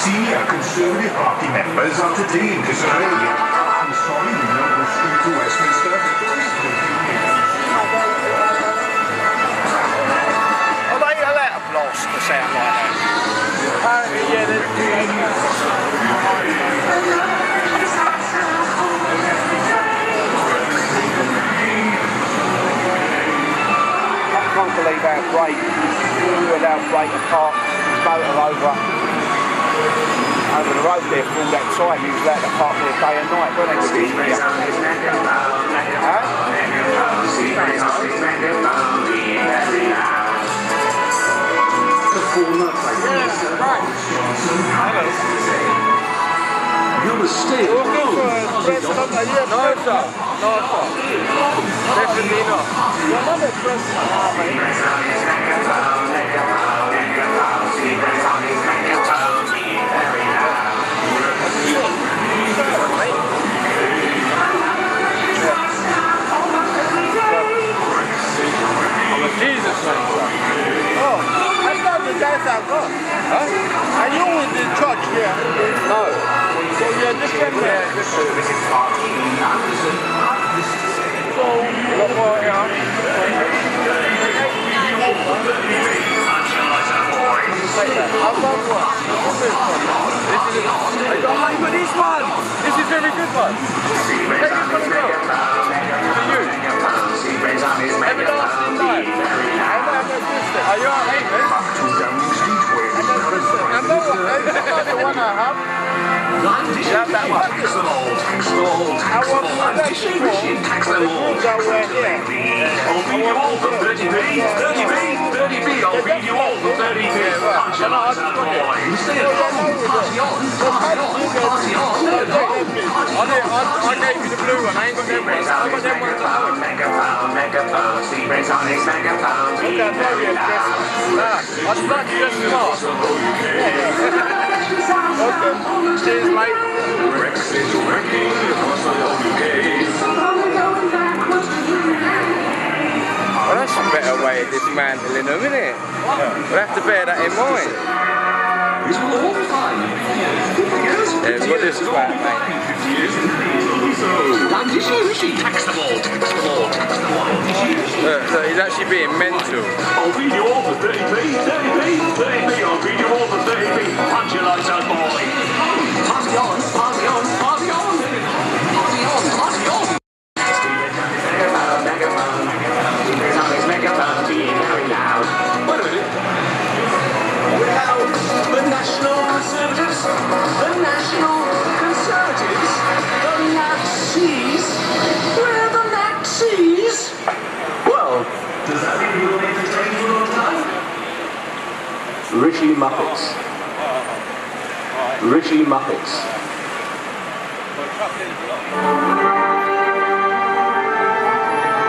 Senior Conservative Party members are today in disarray. I'm sorry, we don't go straight to Westminster. Are they allowed to blast the sound like that? Apparently, yeah, they're I can't believe how great you allowed Blake to park his motor over the road there for all that time. He was allowed to park there day and night, weren't he? You were still No, sir. No, sir. Definitely not. You're not a Jesus, oh, I thought you guys are good. Huh? Are you with the church here? No. So you're different there. So, what more, yeah? How about what? I don't like this one. This is a very good one. Take this one as well. For you. Everlasting life. Are you alright, man? Number one. That's not the one I have. You have that one. I want to do that before. The group that were here. I'll read you all for 30p. 30p. I'll read you all for 30p. Punch your lights out, boy. Party on. Party on. I gave you the blue one. I ain't got them ones. I got them ones at home. Okay, I'll tell you a dress. I'd like to dress smart. Okay. Cheers, mate. Brexit working across the whole UK. Well, that's a better way of dismantling them, isn't it? We'll have to bear that in mind. Yeah, we've got this flat, mate. Look, he's actually being mental. I'll read you all for 30p. 30p. I'll read you all for 30p. Punch your lights out, boy. Party on, party on, party on. Party on, party on. Wait a minute. The National Conservatives, the National Conservatives, the Nazis, we're the Nazis. Well, does that mean we'll make the train for all time? Rishi Muppets. Rishi Muppets.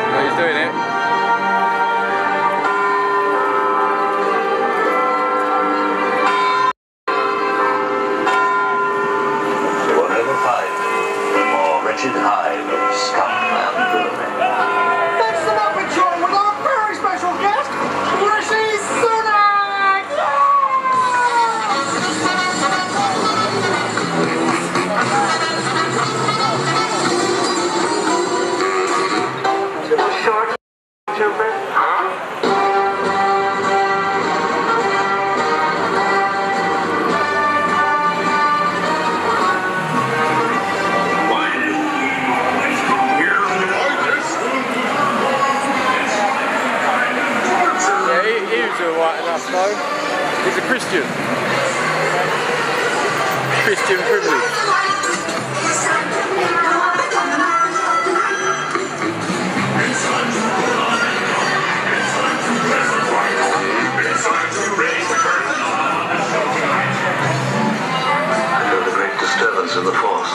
Oh, he's doing it. Hive of scum and vermin. That's the Muppet Show with our very special guest, Rishi Sunak! Short, stupid, huh? Right enough though. He's a Christian. Christian privilege. I felt a great disturbance in the force,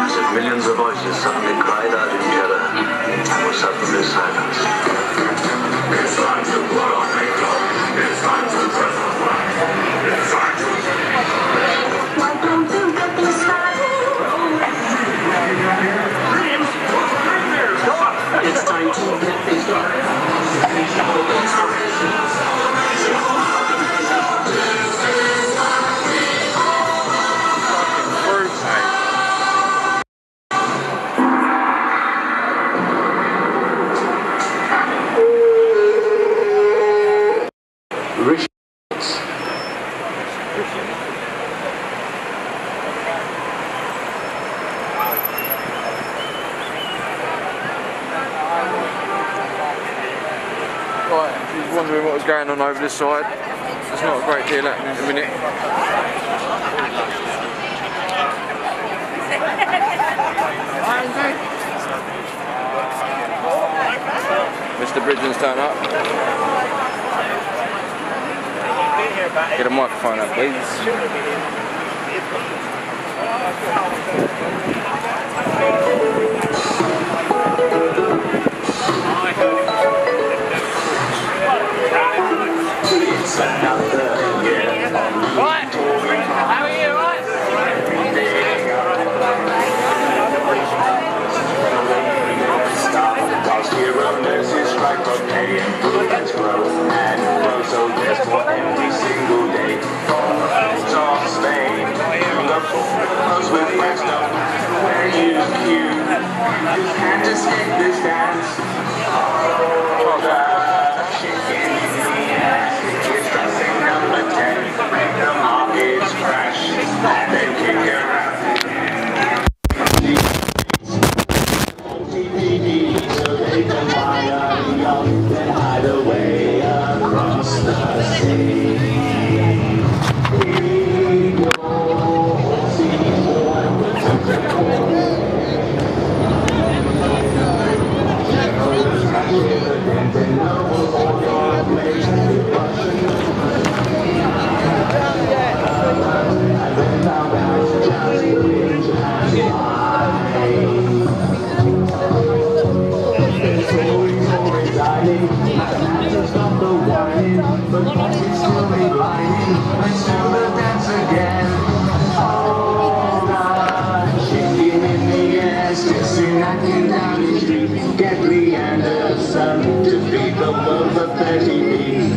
as if millions of voices suddenly cried out in terror and were suddenly silenced. It's time to put on makeup. It's time to dress the flag. It's time to... Why don't you get me started? Right, if you're wondering what was going on over this side, there's not a great deal happening in a minute. Mr. Bridgen's turn up. Get a microphone up, please. It's another year. Right, how are you, right? Whilst hero nurses strike for pay and prudence grow and grow, so there's more every single day. It's all Spain, the photos with friends know where you can't escape this dance. Oh, the chicken in the ass is dressing number 10. Make the markets crash and then kick your ass. So they can buy a yacht and hide away across the sea. We go see to feed the world for 30p,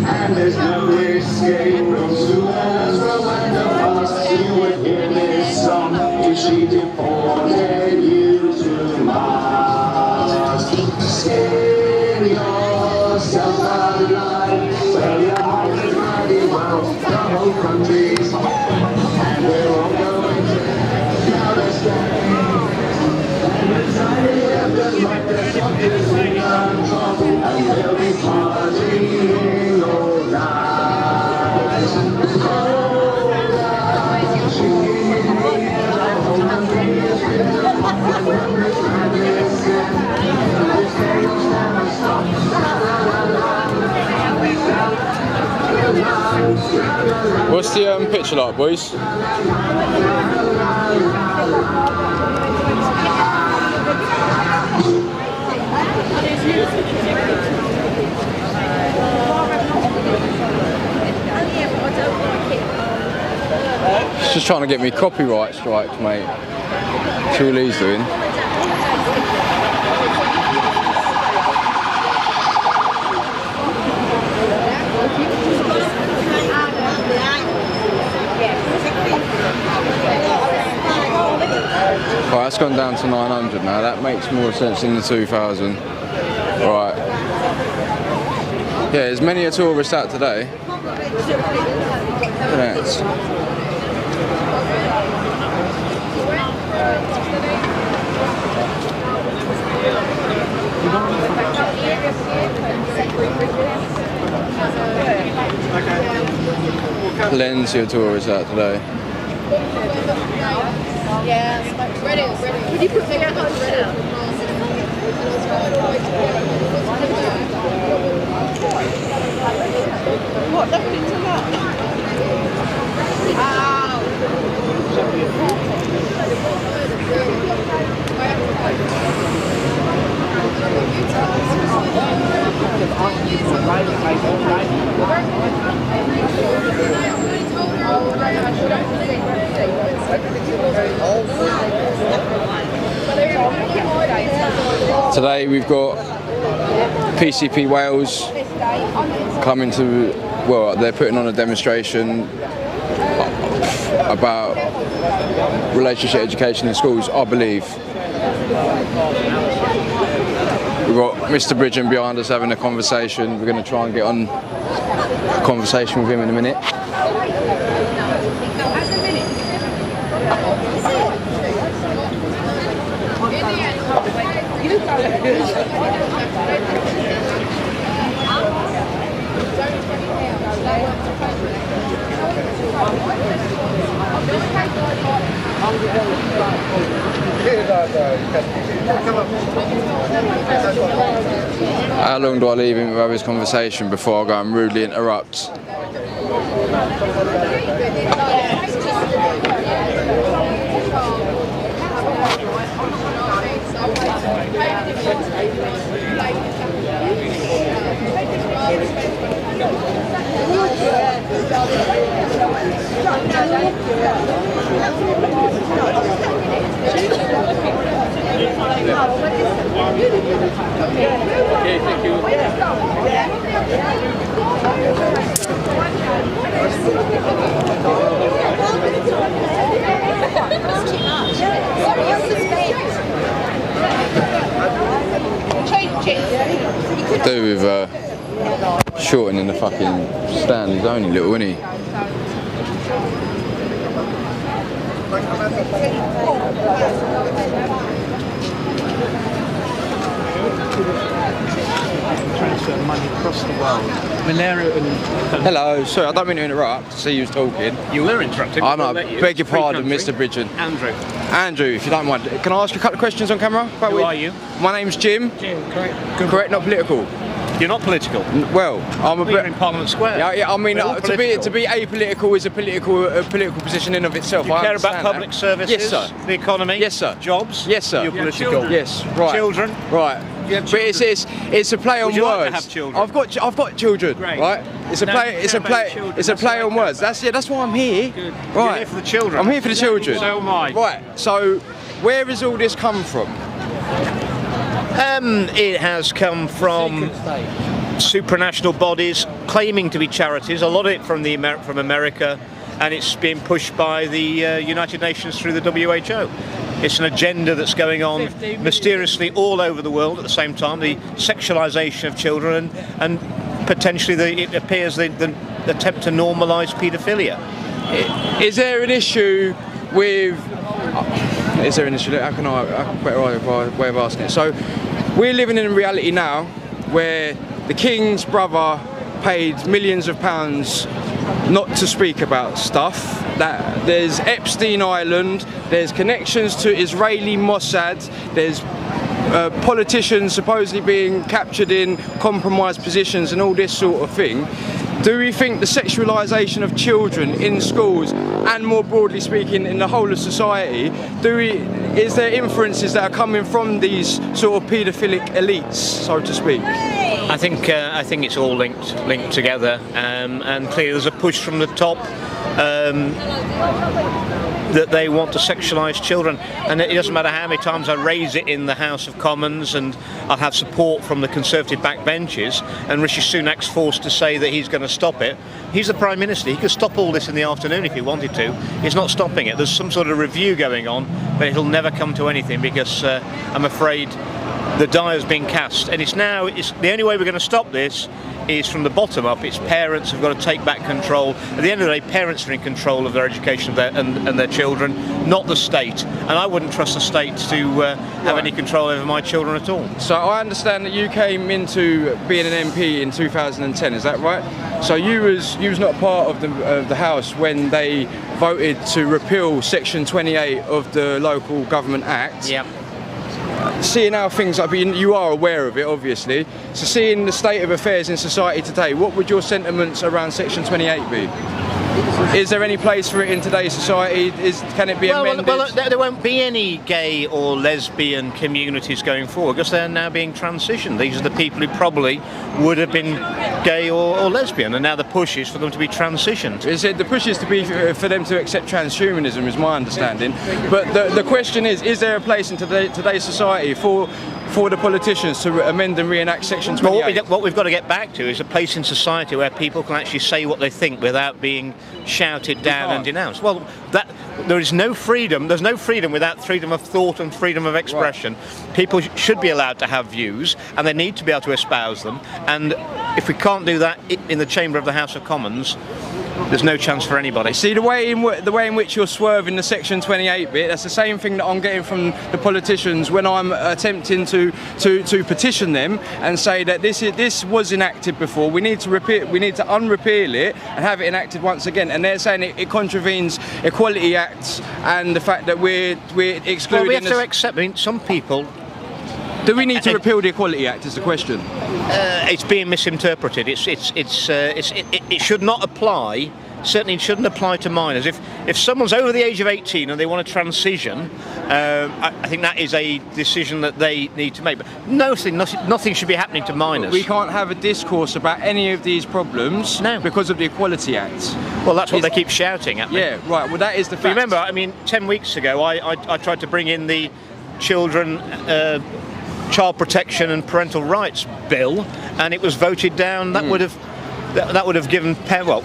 and there's no escape from Suez. When the past you would hear this song, if she deported you to Mars. Skin yourself alive, well your heart is mighty well, the whole country's and we're all going to now let's and we'll be partying all night. What's the picture like, boys? She's just trying to get me copyright strikes, mate. That's all he's doing. Right, that's gone down to 900 now. That makes more sense than the 2000. Right. Yeah, there's many a tourist out today. Look at that. Plenty of tourists out today. Yeah, ready. Would you put me out on ready? What, look into that? Today we've got PCP Wales coming to, well, they're putting on a demonstration about relationship education in schools, I believe. We've got Mr. Bridgen behind us having a conversation. We're going to try and get on a conversation with him in a minute. How long do I leave him to have his conversation before I go and rudely interrupt? Could do with shortening the fucking stand. He's only little, isn't he? Transfer money across the world. Malaria and... Hello, sorry, I don't mean to interrupt. See you was talking. You were interrupting. I know, beg your pardon, Mr. Bridgen. Andrew. Andrew, if you don't mind, can I ask you a couple of questions on camera? Who are you? My name's Jim. Jim, correct. Correct, not political. You're not political. Well, I'm a We're bit in Parliament Square. Yeah. I mean, We're all to be apolitical is a political position in of itself. You I care about understand public that. services? Yes, sir. The economy? Yes, sir. Jobs? Yes, sir. You're political. children? Yes, right. Children? Right. You have But children? it's a play on Would you words. like to have children? I've got children. Great. Right. It's a No, play. you It's care a about play. children. It's a That's play what on I words. That's why I'm here. Good. Right. You're here for the children. I'm here for the children. So am I. Right. So, where has all this come from? It has come from supranational bodies claiming to be charities. A lot of it from from America, and it's being pushed by the United Nations through the WHO. It's an agenda that's going on mysteriously all over the world at the same time. The sexualisation of children and potentially it appears the attempt to normalise paedophilia. Is there an issue with? Is there an issue? How can I better way of asking it? So, we're living in a reality now where the King's brother paid millions of pounds not to speak about stuff. That there's Epstein Island, there's connections to Israeli Mossad, there's politicians supposedly being captured in compromised positions and all this sort of thing. Do we think the sexualisation of children in schools and more broadly speaking in the whole of society, is there inferences that are coming from these sort of paedophilic elites, so to speak? I think it's all linked together, and clearly there's a push from the top that they want to sexualise children, and it doesn't matter how many times I raise it in the House of Commons, and I'll have support from the Conservative backbenches, and Rishi Sunak's forced to say that he's going to stop it. He's the Prime Minister. He could stop all this in the afternoon if he wanted to. He's not stopping it. There's some sort of review going on, but it'll never come to anything because I'm afraid the die has been cast, and it's the only way we're going to stop this is from the bottom up. It's parents have got to take back control. At the end of the day, parents are in control of their education and their children, not the state. And I wouldn't trust the state to have any control over my children at all. So I understand that you came into being an MP in 2010. Is that right? So you was not part of the House when they voted to repeal Section 28 of the Local Government Act. Yeah. Seeing how things are being, you are aware of it obviously, so seeing the state of affairs in society today, what would your sentiments around Section 28 be? Is there any place for it in today's society? Can it be amended? Well, there won't be any gay or lesbian communities going forward because they're now being transitioned. These are the people who probably would have been gay or lesbian, and now the push is for them to be transitioned. Is it the push is to be for them to accept transhumanism, is my understanding. But the question is there a place in today's society for the politicians to amend and reenact Section 28? What we've got to get back to is a place in society where people can actually say what they think without being shouted down and denounced. Well, there is no freedom. There's no freedom without freedom of thought and freedom of expression. Right. People should be allowed to have views, and they need to be able to espouse them. And if we can't do that in the chamber of the House of Commons, there's no chance for anybody. See, the way in which you're swerving the Section 28 bit, that's the same thing that I'm getting from the politicians when I'm attempting to petition them and say that this was enacted before. We need to unrepeal it and have it enacted once again. And they're saying it contravenes Equality Acts and the fact that we're excluding. Well, we have to accept. I mean, some people. Do we need to repeal the Equality Act? Is the question. It's being misinterpreted. It should not apply. Certainly it shouldn't apply to minors. If someone's over the age of 18 and they want to transition, I think that is a decision that they need to make. But nothing should be happening to minors. We can't have a discourse about any of these problems because of the Equality Act. Well, that's what they keep shouting at me. Yeah, right. Well, that is the fact. But remember, I mean, 10 weeks ago, I tried to bring in the Child Protection and Parental Rights Bill, and it was voted down. That would have given well.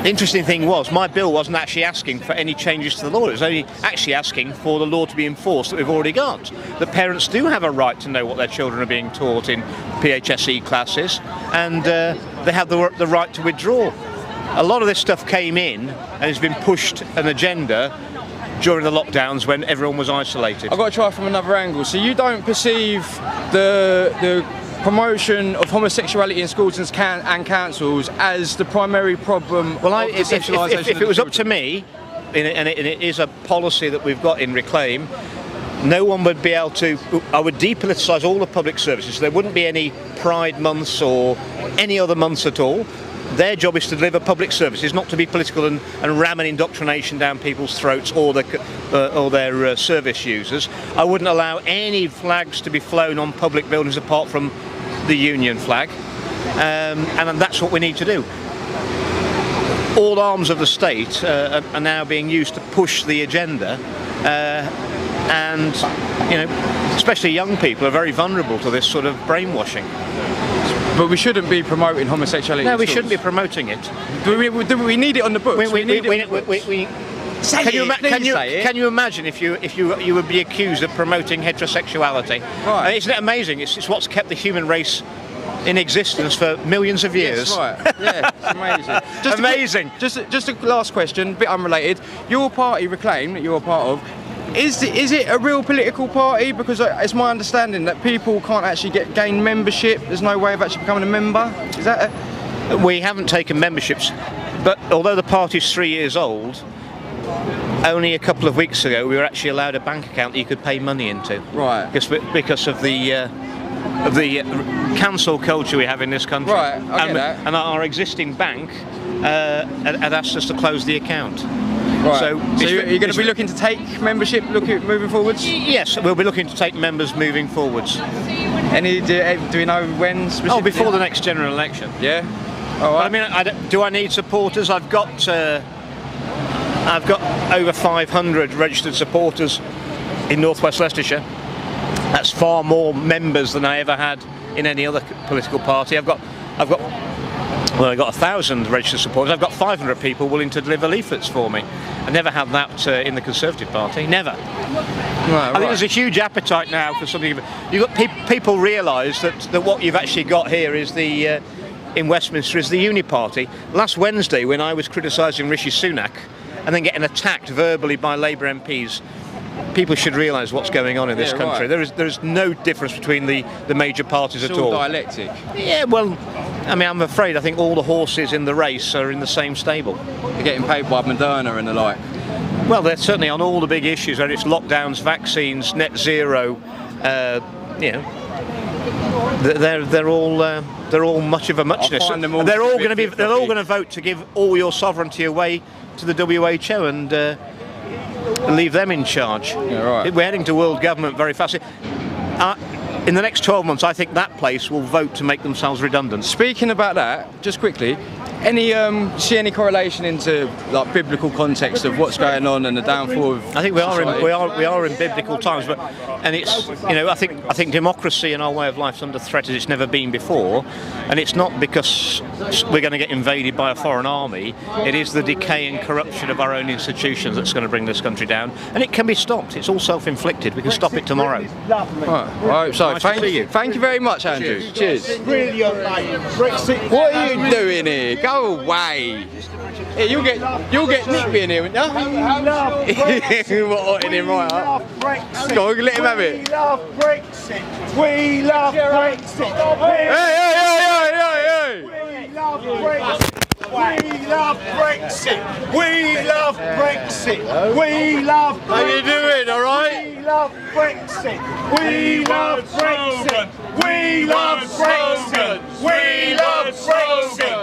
The interesting thing was, my bill wasn't actually asking for any changes to the law. It was only actually asking for the law to be enforced that we've already got. The parents do have a right to know what their children are being taught in PHSE classes, and they have the right to withdraw. A lot of this stuff came in and has been pushed an agenda during the lockdowns when everyone was isolated. I've got to try from another angle. So you don't perceive the promotion of homosexuality in schools and councils as the primary problem? Well, if it was up to me, and it is a policy that we've got in Reclaim, no one would be able to. I would depoliticise all the public services. So there wouldn't be any Pride months or any other months at all. Their job is to deliver public services, not to be political and ram an indoctrination down people's throats or their service users. I wouldn't allow any flags to be flown on public buildings apart from the Union flag, and that's what we need to do. All arms of the state are now being used to push the agenda, and especially young people are very vulnerable to this sort of brainwashing. But we shouldn't be promoting homosexuality. No, we shouldn't be promoting it. Do we need it on the books? Can you imagine if you would be accused of promoting heterosexuality? Right. Isn't it amazing? It's what's kept the human race in existence for millions of years. Yes, right. Yeah, it's amazing. Just a last question, a bit unrelated. Your party, Reclaim, that you're a part of, is it a real political party? Because it's my understanding that people can't actually gain membership. There's no way of actually becoming a member. Is that We haven't taken memberships, but although the party's 3 years old, only a couple of weeks ago we were actually allowed a bank account that you could pay money into. Right. Because of the cancel culture we have in this country. Right, I get that. And our existing bank had asked us to close the account. Right. So you're going to be looking to take membership moving forwards? Yes, we'll be looking to take members moving forwards. Do we know when specifically? Oh, before the next general election. Yeah. All right. But, I mean, do I need supporters? I've got over 500 registered supporters in Northwest Leicestershire. That's far more members than I ever had in any other political party. I've got 1,000 registered supporters. I've got 500 people willing to deliver leaflets for me. I never had that in the Conservative Party. Never. Right, I think there's a huge appetite now for something. People realise that what you've actually got here is in Westminster is the Uni Party. Last Wednesday, when I was criticising Rishi Sunak and then getting attacked verbally by Labour MPs, people should realise what's going on in this country. Right. There is no difference between the major parties at all. Dialectic. Yeah, well, I mean, I think all the horses in the race are in the same stable. They're getting paid by Moderna and the like. Well, they're certainly on all the big issues, whether it's lockdowns, vaccines, net zero. They're all much of a muchness. They're all going to vote to give all your sovereignty away to the WHO and leave them in charge. Yeah, right. We're heading to world government very fast. In the next 12 months, I think that place will vote to make themselves redundant. Speaking about that, just quickly, see any correlation into like biblical context of what's going on and the downfall of? I think we are in biblical times, and it's I think democracy and our way of life is under threat as it's never been before, and it's not because we're going to get invaded by a foreign army. It is the decay and corruption of our own institutions that's going to bring this country down, and it can be stopped. It's all self-inflicted. We can stop it tomorrow. Right, so thank you very much, Andrew. Cheers. What are you doing here? Go away. Yeah, you'll get Nick being here, won't you? What in him right up? Go on, let him have it. We love Brexit. We love Brexit. Hey! We love Brexit. We love Brexit. We love Brexit. We love Brexit. How you doing? All right? We love Brexit. We love Brexit. We love Brexit. We love Brexit. We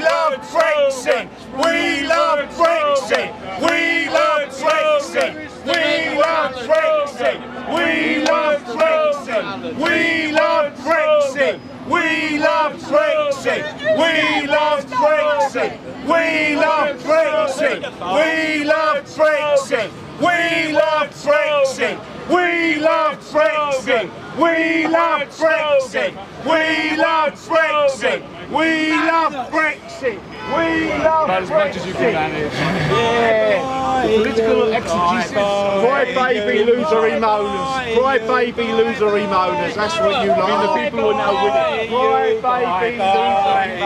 love Brexit. We love Brexit. We love Brexit. We love Brexit. We love Brexit. We love Brexit. We love Brexit. We love Brexit. We love Brexit. We love Brexit. We love Brexit. We love Brexit. We love Brexit. We love Brexit. We love Brexit. We love About as much as you can manage. Yeah. Political exegesis. Cry baby losery moaners. Cry baby losery moaners. That's what you like. I mean, the people who are now with it. Cry baby losery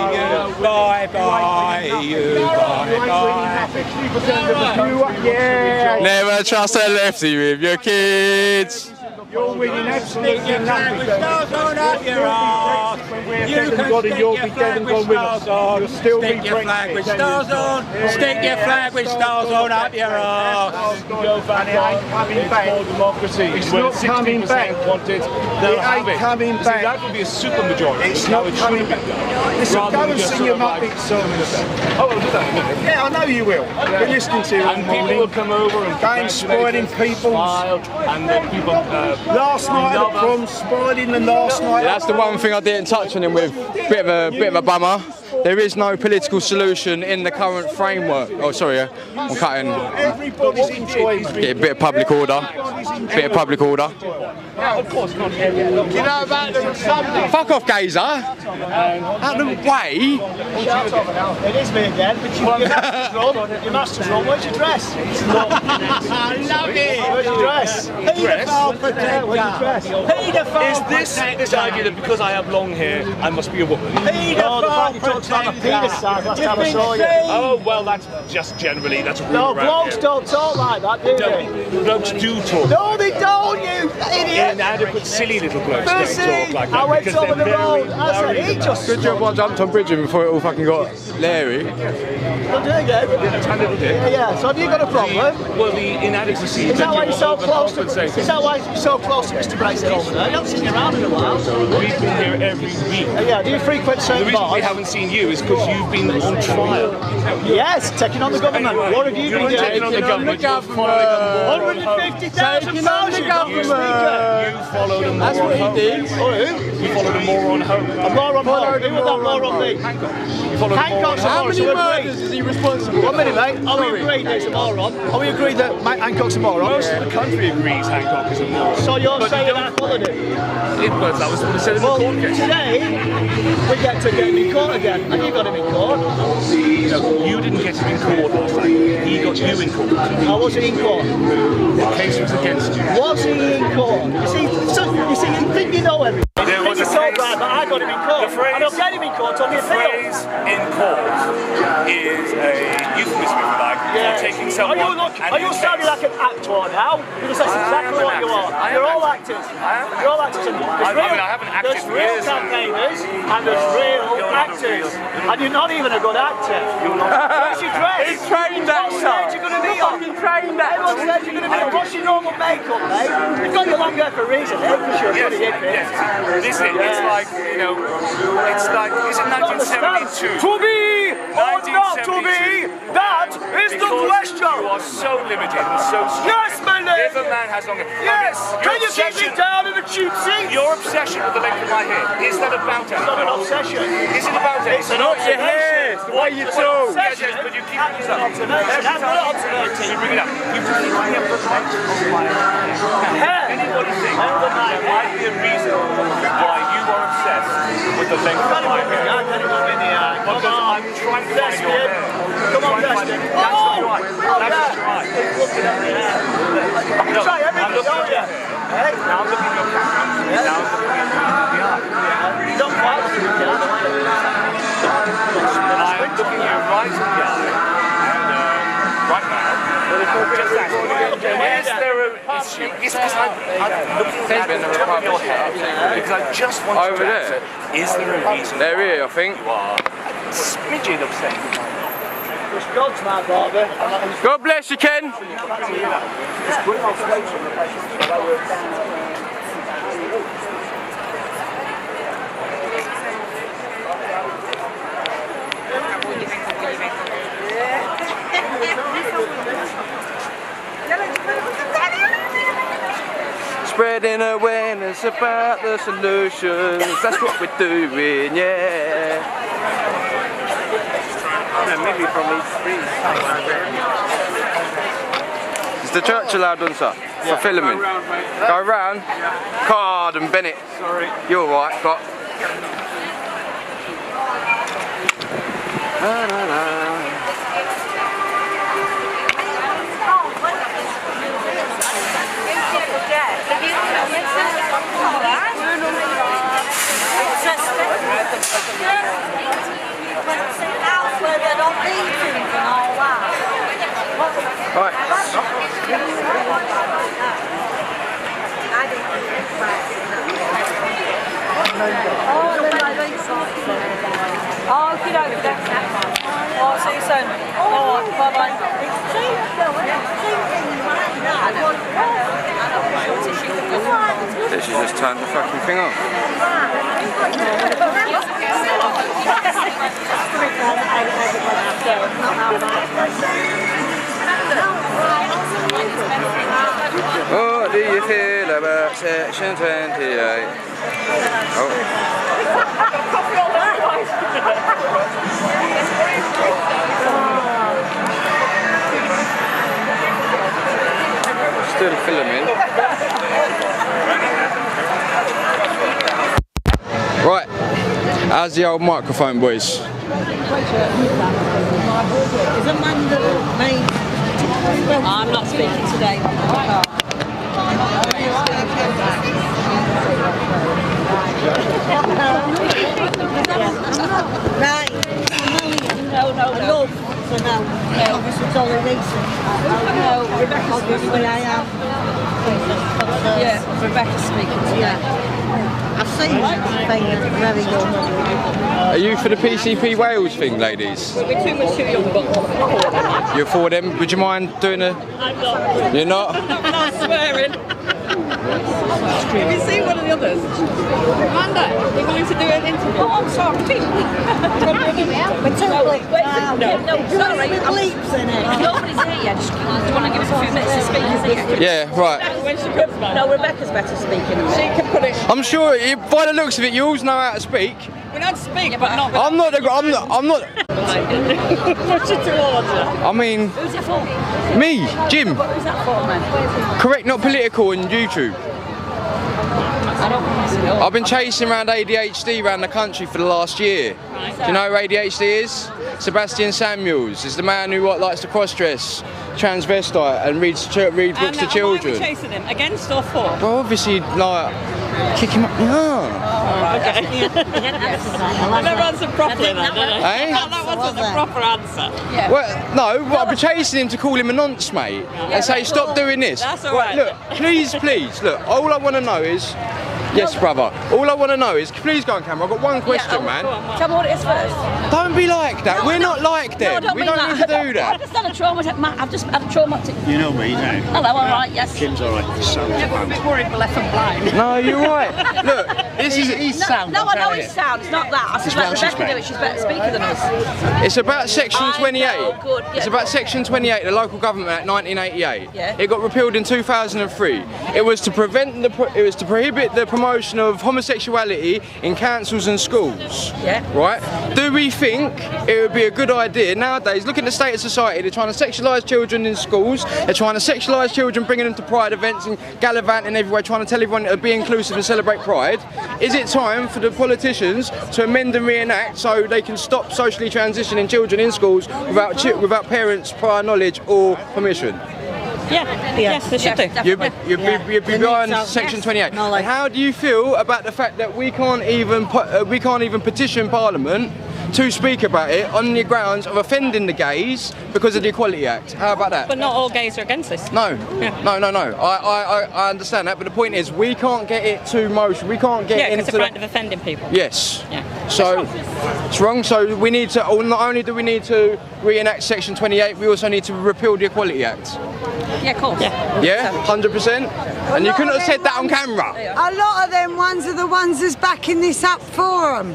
moaners. Yeah. Never trust a lefty with your kids. You're winning absolutely nothing. Stars on up your arse. You can you'll be dead and gone with us. You'll still be Stick your flag with stars on. Stick your flag with stars on up your arse. And it ain't coming back. Democracy. It's not coming back. Wanted. It ain't coming back. That would be a super majority. It's not coming back. Listen, go and sing your Muppet songs. Oh, I'll do that. Yeah, I know you will. We're listening to you all And people morning. will come over and Going spoiling people's. and then people. Last night at the prom, spoiling the last night. That's the one thing I didn't touch on him with. Bit of a bummer. There is no political solution in the current framework. Oh, sorry, I'm cutting. Everybody's enjoying it. Get a bit of public order. Bit of public order. Of course not. You know about the Sunday? Fuck off, gazer. Out the way. It is me again, but your master's wrong. Your master's wrong. Where's your dress? I love it. Where's your dress? Paedophile protector. Where's your dress? Paedophile Is this idea that because I have long hair, I must be a woman? Paedophile protector. Penis size last time I saw you. Oh, well, that's just generally, that's a rule No, around blokes here. don't talk like that, do they? Blokes do talk. No, they don't, you idiot. Inadequate, silly little blokes don't Pussy! talk like that I went because over the they're road. very I said, he just Good job I jumped on Bridget before it all fucking got Larry. Don't do it again. tiny little dick. Yeah, so have you got a problem? Well, the inadequacy Is that why you're so close to? overcompensating. Is that why you're so close to Mr. Brexit over there? You haven't seen you around in a while. We've been here every week. Yeah, do you frequent The certain reason we bars? haven't seen you is because you've been on trial. Yes, taking on the government. What have you been You're taking on the doing? government. You're following a moron home. 150,000 pounds you got You from followed a That's moron what he home. did. Oh, who? You followed a moron home. A moron home. Who would that moron be? You followed a Hancock's a How moron. many So we murders agree. is he responsible? 1 minute, mate. Are we agreed that he's a moron? Are we agreed that Mike Hancock's a moron? Most of the country agrees Hancock is a moron. So you're But saying you I don't- followed it? Well, that was what it said in the Well, court case. today we get to get him in court again, and you got him in court. You didn't get him in court last night. He got you in court. I wasn't in court. The case was against you. Was he in court? You see, you think you know everything. There was You a so case- bad, but I got him in court. The phrase- I don't get him in court on the The appeal. phrase in court is a euphemism, if you like, for taking someone. Are you sounding like an actor now? Because that's exactly what you are. You're all actors. You're all actors. I haven't acted There's for real years. campaigners and there's real You're not a actors. real- And you're not even a good actor. What's your dress? He's trained What actor. stage you're going to be on? What stage you're going to be on? What's your normal makeup, mate? You've got your long hair for a reason, eh? Because you're a Yes, good hippie. yes. Listen, it's like, you know, it's like, is it 1972? To be or not to be, that is the question. You are so limited and so strict. Yes, my lady. If a man has longer Yes. your Can you keep obsession- me down in the tube seat? Your obsession with the length of my hair, is that about It's not an anything? obsession. Is it about anything? It's an observation. the way you It's talk. an Yes, obsession. yes, but you keep it up. Observation. Have an observation. You bring it up. You keep bringing up the length of my hair. Hair. Anybody think Over my there might be a reason why you are obsessed with the length of my hair? Because I'm trying to find your hair. Come on, Trying to find Dustin. it. That's not right. That's not right. Looking at the hair. You No, try I'm everything, looking don't at you? your hair. Now I'm looking at your camera. Now I'm looking at the eye. You don't quite look at the hair. I'm looking you right in the eye. Is there a issue? Yes, because I'm looking at the top of your head because I just want over to there. Is there a reason? They're here, I think. You are smidgen upset. It's God's my barber. God bless you, Ken. Spreading awareness about the solutions. That's what we're doing, yeah. Maybe from these streets. Is the church allowed on, sir? For filming? Go round? Card and Bennett. Sorry. You're alright, got. La, la, la. Right. Oh, see you soon. Oh, bye-bye. She just turned the fucking thing off. What do you feel about section 28? Oh. Still filming. Right, how's the old microphone, boys? Is Amanda me? I'm not speaking today. Right. No. Love. So no. Obviously it's only recent. No, Rebecca's Obviously I am. Yeah, Rebecca's speaking today. Yeah. I've seen that thing, very good. Are you for the PCP Wales thing, ladies? We're too young, but You're for them? Would you mind doing a... I'm not. You're not? I'm not swearing. Have you seen one of the others? Amanda, you're going to do an interview. Oh, I'm sorry. We're too bleep. No, sorry. With bleeps in it. Nobody's here yet. Do you want to give us a few minutes to speak? Yeah, right. When she comes back. No, Rebecca's better speaking. She can put it. I'm sure, by the looks of it, you all know how to speak. We don't speak, but not. I'm not. Push it towards her. I mean, Who's it for? me, Jim. Who's that for, man? Correct, not political on YouTube. I don't know. I've been chasing around ADHD around the country for the last year. Do you know who ADHD is? Sebastian Samuels is the man who likes to cross-dress, transvestite, and read books to children. Why are we chasing him? Against or for? Well, obviously, like, kick him up. Yeah. Okay. I never answered properly then, did I? Eh? That wasn't the proper answer. Yeah. Well, no, I've been chasing him to call him a nonce, mate, and say, stop doing this. That's all right. Look, please, look, all I want to know is, yes, brother, all I want to know is, please go on camera, I've got one question, man. Tell me what it is first. Don't be like that, we're not like them, we don't need to do that. I've just had a traumatic, I've just had a traumatic. You know me now. Hello, all right, yes. Kim's all right. Yeah, but I'm a bit worried we're left and blind. No, you're right. Look, this is... He's sound. No, I know he's sound, it's not that. I just let Rebecca do it, she's better speaker than us. It's about Section 28. Good. Yeah, it's about Section 28, the Local Government Act 1988. Yeah. It got repealed in 2003. It was to prohibit the promotion of homosexuality in councils and schools. Yeah. Right? Do we think it would be a good idea nowadays? Look at the state of society. They're trying to sexualise children in schools. They're trying to sexualise children, bringing them to pride events and gallivanting everywhere, trying to tell everyone to be inclusive and celebrate pride. Is it time for the politicians to amend and reenact so they can stop socially transitioning children in schools without parents' prior knowledge or permission? Yeah. Yes, they should do. You'd be behind Section 28. And how do you feel about the fact that we can't even petition Parliament to speak about it on the grounds of offending the gays because of the Equality Act. How about that? But not all gays are against this. No, Yeah. no. I understand that, but the point is, we can't get it too motion. We can't get Yeah, into because they're frightened of offending people. Yes. Yeah. So it's wrong. So we need to. Not only do we need to reenact Section 28, we also need to repeal the Equality Act. Yeah, of course. Yeah, 100%. And you couldn't have said that on camera. A lot of them ones are the ones that's backing this up for them.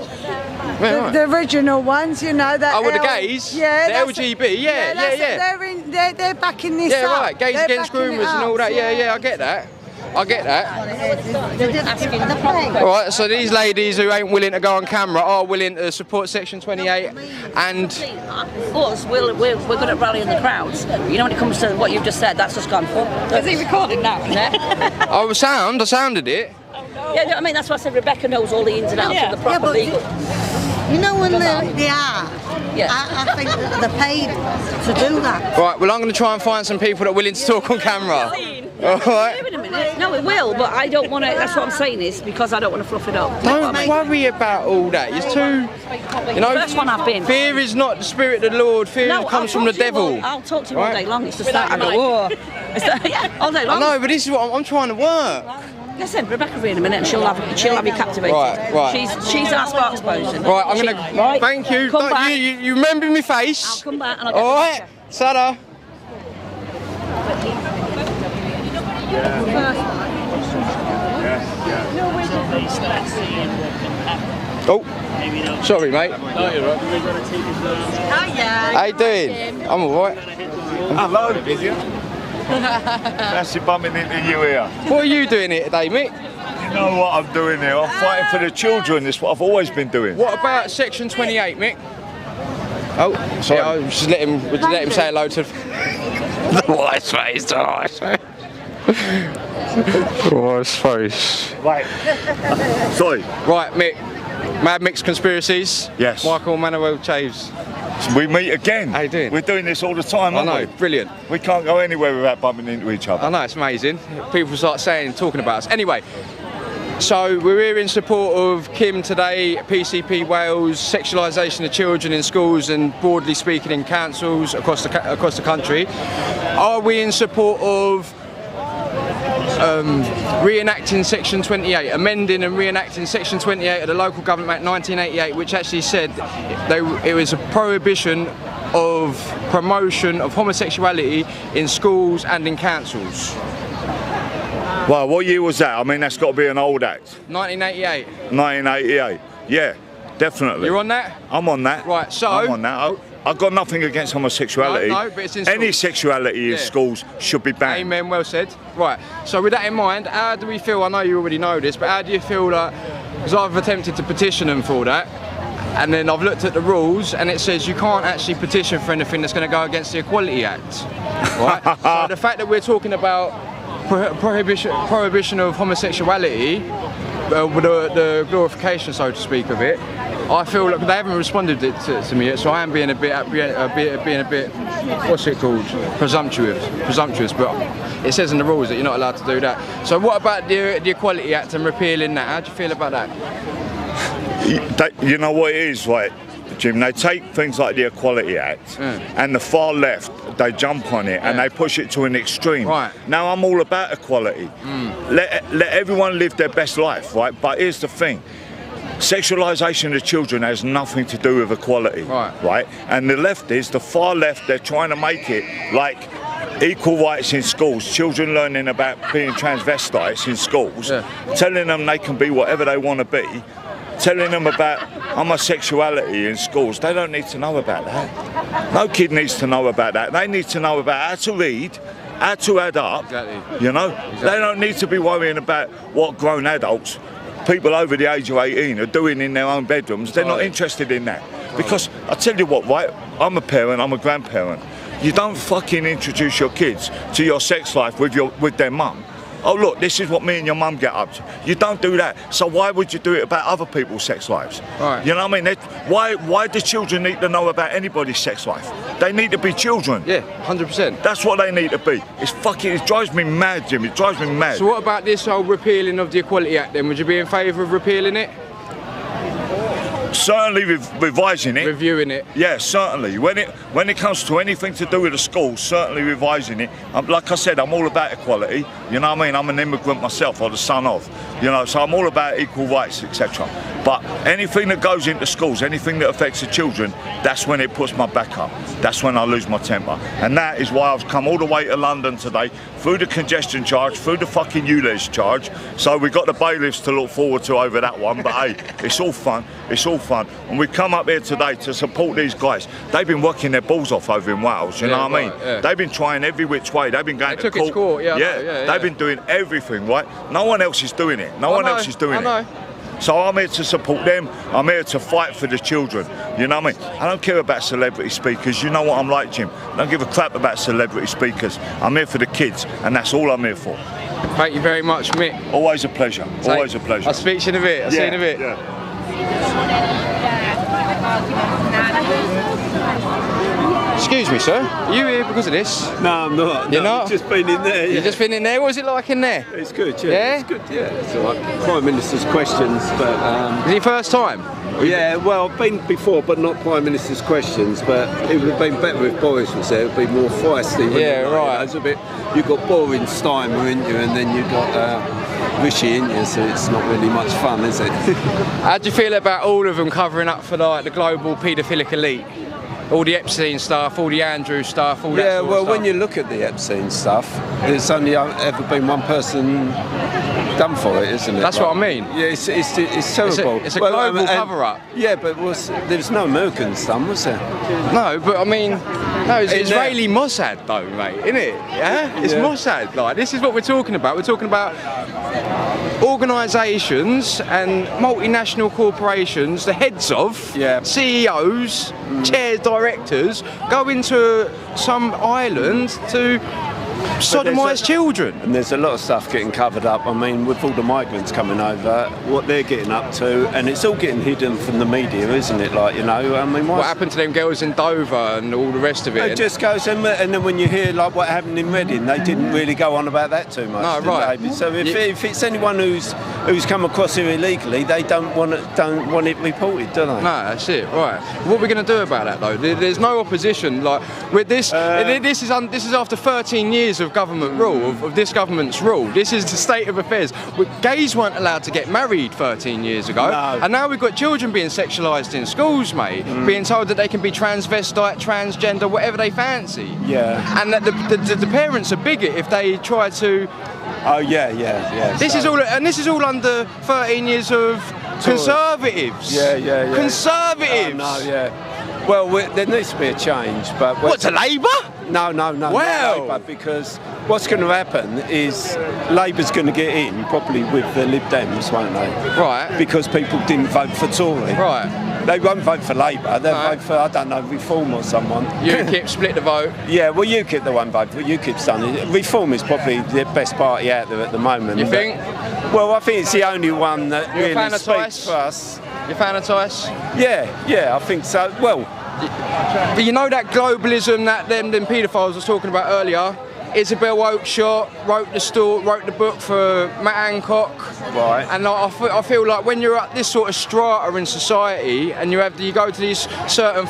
Yeah, The original ones, you know. That Oh, with the gays? Yeah. The that's- LGB, yeah. They're backing this Yeah, up. right. Gays They're against backing it groomers and all up, that. Yeah, I get that. I get that. They didn't ask him the point. All right, so these ladies who ain't willing to go on camera are willing to support Section 28, and Us, we're good at rallying the crowds. You know, when it comes to what you've just said, that's just gone for. Is he recording now? I sounded it. Yeah, you know what I mean? That's why I said Rebecca knows all the ins and outs of the proper legal. You know when they are? Yeah. I think that they're paid to do that. Right, well, I'm going to try and find some people that are willing to talk on camera. All right. Wait a minute. No, it will, but I don't want to. That's what I'm saying is because I don't want to fluff it up. Don't worry about all that. It's too, you know. First one I've been. Fear is not the spirit of the Lord. Fear No, comes from the devil. I'll talk to you all Right? day long. It's just that I go, whoa. Yeah, all day I long. know, but this is what I'm trying to work. Listen, Rebecca will in a minute, and she'll have you captivated. Right. She's our spokesperson. Right, I'm gonna. Right. Thank you. Come back. You remember my face? I'll come back and I'll get All right, Sada. Oh, sorry, mate. No, you're right. How you doing? I'm all right. Hello, Fancy bumping into you here. What are you doing here today, Mick? You know what I'm doing here? I'm fighting for the children. It's what I've always been doing. What about Section 28, Mick? Oh, sorry. Yeah, I'll just let him say hello to the wise face. The wise face. Right. Sorry. Right, Mick. Mad Mick's Conspiracies. Yes. Michael Manuel Chaves. We meet again. How you doing? We're doing this all the time, aren't we? Brilliant. We can't go anywhere without bumping into each other. I know, it's amazing. People start talking about us. Anyway, so we're here in support of Kim today, PCP Wales, sexualisation of children in schools and broadly speaking in councils across the country. Are we in support of reenacting Section 28, amending and reenacting Section 28 of the Local Government Act 1988, which actually said it was a prohibition of promotion of homosexuality in schools and in councils? Well, what year was that? I mean, that's got to be an old act. 1988. 1988. Yeah, definitely. You're on that? I'm on that. Right, so... I'm on that. I've got nothing against homosexuality. No, but it's in Any schools. sexuality in schools should be banned. Amen, well said. Right, so with that in mind, how do we feel, I know you already know this, but how do you feel that, because I've attempted to petition them for that, and then I've looked at the rules and it says you can't actually petition for anything that's going to go against the Equality Act. Right? So the fact that we're talking about prohibition of homosexuality, with the glorification, so to speak, of it, I feel like they haven't responded to me yet, so I am being a bit, what's it called, presumptuous. But it says in the rules that you're not allowed to do that. So what about the Equality Act and repealing that? How do you feel about that? You know what it is, right, Jim? They take things like the Equality Act and the far left, they jump on it and they push it to an extreme. Right. Now I'm all about equality. Let everyone live their best life, right? But here's the thing. Sexualisation of children has nothing to do with equality, right? And the leftists, the far left, they're trying to make it like equal rights in schools, children learning about being transvestites in schools, telling them they can be whatever they want to be, telling them about homosexuality in schools. They don't need to know about that. No kid needs to know about that. They need to know about how to read, how to add up, you know? They don't need to be worrying about what grown adults, people over the age of 18 are doing in their own bedrooms. They're not interested in that. Because I tell you what, right, I'm a parent, I'm a grandparent. You don't fucking introduce your kids to your sex life with their mum. Oh look, this is what me and your mum get up to. You don't do that. So why would you do it about other people's sex lives? Right. You know what I mean? Why do children need to know about anybody's sex life? They need to be children. Yeah, 100%. That's what they need to be. It drives me mad, Jim. It drives me mad. So what about this whole repealing of the Equality Act then? Would you be in favour of repealing it? Certainly revising it. Reviewing it. Yeah, certainly. When it comes to anything to do with the school, certainly revising it. Like I said, I'm all about equality. You know what I mean? I'm an immigrant myself, or the son of. You know, so I'm all about equal rights, etc. But anything that goes into schools, anything that affects the children, that's when it puts my back up. That's when I lose my temper. And that is why I've come all the way to London today, through the congestion charge, through the fucking ULEZ charge. So we've got the bailiffs to look forward to over that one. But hey, it's all fun. It's all fun. And we've come up here today to support these guys. They've been working their balls off over in Wales, you know what I mean? Yeah. They've been trying every which way. They've been going to court. They've been doing everything, right? No one else is doing it. No one else is doing it. So I'm here to support them. I'm here to fight for the children. You know what I mean? I don't care about celebrity speakers. You know what I'm like, Jim. I don't give a crap about celebrity speakers. I'm here for the kids, and that's all I'm here for. Thank you very much, Mick. Always a pleasure. Always a pleasure. I'll speak to you in a bit. I'll see you in a bit. Excuse me, sir. Are you here because of this? No, I'm not. You're not? I've just been in there. You've just been in there? What was it like in there? It's good, yeah. It's good, yeah. It's all right. Prime Minister's questions, but... Is it your first time? Yeah, well, I've been before, but not Prime Minister's questions, but it would have been better if Boris was there. It would be more feisty. Yeah, right. It's a bit... You've got boring Steimer, in you, and then you've got Rishi in you, so it's not really much fun, is it? How do you feel about all of them covering up for like the global paedophilic elite? All the Epstein stuff, all the Andrew stuff, all that sort of well, stuff. when you look at the Epstein stuff, there's only ever been one person done for it, isn't it? That's what I mean. Yeah, it's terrible. It's a global cover-up. Yeah, but there's no Americans done, was there? No, but I mean, no, it's Israeli Mossad though, mate, isn't it? Yeah? It's Mossad. Like, this is what we're talking about. We're talking about organisations and multinational corporations, the heads of, CEOs, chairs, directors, go into some island to sodomise children. And there's a lot of stuff getting covered up. I mean, with all the migrants coming over, what they're getting up to, and it's all getting hidden from the media, isn't it? Like, you know, I mean, what happened to them girls in Dover and all the rest of it? It just goes, and then when you hear like what happened in Reading, they didn't really go on about that too much. No, right. They? So if it's anyone who's come across here illegally, they don't want it reported, do they? No, that's it. Right. What are we going to do about that though? There's no opposition. Like with this, this is after 13 years of government rule, of this government's rule. This is the state of affairs. Gays weren't allowed to get married 13 years ago, and now we've got children being sexualised in schools, mate, being told that they can be transvestite, transgender, whatever they fancy. Yeah. And that the parents are bigot if they try to. Oh yeah. This is all under 13 years of conservatives. Yeah. Conservatives. Oh, no, yeah. Well, there needs to be a change, but what, to Labour? No. Well, not Labour, because what's going to happen is Labour's going to get in, probably with the Lib Dems, won't they? Right. Because people didn't vote for Tory. Right. They won't vote for Labour. They'll vote for, I don't know, Reform or someone. UKIP split the vote. Yeah, well, UKIP, they won't vote for. UKIP's done it. Reform is probably the best party out there at the moment. You think? Well, I think it's the only one that really speaks for us. You're a fan of Tice? Yeah, I think so. Well, you know that globalism that them paedophiles was talking about earlier? Isabel Oakeshott wrote the book for Matt Hancock. Right. And I feel like when you're at this sort of strata in society and you go to these certain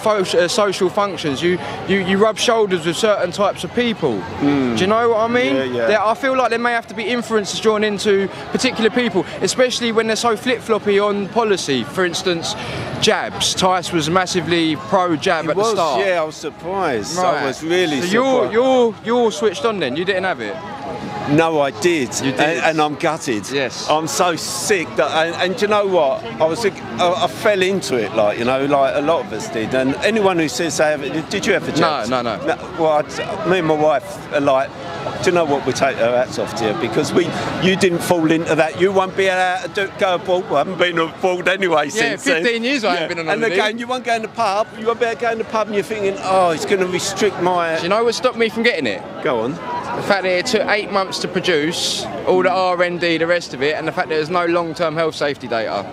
social functions, you rub shoulders with certain types of people. Do you know what I mean? Yeah. I feel like there may have to be influences drawn into particular people, especially when they're so flip-floppy on policy. For instance, jabs. Tice was massively pro-jab at the start. Yeah, I was surprised. Right. I was really so surprised. You're switched on then? You didn't have it? No, I did. You did? And I'm gutted. Yes. I'm so sick that, and do you know what? I fell into it, like a lot of us did. And anyone who says they have it, did you ever jabs? No. Well, me and my wife are like, do you know what? We take our hats off to you because you didn't fall into that. You won't be able to go abroad. I haven't been abroad anyway since 15 years I haven't been on holiday. And again, you won't go in the pub. You won't be able to go in the pub and you're thinking, oh, it's going to restrict my... Do you know what stopped me from getting it? Go on. The fact that it took 8 months to produce, all the R&D, the rest of it, and the fact that there's no long-term health safety data.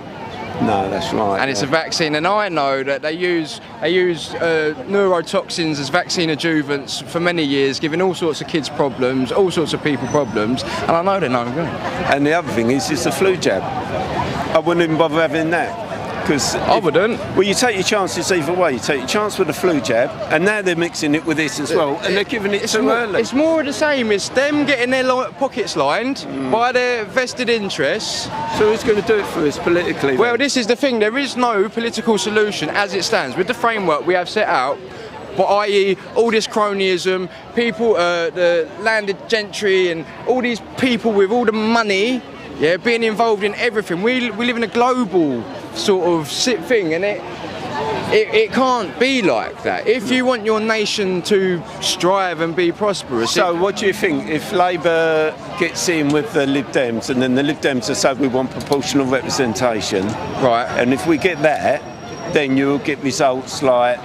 No, that's right. And it's a vaccine, and I know that they use neurotoxins as vaccine adjuvants for many years, giving all sorts of kids problems, all sorts of people problems, and I know they're not good. And the other thing is, it's a flu jab. I wouldn't even bother having that. Because I wouldn't. Well, you take your chances either way. You take your chance with the flu jab, and now they're mixing it with this as well, and they're giving it too early. It's more of the same. It's them getting their pockets lined by their vested interests. So who's going to do it for us politically? Well, this is the thing. There is no political solution as it stands. With the framework we have set out, but i.e. all this cronyism, people, the landed gentry and all these people with all the money, yeah, being involved in everything. We live in a global sort of thing, and it can't be like that. If you want your nation to strive and be prosperous. So what do you think if Labour gets in with the Lib Dems, and then the Lib Dems have said we want proportional representation, right? And if we get that, then you'll get results like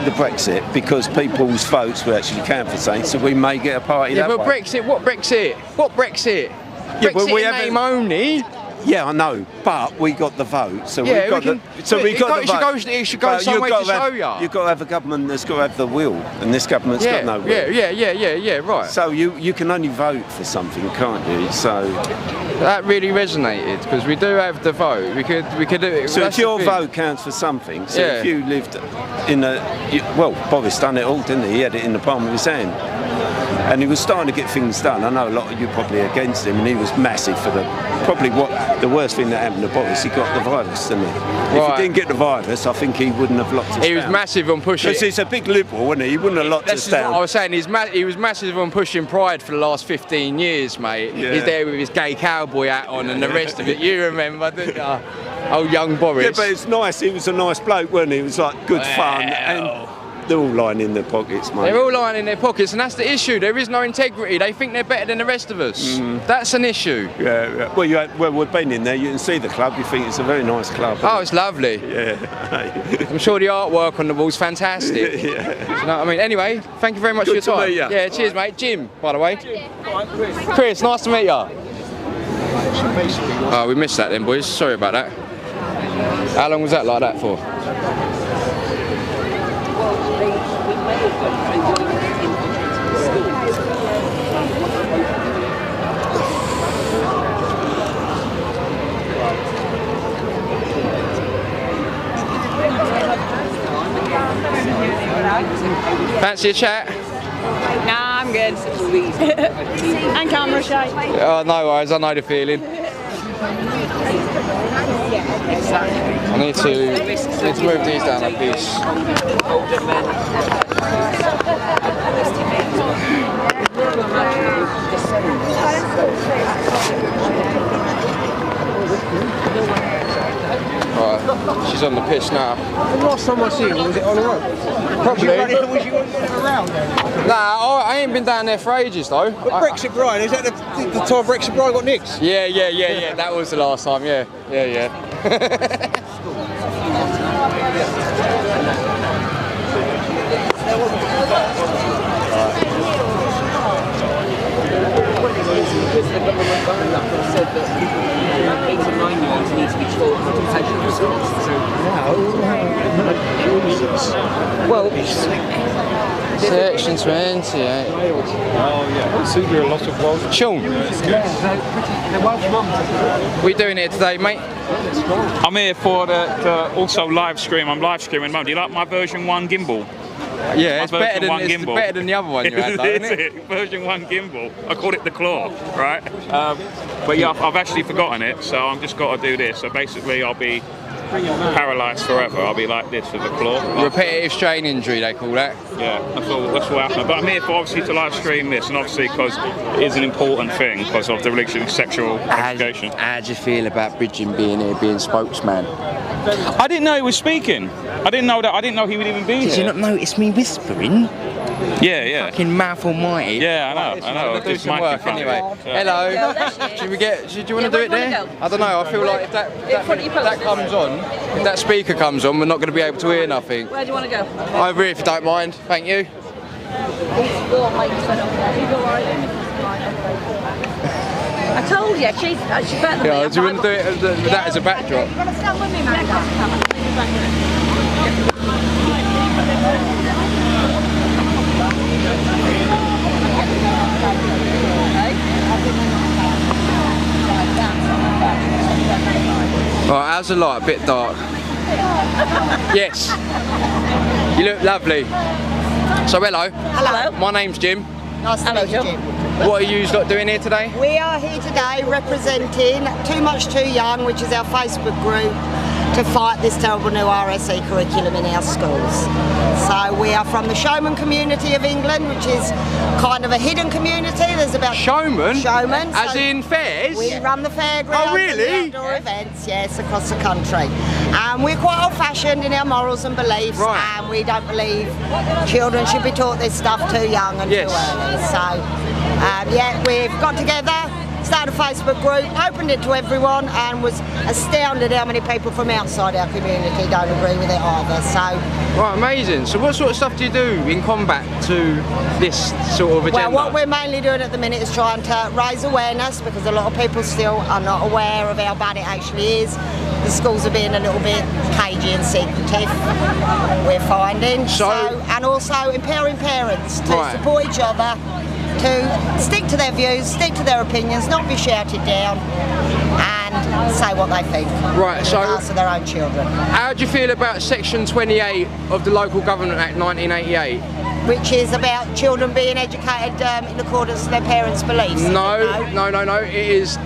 the Brexit, because people's votes will actually count for something, so we may get a party that but way. Brexit, what Brexit? What Brexit? Yeah, Brexit but we in name only. Yeah, I know, but we got the vote, so Yeah, we got we can- the. So we got the vote. It should go But some you've way got to to show have- ya. You've got to have a government that's got to have the will, and this government's got no will. Yeah, right. So you can only vote for something, can't you? So that really resonated because we do have the vote. We could do it. So that's if your the thing. vote counts for something, so Yeah. if you lived in well, Boris done it all, didn't he? He had it in the palm of his hand. And he was starting to get things done. I know a lot of you probably against him, and he was massive for probably the worst thing that happened to Boris. He got the virus, didn't he? If he didn't get the virus, I think he wouldn't have locked us down. He was massive on pushing. Because he's a big liberal, wasn't he? He wouldn't have locked us down. What I was saying, he was massive on pushing pride for the last 15 years, mate. Yeah. He's there with his gay cowboy hat on and the rest of it. You remember, didn't you? Oh, young Boris. Yeah, but it's nice. He was a nice bloke, wasn't he? He was like good fun. And they're all lying in their pockets, mate. They're all lying in their pockets, and that's the issue. There is no integrity. They think they're better than the rest of us. That's an issue. Yeah. Well, we've been in there. You can see the club. You think it's a very nice club. Oh, it's lovely. Yeah. I'm sure the artwork on the wall's fantastic. Yeah. Do you know what I mean? Anyway, thank you very much Good for your time. to meet ya. Yeah, cheers, mate. Jim, by the way. Chris, nice to meet you. Oh, we missed that then, boys. Sorry about that. How long was that like that for? Fancy a chat? Nah, I'm good. And camera shy. Oh, no worries, I know the feeling. I need to move these down a piece. Right, she's on the piss now. The last time I seen her, was it on the road? Probably. Was you around there? Nah, I ain't been down there for ages though. But Brexit Brian, is that the time Brexit Brian got nicked? Yeah. That was the last time. Yeah. Well, Section 28. Oh yeah. So there are a lot of Welsh. Sean, what are you doing here today, mate? I'm here for the also live stream. I'm live streaming. Do you like my version 1 gimbal? Yeah, it's better than the other one you had, though, isn't it? Version 1 gimbal. I call it the claw, right? But yeah, I've actually forgotten it, so I've just got to do this. So basically, I'll be paralysed forever. I'll be like this with a claw. Repetitive strain injury, they call that. Yeah, that's what happened. But I'm here for obviously to live stream this, and obviously because it is an important thing because of the religious sexual education. How do you feel about Bridgen being here, being spokesman? I didn't know he was speaking. I didn't know he would even be here. Did you not notice me whispering? Yeah. Fucking mouth almighty. Yeah, I know. Do some work anyway. Yeah. Hello. Do you want to do it there? I don't know. I feel like if that comes on, if that speaker comes on, we're not going to be able to hear nothing. Where do you want to go? Over here, if you don't mind. Thank you. I told you, she's better than me. Yeah, do you want to do it with that as a backdrop? You've got to stand with me, man. Right, how's the light? A bit dark. Yes. You look lovely. So hello. Hello. My name's Jim. Nice to meet you, Jim. What are you lot doing here today? We are here today representing Too Much Too Young, which is our Facebook group, to fight this terrible new RSE curriculum in our schools. So we are from the Showman community of England, which is kind of a hidden community. There's about Showman? Showman. As in fairs? We run the fairgrounds. Oh, really? And the outdoor events, yes, across the country. We're quite old-fashioned in our morals and beliefs, right. And we don't believe children should be taught this stuff too young and yes. too early. So, yeah, we've got together, started a Facebook group, opened it to everyone, and was astounded how many people from outside our community don't agree with it either. So, right, amazing. So what sort of stuff do you do in combat to this sort of agenda? Well, what we're mainly doing at the minute is trying to raise awareness, because a lot of people still are not aware of how bad it actually is. The schools are being a little bit cagey and secretive, we're finding. So and also empowering parents to support each other, to stick to their views, stick to their opinions, not be shouted down, and say what they think. Right, so regards to their own children. How do you feel about Section 28 of the Local Government Act 1988? Which is about children being educated in accordance to their parents' beliefs. No. It is.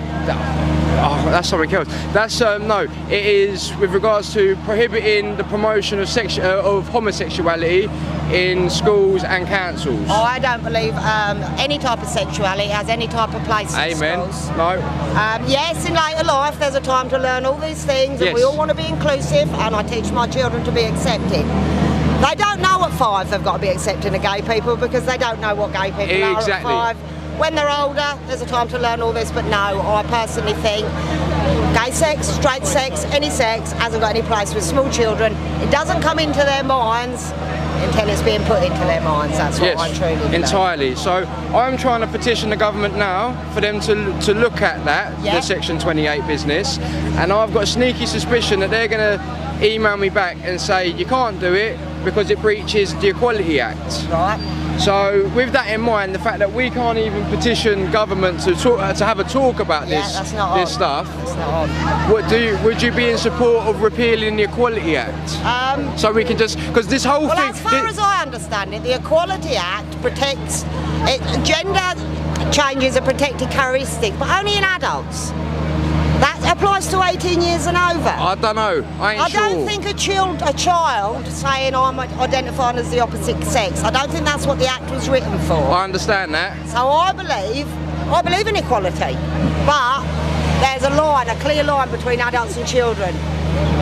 Oh, that's something else. That's no. It is with regards to prohibiting the promotion of homosexuality in schools and councils. Oh, I don't believe any type of sexuality has any type of place in schools. No. Yes, in later life there's a time to learn all these things, and we all want to be inclusive, and I teach my children to be accepted. They don't know at 5 they've got to be accepting of gay people, because they don't know what gay people are at 5. When they're older, there's a time to learn all this, but no, I personally think gay sex, straight sex, any sex hasn't got any place with small children. It doesn't come into their minds until it's being put into their minds. That's what I truly believe. Entirely. So I'm trying to petition the government now for them to look at that, the Section 28 business, and I've got a sneaky suspicion that they're going to email me back and say you can't do it because it breaches the Equality Act. Right. So with that in mind, the fact that we can't even petition government to have a talk about this stuff, that's not on. Would you be in support of repealing the Equality Act? So we can just, because this whole thing. As far as I understand it, the Equality Act protects gender changes are protected characteristic, but only in adults. That applies to 18 years and over. I don't know. I don't think a child saying I'm identifying as the opposite sex, I don't think that's what the Act was written for. I understand that. So I believe in equality, but there's a clear line between adults and children.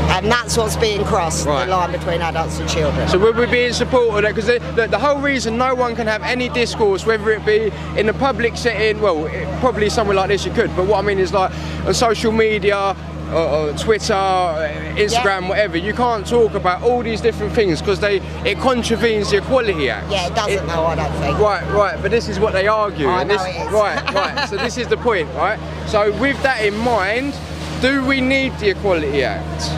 And that's what's being crossed, the line between adults and children. So would we be in support of that? Because the whole reason no one can have any discourse, whether it be in the public setting, well, probably somewhere like this you could, but what I mean is like on social media, or Twitter, Instagram, whatever, you can't talk about all these different things because it contravenes the Equality Act. Yeah, it doesn't though, I don't think. Right, but this is what they argue. I know it is. Right, so this is the point, right? So with that in mind, do we need the Equality Act?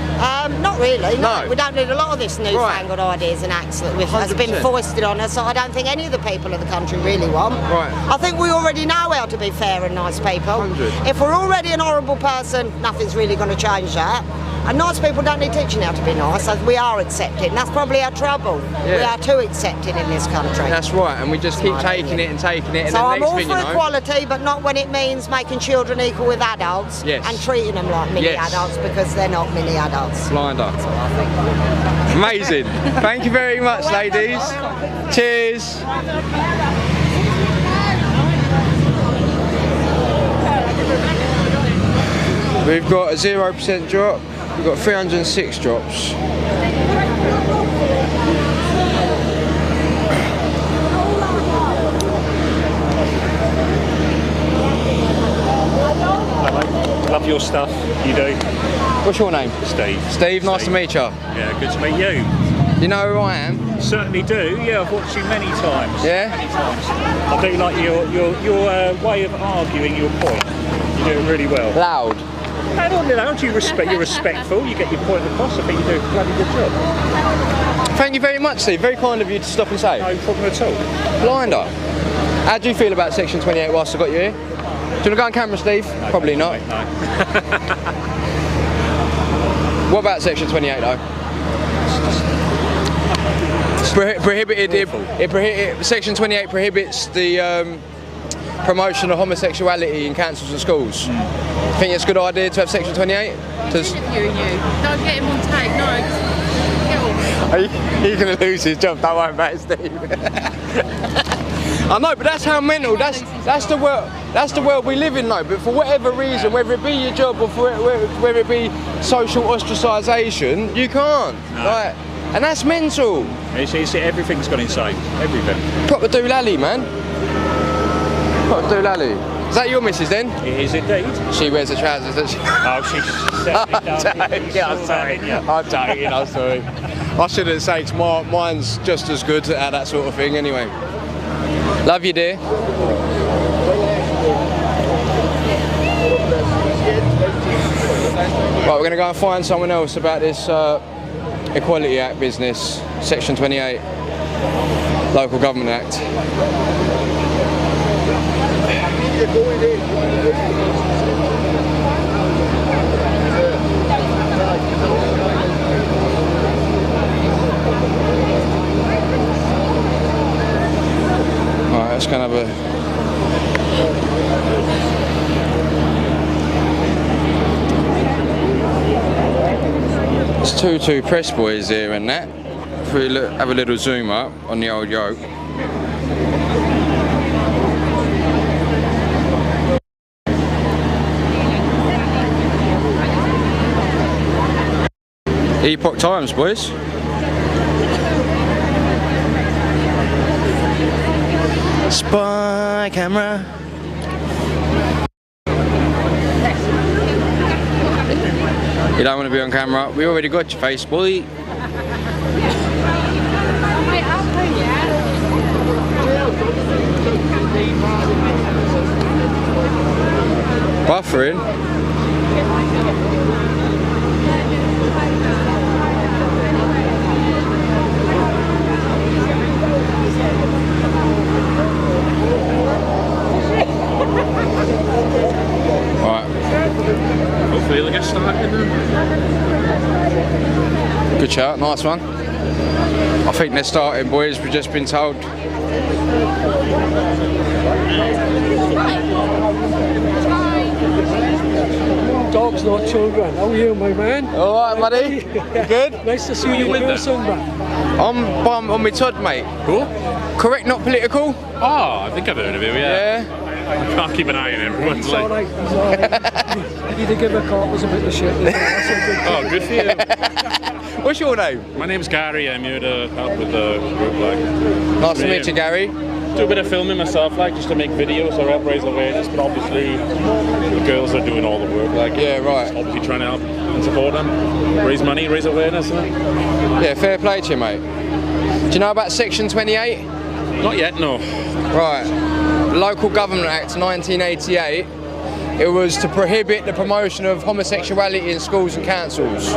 Not really, no. We don't need a lot of this newfangled ideas and acts that has been foisted on us, so I don't think any of the people of the country really want. Right. I think we already know how to be fair and nice people. If we're already an horrible person, nothing's really going to change that. And nice people don't need teaching how to be nice, as we are accepted, and that's probably our trouble. We are too accepting in this country. That's right, and we just keep taking it and taking it, and so the next I'm thing all you for know, equality, but not when it means making children equal with adults and treating them like mini adults, because they're not mini adults. Blinder. Amazing. Thank you very much, ladies. Cheers. We've got a 0% drop. We've got 306 drops. Love your stuff, you do. What's your name? Steve. Steve, nice to meet you. Yeah, good to meet you. You know who I am? Certainly do, yeah, I've watched you many times. Yeah? Many times. I do like your way of arguing your point. You do it really well. Loud. No, not loud, you're respectful, you get your point across, I think you do a bloody good job. Thank you very much, Steve. Very kind of you to stop and say. No problem at all. Blinder. How do you feel about Section 28 whilst I got you here? Do you want to go on camera, Steve? No, probably not. No. What about Section 28 though? Section 28 prohibits the promotion of homosexuality in councils and schools. Think it's a good idea to have Section 28? Don't get him on tape, no. He's going to lose his job, don't worry about it, Steve. I know, but that's how mental, that's the world we live in though, but for whatever reason, whether it be your job or whether it be social ostracisation, you can't. No. Like, and that's mental. You see, everything's gone insane, everything. Proper doolally, man. Proper doolally. Is that your missus then? It is indeed. She wears the trousers, doesn't she? Oh, she's certainly down. I'm joking, I'm sorry. I shouldn't say, because mine's just as good at that sort of thing anyway. Love you, dear. Right, we're going to go and find someone else about this Equality Act business, Section 28, Local Government Act. Alright, let's go and have a... There's two press boys here and that. If we have a little zoom up on the old yoke. Epoch Times, boys. Spy camera. You don't want to be on camera. We already got your face, boy. Buffering. Hopefully it'll get started then. Good shout, nice one. I think they're starting, boys, we've just been told. Dogs, not children. How are you, my man? Alright, buddy. You good? Nice to see you in person, man. I'm on my Todd, mate. Cool. Correct, not political? Oh, I think I've heard of him, yeah. I can't keep an eye on him. He's alright, he's alright. You need to give a call, there's a bit of shit. Oh, good for you. What's your name? My name's Gary, I'm here to help with the group, like. Nice to meet you, Gary. Do a bit of filming myself, like, just to make videos or help raise awareness, but obviously the girls are doing all the work, like. Yeah, right. Obviously trying to help and support them, raise money, raise awareness. Yeah, fair play to you, mate. Do you know about Section 28? Not yet, no. Right. Local Government Act 1988. It was to prohibit the promotion of homosexuality in schools and councils.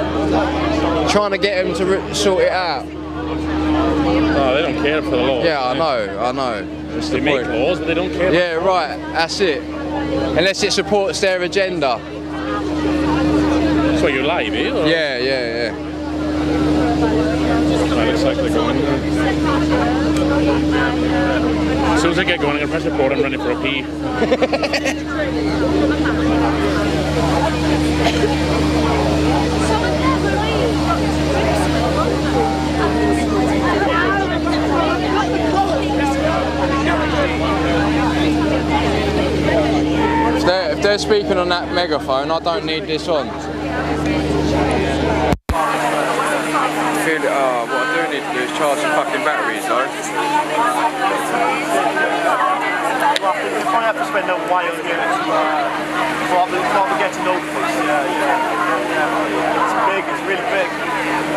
Trying to get them to sort it out. Oh, they don't care for the law. Yeah, I know. That's they make laws, but they don't care. Yeah, right. That's it. Unless it supports their agenda. So you're live, eh? Or? Yeah. That looks like they're going. As soon as I get going, I'm going to press record and running for a pee. If they're speaking on that megaphone, I don't need this on. What I do need to do is charge some fucking batteries though. You might have to spend a while here before we get to know the place. Yeah. It's big, it's really big.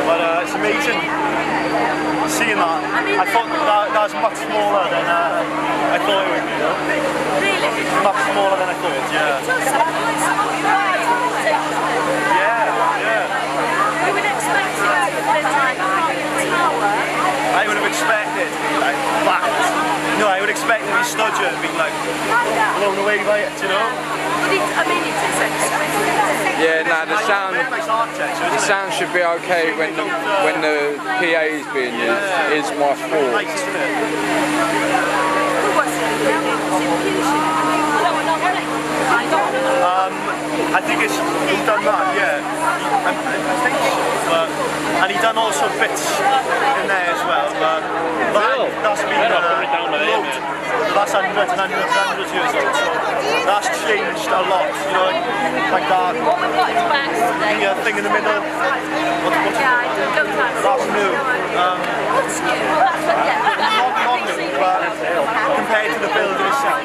But it's amazing seeing that. I thought that was much smaller than I thought it would be. Much smaller than I thought, yeah. We would expect it to be like a tower. I would have expected like that. know, I would expect to be studger and be like blown away by it, you know? I mean, it's yeah, no, the sound should be okay when the PA is being used, is my fault. I think it's, he's done that, yeah. I think so, and he done also bits in there as well. That's been loads. The last hundreds and years old, so that's changed a lot, you know, like that. The thing in the middle, that's new. Not new, but compared to the building itself.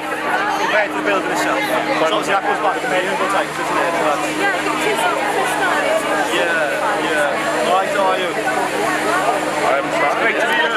So obviously that goes back to medieval times, isn't it? But yeah. Right, how are you? It's great to be here.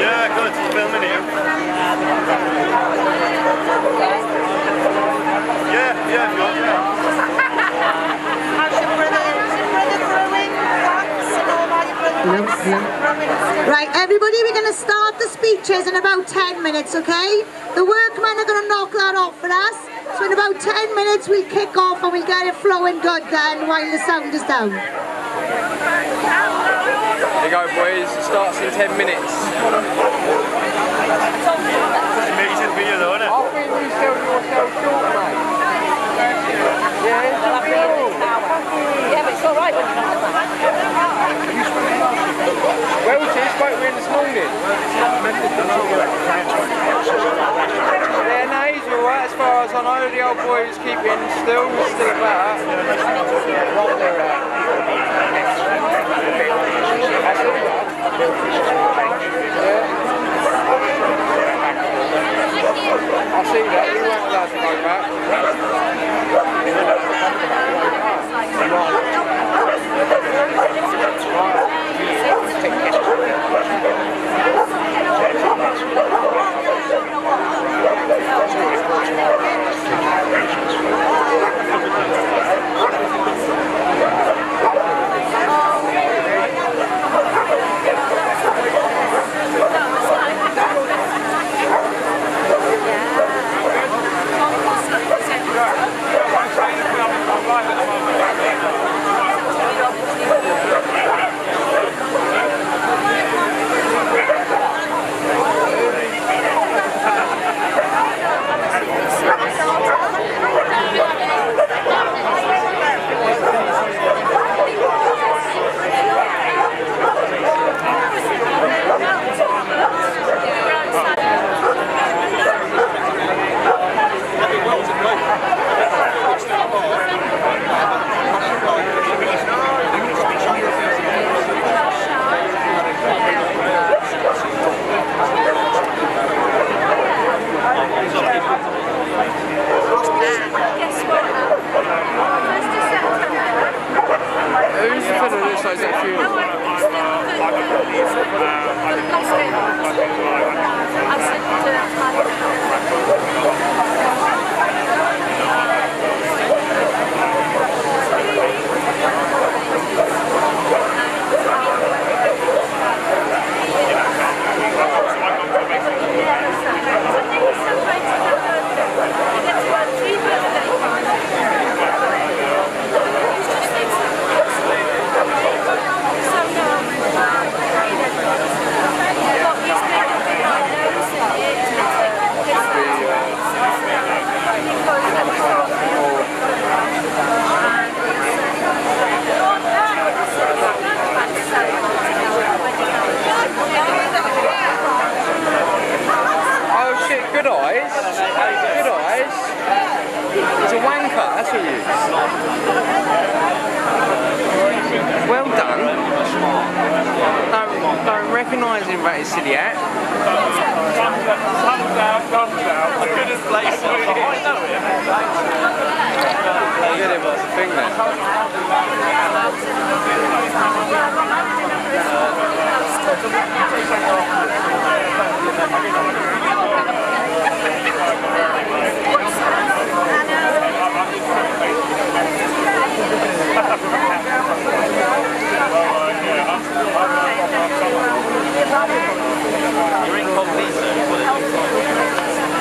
Yeah, good. Filming here. Yeah, good. How's your brother? Is your brother growing? Right, everybody, we're going to start the speeches in about 10 minutes, okay? The workmen are going to knock that off for us. So in about 10 minutes we'll kick off and we'll get it flowing good then while the sound is down. There you go, boys. It starts in 10 minutes. Amazing video though, isn't it? I think you sell yourself short, mate. Yeah, but it's alright when you're not. Well, she spoke to him this morning. Yeah, no, he's alright as far as I know. The old boy is keeping still about. I see that, you weren't allowed to go back. Good eyes. Good eyes. He's a wanker, that's what he is. Well done. Don't recognise him about his silly hat. Thumbs down, thumbs down. I couldn't place it. I know him. I did it, what's the thing then?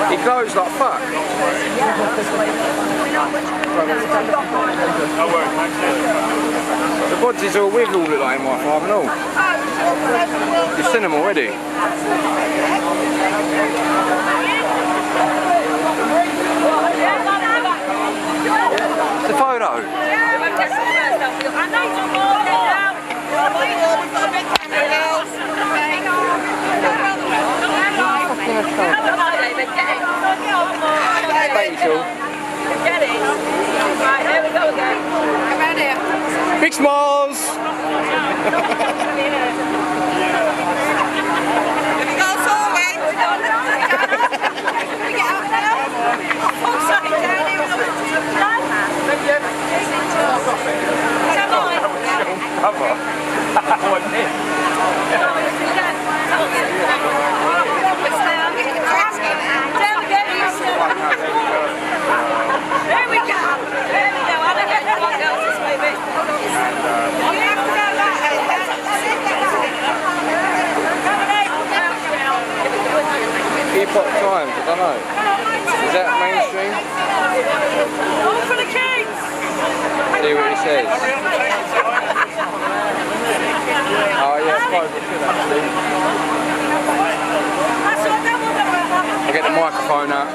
He glows like fuck. The bodies all wiggle look like my father and all. You've seen them already. The photo. Right, here we go again. Come around here. Big smiles. If you go forward, we get out there. Oh, sorry, down here. K-pop Times, I don't know. Is that mainstream? All for the kids! See what it says. Oh yeah, it's quite good actually. I'll get the microphone out.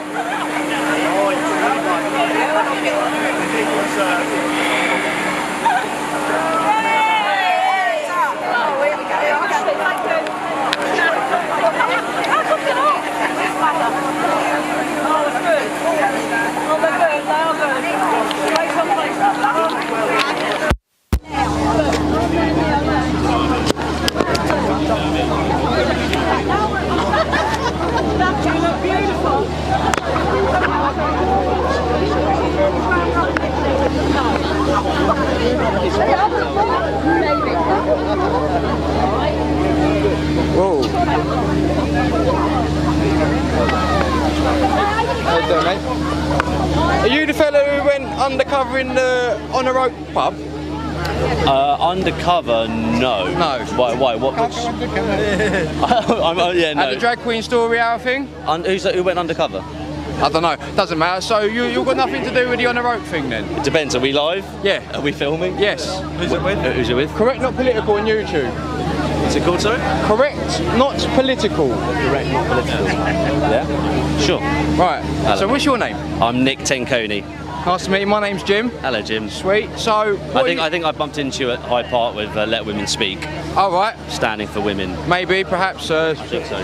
Whoa. How you doing, mate? Are you the fellow who went undercover in the On a Rope pub? Undercover, no. No. Why? What was? Yeah, no. At the drag queen story hour thing? Who went undercover? I don't know. Doesn't matter. So you've got nothing to do with the On a Rope thing then? It depends. Are we live? Yeah. Are we filming? Yes. Who's it with? Who's it with? Correct, not political on YouTube. What's it called, sorry? Correct, not political. Correct, not political. Yeah? Sure. Right. Hello. So what's your name? I'm Nick Tenconi. Nice to meet you. My name's Jim. Hello, Jim. Sweet. So I think I bumped into you at Hyde Park with Let Women Speak. All right. Standing for women. Maybe, perhaps. I think so.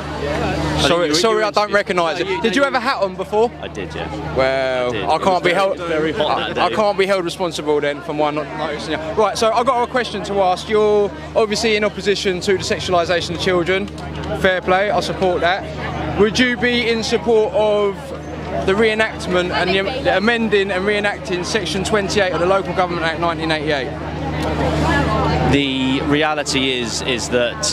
Sorry, I don't recognise it. Did you have a hat on before? I did, yeah. Well, I can't be held. Very hot that day. I can't be held responsible then for my not noticing you. Right. So I've got a question to ask. You're obviously in opposition to the sexualisation of children. Fair play. I support that. Would you be in support of the reenactment and the amending and reenacting Section 28 of the Local Government Act 1988? The reality is that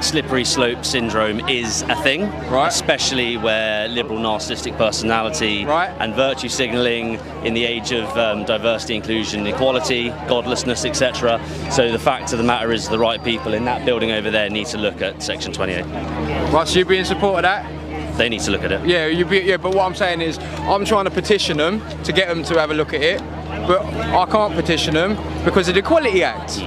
slippery slope syndrome is a thing, right? Especially where liberal narcissistic personality and virtue signalling in the age of diversity, inclusion, equality, godlessness, etc. So the fact of the matter is the right people in that building over there need to look at Section 28. Right, so you'd be in support of that? They need to look at it. Yeah, but what I'm saying is I'm trying to petition them to get them to have a look at it, but I can't petition them because of the Equality Act.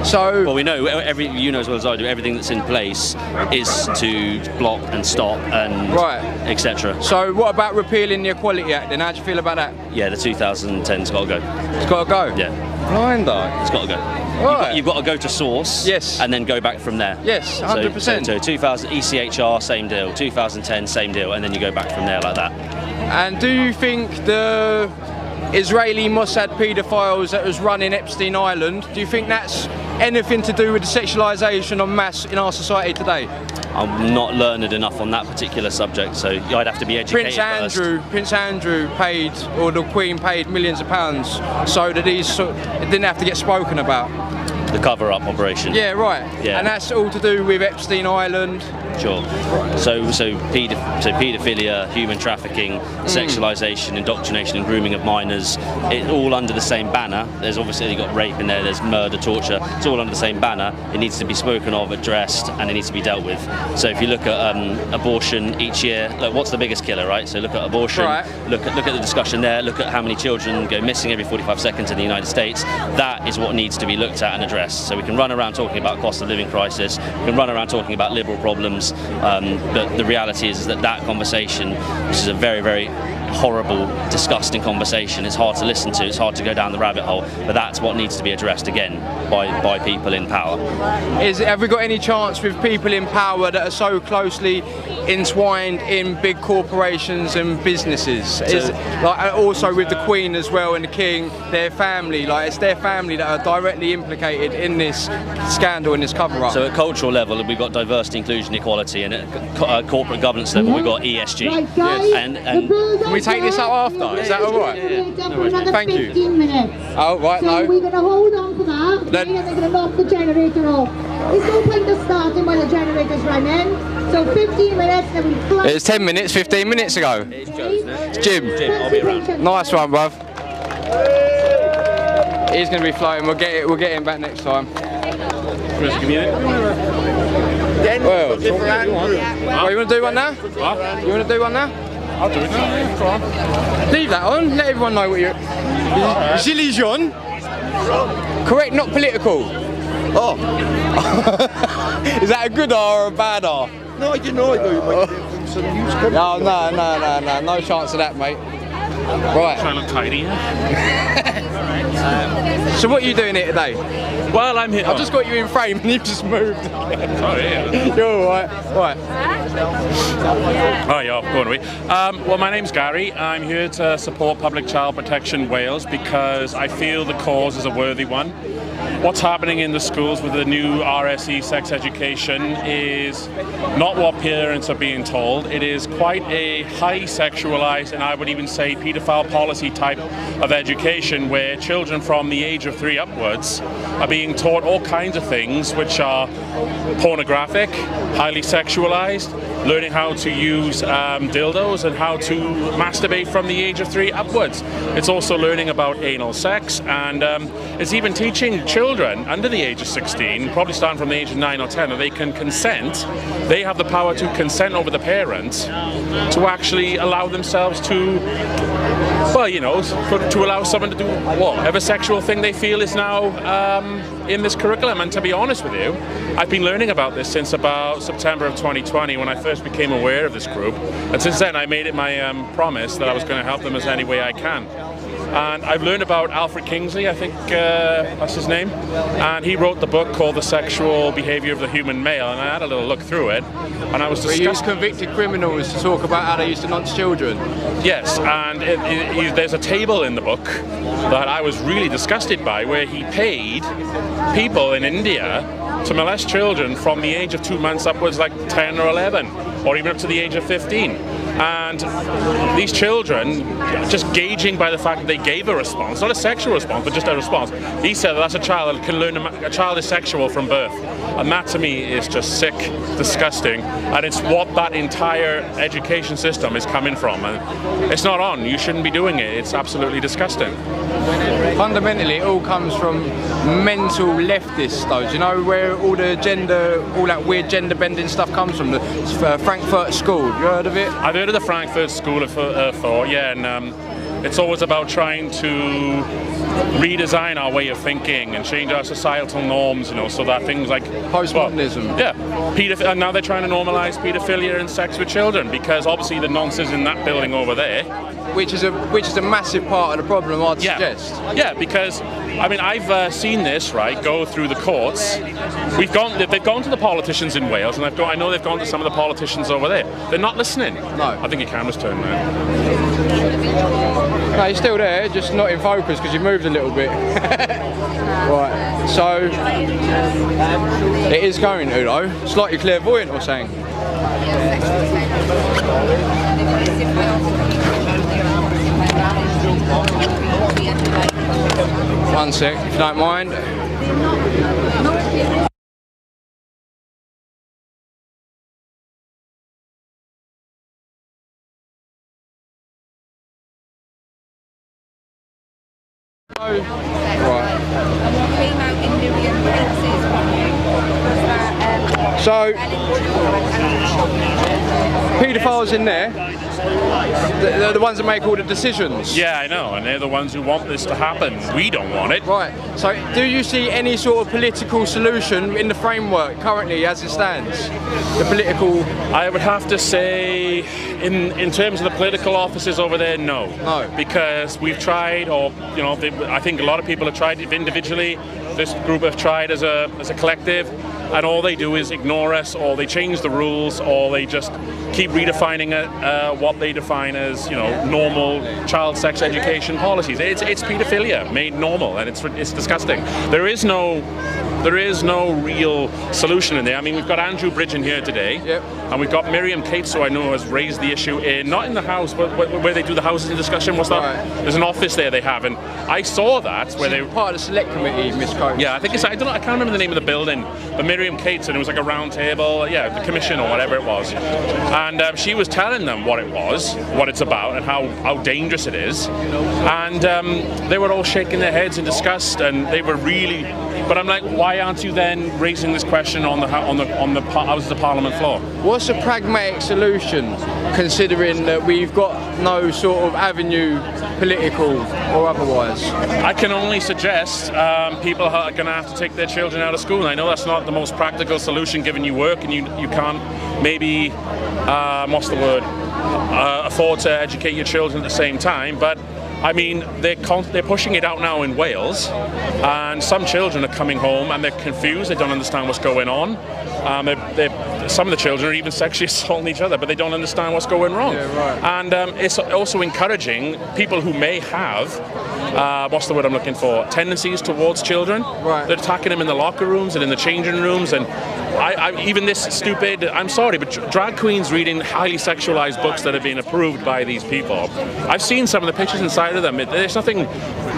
So, well, we know you know as well as I do, everything that's in place is to block and stop and etc. So what about repealing the Equality Act then? How do you feel about that? Yeah, the 2010's got to go. It's got to go? Yeah. Blinder. It's got to go. You've got to go to source, yes, and then go back from there. Yes, 100%. So 2000 ECHR, same deal. 2010, same deal, and then you go back from there like that. And do you think the Israeli Mossad paedophiles that was running Epstein Island, do you think that's anything to do with the sexualisation en masse in our society today? I'm not learned enough on that particular subject, so I'd have to be educated Prince Andrew paid, or the Queen paid millions of pounds so that it didn't have to get spoken about. The cover-up operation. Yeah, right. Yeah. And that's all to do with Epstein Island. Sure. So paedophilia, human trafficking, sexualisation, indoctrination and grooming of minors, it's all under the same banner. There's obviously got rape in there, there's murder, torture, it's all under the same banner. It needs to be spoken of, addressed, and it needs to be dealt with. So if you look at abortion each year, look, what's the biggest killer, right? So look at abortion, look at the discussion there, look at how many children go missing every 45 seconds in the United States. That is what needs to be looked at and addressed. So we can run around talking about cost of living crisis, we can run around talking about liberal problems, but the reality is that conversation, which is a very, very horrible, disgusting conversation, it's hard to listen to, it's hard to go down the rabbit hole, but that's what needs to be addressed again by people in power. Have we got any chance with people in power that are so closely entwined in big corporations and businesses? Also with the Queen as well and the King, their family, it's their family that are directly implicated in this scandal, in this cover-up. So at cultural level, we've got diversity, inclusion, equality, and at corporate governance level, we've got ESG. Yes. And can we take this up after? Is that all right? Thank you. 15 minutes. Oh, right, so we're going to hold on for that, okay, and they're going to knock the generator off. There's no point of starting when the generator's running. So 15 minutes, then we fly. It's 10 minutes, 15 minutes ago. It's Joe, isn't it? It's Jim. I'll be around. Nice one, bruv. He's going to be flying. We'll get him back next time. Well, you want to do one now? What? You want to do one now? I'll do it now. Go on. Leave that on. Let everyone know what you're. Gilly Jean. Correct, not political. Oh. Is that a good R or a bad R? No, I didn't know. I thought you might some news coming. No. No chance of that, mate. Right. Trying to look tidy. So what are you doing here today? Well, I'm here. I've just got you in frame and you've just moved. Oh, yeah. You're all right. Right. Oh, yeah, going away. Well, my name's Gary. I'm here to support Public Child Protection Wales because I feel the cause is a worthy one. What's happening in the schools with the new RSE sex education is not what parents are being told. It is quite a high sexualized, and I would even say pedophile policy type of education where children from the age of 3 upwards are being taught all kinds of things which are pornographic, highly sexualized, learning how to use dildos and how to masturbate from the age of 3 upwards. It's also learning about anal sex, and it's even teaching children under the age of 16, probably starting from the age of 9 or 10, that they can consent. They have the power to consent over the parents to actually allow themselves to, well, you know, to allow someone to do whatever sexual thing they feel is now in this curriculum. And to be honest with you, I've been learning about this since about September of 2020 when I first became aware of this group. And since then I made it my promise that I was going to help them as any way I can. And I've learned about Alfred Kingsley, I think that's his name, and he wrote the book called The Sexual Behaviour of the Human Male, and I had a little look through it, and I was disgusted. We use convicted criminals to talk about how they used to nonce children. Yes, and there's a table in the book that I was really disgusted by, where he paid people in India to molest children from the age of 2 months upwards, like 10 or 11, or even up to the age of 15. And these children, just gauging by the fact that they gave a response, not a sexual response, but just a response, he said that that's a child that can learn, a child is sexual from birth. And that to me is just sick, disgusting, and it's what that entire education system is coming from. And it's not on, you shouldn't be doing it, it's absolutely disgusting. Fundamentally, it all comes from mental leftists, though. Do you know where all that weird gender bending stuff comes from? The Frankfurt School. You heard of it? I've heard of the Frankfurt School of Thought, yeah, and It's always about trying to redesign our way of thinking and change our societal norms, you know, so that things like postmodernism. And now they're trying to normalise paedophilia and sex with children, because obviously the nonsense in that building over there, which is a massive part of the problem, I'd suggest. Yeah, because I mean, I've seen this go through the courts. They've gone to the politicians in Wales, and I know they've gone to some of the politicians over there. They're not listening. No. I think your camera's turned now. No, you're still there, just not in focus because you moved a little bit. Right, so it is going to though. It's like you're clairvoyant or something. One sec, if you don't mind. So, paedophiles in there, they're the ones that make all the decisions. Yeah, I know, and they're the ones who want this to happen. We don't want it. Right, so do you see any sort of political solution in the framework currently as it stands? The political... I would have to say, in terms of the political offices over there, no. No. Because we've tried, or, you know, I think a lot of people have tried it individually. This group have tried as a collective, and all they do is ignore us, or they change the rules, or they just keep redefining what they define as, you know, normal child sex education policies. It's paedophilia made normal, and it's disgusting. There is no real solution in there. I mean, we've got Andrew Bridge in here today, and we've got Miriam Cates, who I know has raised the issue not in the house, but where they do the housing discussion. What's that? Right. There's an office there they have, and I saw that where they were part of the select committee, Miss Coates. Yeah, I think I can't remember the name of the building, but Miriam Cates, and it was like a round table, the commission or whatever it was, and she was telling them what it was, what it's about, and how dangerous it is, and they were all shaking their heads in disgust, and they were really. But I'm like, why aren't you then raising this question on the Houses of Parliament floor? What's a pragmatic solution, considering that we've got no sort of avenue, political or otherwise? I can only suggest people are going to have to take their children out of school. And I know that's not the most practical solution, given you work and you can't maybe what's the word, afford to educate your children at the same time, but. I mean, they're pushing it out now in Wales, and some children are coming home and they're confused. They don't understand what's going on. Some of the children are even sexually assaulting each other, but they don't understand what's going wrong. Yeah, right. And it's also encouraging people who may have, what's the word I'm looking for, tendencies towards children. Right. They're attacking them in the locker rooms and in the changing rooms, and even this stupid, I'm sorry, but drag queens reading highly sexualized books that have been approved by these people. I've seen some of the pictures inside of them. There's nothing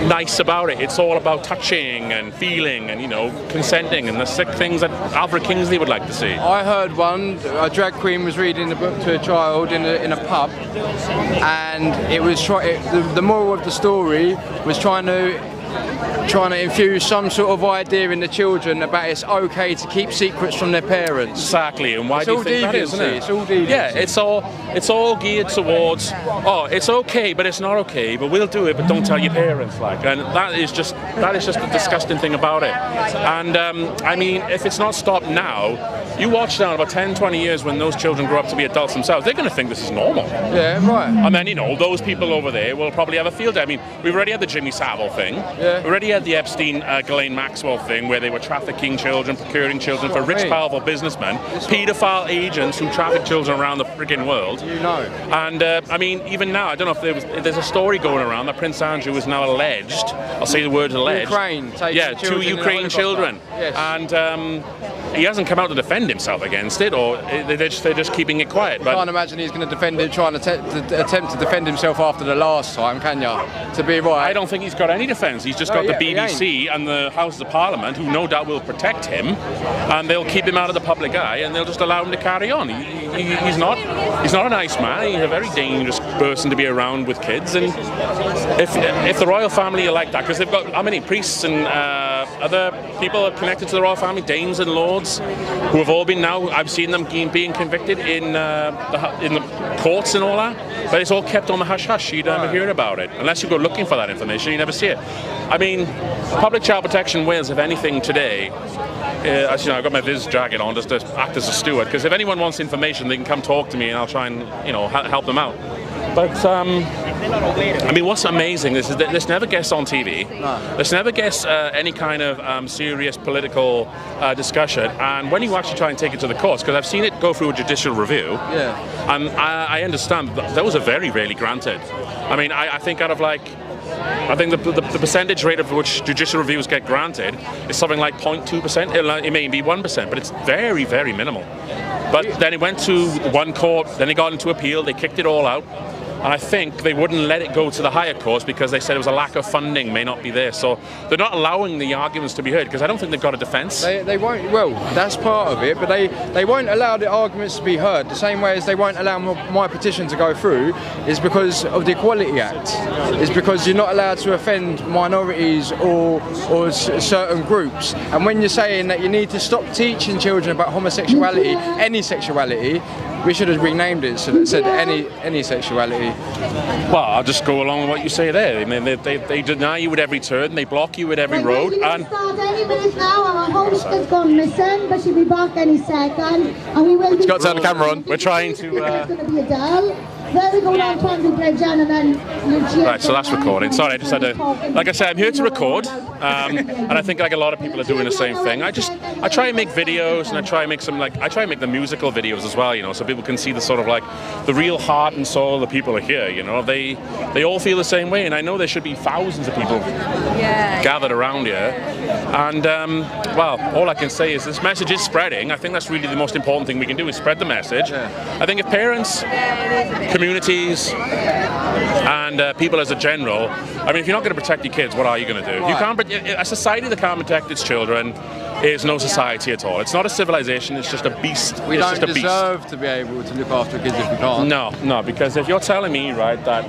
nice about it. It's all about touching and feeling and, you know, consenting and the sick things that Alfred Kingsley would like to see. I heard a drag queen was reading a book to a child in a pub, and it was the moral of the story was trying to infuse some sort of idea in the children about it's okay to keep secrets from their parents. Exactly, and why do you think that is, isn't it? It's all deviancy. Yeah, it's all geared towards, oh, it's okay, but it's not okay, but we'll do it, but don't tell your parents, like, and that is just the disgusting thing about it. And I mean, if it's not stopped now, you watch down about 10, 20 years when those children grow up to be adults themselves, they're going to think this is normal. Yeah, right. And then, you know, those people over there will probably have a field day. I mean, we've already had the Jimmy Savile thing. Yeah. We already had the Epstein, Ghislaine Maxwell thing, where they were trafficking children, procuring children for rich, powerful businessmen, paedophile agents who traffic children around the friggin' world. You know. And, I mean, even now, I don't know if there's a story going around that Prince Andrew is now alleged, I'll say the word alleged. Ukraine. Yeah, 2 Ukraine children. Yes. And he hasn't come out to defend himself against it, or they're just keeping it quiet. But I can't imagine he's going to defend it, trying to attempt to defend himself after the last time, can you? To be right. I don't think he's got any defence. He's just got the BBC and the Houses of Parliament, who no doubt will protect him, and they'll keep him out of the public eye, and they'll just allow him to carry on. He's not a nice man. He's a very dangerous person to be around with kids. And if the royal family are like that, because they've got how many priests and other people are connected to the royal family, dames and lords, who have all been now. I've seen them being convicted in the courts and all that, but it's all kept on the hush-hush. You never hear about it. Unless you go looking for that information, you never see it. I mean, Public Child Protection Wales, if anything, today, as you know, I've got my Viz jacket on just to act as a steward, because if anyone wants information, they can come talk to me and I'll try and, you know, help them out. But, I mean, what's amazing is that this never gets on TV. This never gets any kind of serious political discussion. And when you actually try and take it to the courts, because I've seen it go through a judicial review, and I understand that those are very rarely granted. I mean, I think out of like, I think the percentage rate of which judicial reviews get granted is something like 0.2%. It may be 1%, but it's very, very minimal. But then it went to one court, then it got into appeal, they kicked it all out. And I think they wouldn't let it go to the higher courts because they said it was a lack of funding, may not be there. So they're not allowing the arguments to be heard because I don't think they've got a defence. They won't, well, that's part of it, but they won't allow the arguments to be heard the same way as they won't allow my petition to go through is because of the Equality Act. It's because you're not allowed to offend minorities or certain groups. And when you're saying that you need to stop teaching children about homosexuality, any sexuality, we should have renamed it so that it said any sexuality. Well, I'll just go along with what you say there. I mean, they deny you at every turn, they block you at every road. And start any minute now. Our host has gone missing, but she'll be back any second. And we will be. Got to turn the camera on. We're trying to. It's going to be Adele. There we go down Transit Bridge and then. Right, so that's recording. Sorry, I just had to. Like I said, I'm here to record, and I think like a lot of people are doing the same thing. I try and make videos, and I try and make the musical videos as well, you know, so people can see the sort of like the real heart and soul of the people are here. You know, they all feel the same way, and I know there should be thousands of people gathered around here. And well, all I can say is this message is spreading. I think that's really the most important thing we can do is spread the message. I think if parents, communities, and people as a general, I mean, if you're not going to protect your kids, what are you going to do? You can't. A society that can't protect its children is no society at all. It's not a civilization. It's just a beast. We don't deserve to be able to look after kids if we can't. No, because if you're telling me, right, that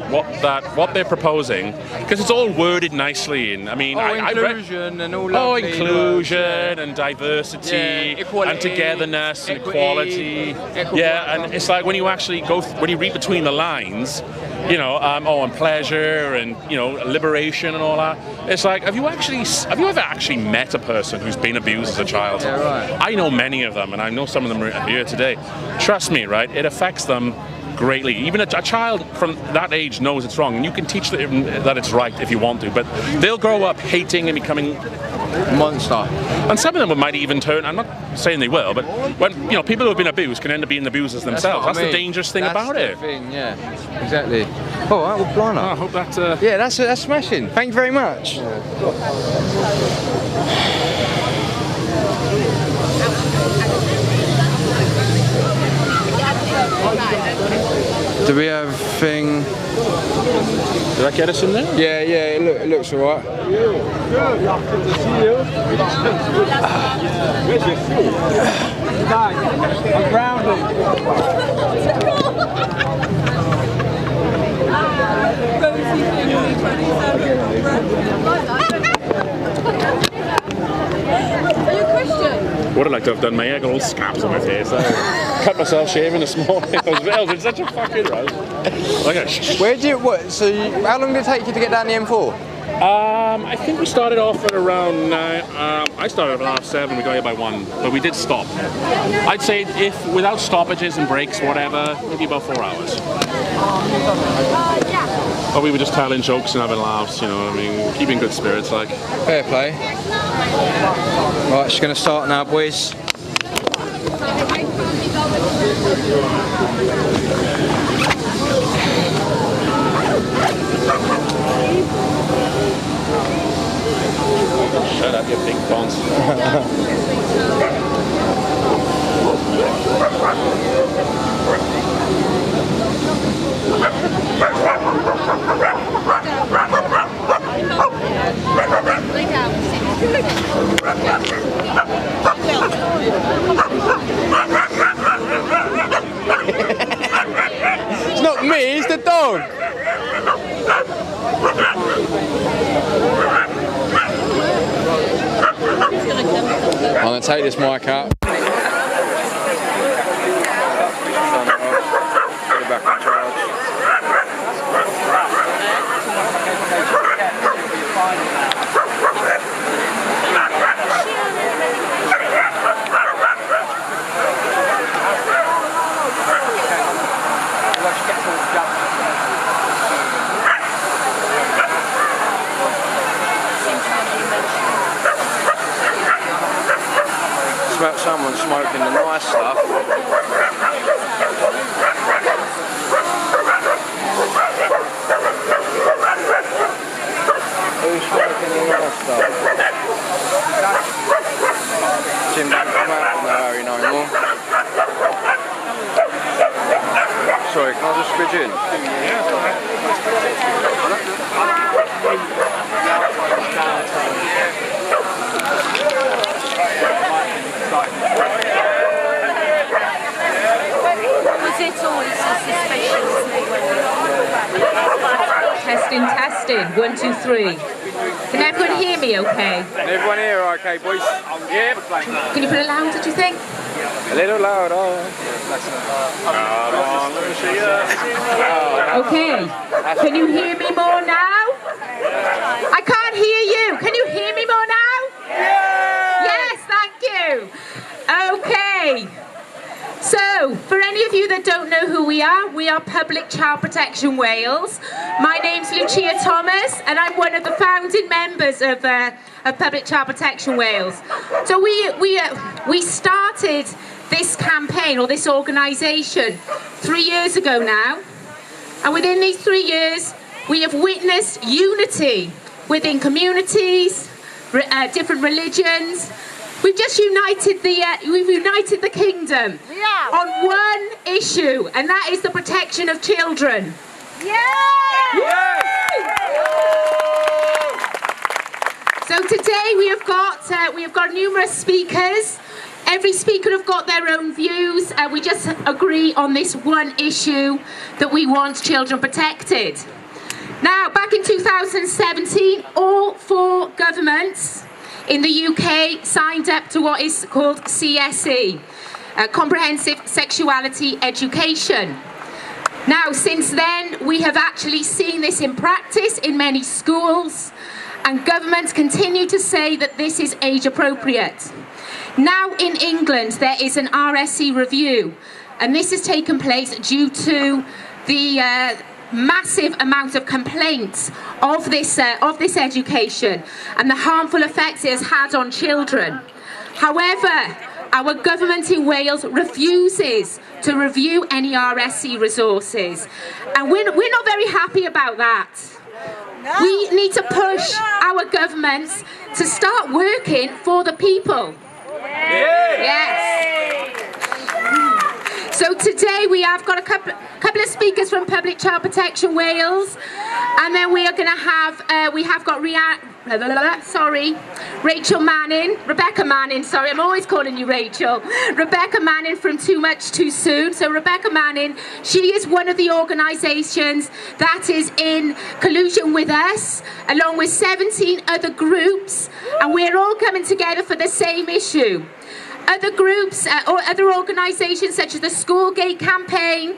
what they're proposing, because it's all worded nicely, and I mean, inclusion and all. Inclusion and diversity and togetherness and equality. Yeah, and it's like when you actually when you read between the lines, you know, and pleasure and, you know, liberation and all that. It's like, have you ever actually met a person who's been abused as a child? Yeah, right. I know many of them, and I know some of them are here today. Trust me, right? It affects them greatly. Even a child from that age knows it's wrong, and you can teach them that it's right if you want to, but they'll grow up hating and becoming monster. And some of them might even turn, I'm not saying they will, but when, you know, people who have been abused can end up being abusers themselves. That's the dangerous thing about it. Yeah, exactly. All right, well, Blana. I hope that... Yeah, that's smashing. Thank you very much. Do we have thing? Did I get us in there? Yeah, it looks alright. I'm Are you Christian? Would have liked to have done my hair, got all scabs on my face. Cut myself shaving this morning. I was in such a fucking rush. How long did it take you to get down the M4? I think we started off at around 9. I started at 7:30. We got here by 1, but we did stop. I'd say if without stoppages and breaks, whatever, maybe about 4 hours. But we were just telling jokes and having laughs, you know. I mean, keeping good spirits, like. Fair play. Right, she's going to start now, boys. Shut up, you big bonds. It's not me, it's the dog. I'm going to take this mic out. Put it back on. someone smoking the nice stuff. Who's smoking the nice stuff? Jim don't come out from the area no more. Sorry, can I just squidge in? Was it always suspicious? Testing, testing. 1, 2, 3. Can everyone hear me okay? Can everyone hear okay, boys? Yeah. Can you put it louder, do you think? A little louder. Okay. Can you hear me more now? I can't hear you. Can you hear me more now? Yes, thank you. Okay. So, for any of you that don't know who we are Public Child Protection Wales. My name's Lucia Thomas and I'm one of the founding members of Public Child Protection Wales. So we started this campaign or this organisation 3 years ago now, and within these 3 years we have witnessed unity within communities, different religions. We've just united the kingdom on one issue, and that is the protection of children. So today we have got numerous speakers. Every speaker have got their own views, and we just agree on this one issue that we want children protected. Now, back in 2017, all 4 governments in the UK signed up to what is called CSE, Comprehensive Sexuality Education. Now, since then, we have actually seen this in practice in many schools, and governments continue to say that this is age appropriate. Now in England, there is an RSE review, and this has taken place due to the massive amount of complaints of this education and the harmful effects it has had on children. However, our government in Wales refuses to review any RSE resources, and we're not very happy about that. We need to push our governments to start working for the people. Yes. So today we have got a couple of speakers from Public Child Protection Wales, and then we are going to have Rebecca Manning, sorry, I'm always calling you Rachel. Rebecca Manning from Too Much Too Soon. So Rebecca Manning, she is one of the organisations that is in collusion with us, along with 17 other groups, and we're all coming together for the same issue. Other groups or other organisations such as the Schoolgate campaign,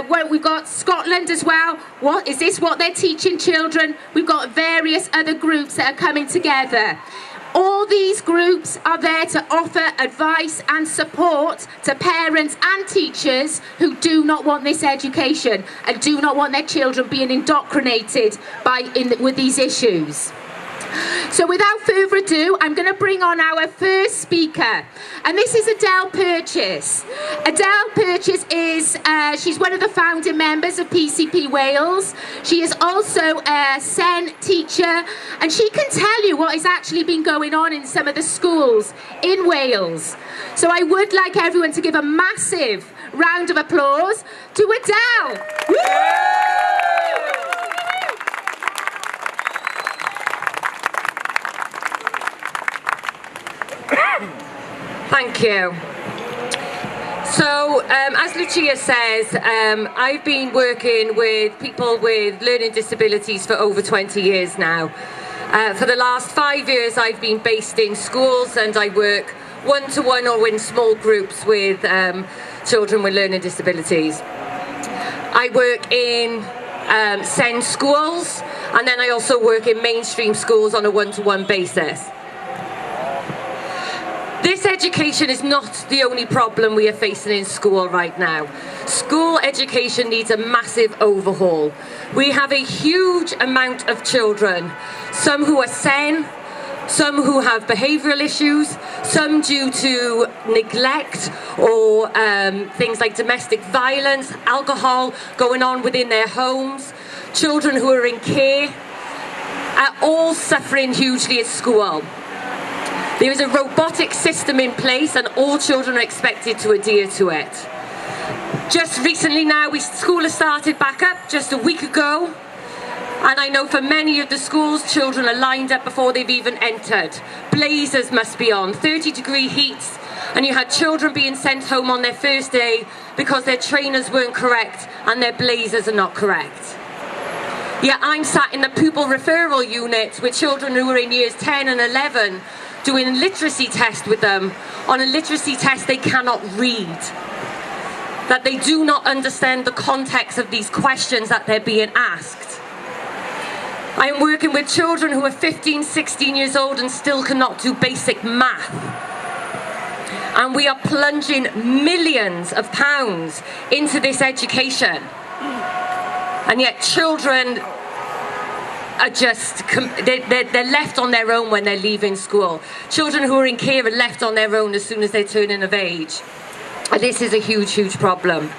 where we've got Scotland as well. Is this what they're teaching children? We've got various other groups that are coming together. All these groups are there to offer advice and support to parents and teachers who do not want this education and do not want their children being indoctrinated with these issues. So without further ado, I'm going to bring on our first speaker, and this is Adele Purchase. Adele Purchase is, she's one of the founding members of PCP Wales. She is also a SEN teacher, and she can tell you what has actually been going on in some of the schools in Wales. So I would like everyone to give a massive round of applause to Adele. Woo! Thank you. So, as Lucia says, I've been working with people with learning disabilities for over 20 years now. For the last 5 years, I've been based in schools, and I work one-to-one or in small groups with children with learning disabilities. I work in SEN schools, and then I also work in mainstream schools on a one-to-one basis. This education is not the only problem we are facing in school right now. School education needs a massive overhaul. We have a huge amount of children, some who are SEN, some who have behavioural issues, some due to neglect or things like domestic violence, alcohol going on within their homes, children who are in care, are all suffering hugely at school. There is a robotic system in place and all children are expected to adhere to it. Just recently now, school has started back up just a week ago. And I know for many of the schools, children are lined up before they've even entered. Blazers must be on, 30-degree heats, and you had children being sent home on their first day because their trainers weren't correct and their blazers are not correct. Yet I'm sat in the pupil referral unit with children who are in years 10 and 11 doing a literacy test with them. On a literacy test they cannot read. That they do not understand the context of these questions that they're being asked. I am working with children who are 15, 16 years old and still cannot do basic math. And we are plunging millions of pounds into this education. And yet children are just, they're left on their own when they're leaving school. Children who are in care are left on their own as soon as they're turning of age. And this is a huge, huge problem.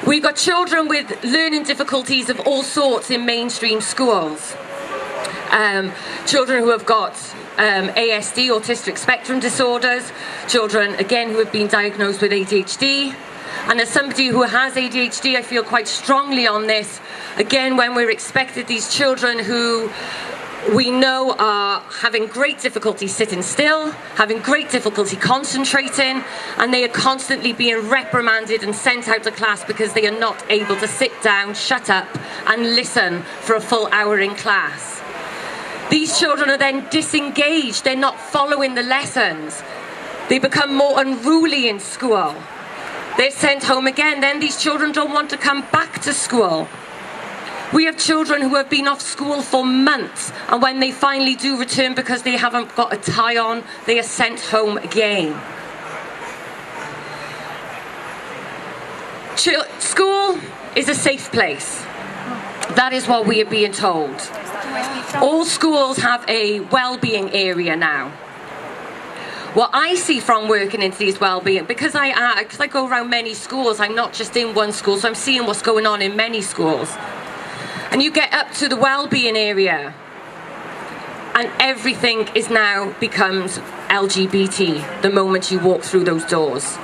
We've got children with learning difficulties of all sorts in mainstream schools. Children who have got ASD, autistic spectrum disorders, children, again, who have been diagnosed with ADHD. And as somebody who has ADHD, I feel quite strongly on this. Again, when we're expected these children who we know are having great difficulty sitting still, having great difficulty concentrating, and they are constantly being reprimanded and sent out of class because they are not able to sit down, shut up, and listen for a full hour in class. These children are then disengaged, they're not following the lessons. They become more unruly in school. They're sent home again, then these children don't want to come back to school. We have children who have been off school for months, and when they finally do return because they haven't got a tie on, they are sent home again. School is a safe place. That is what we are being told. All schools have a well-being area now. What I see from working into these well-being, because I go around many schools, I'm not just in one school, so I'm seeing what's going on in many schools. And you get up to the well-being area and everything is now becomes LGBT the moment you walk through those doors.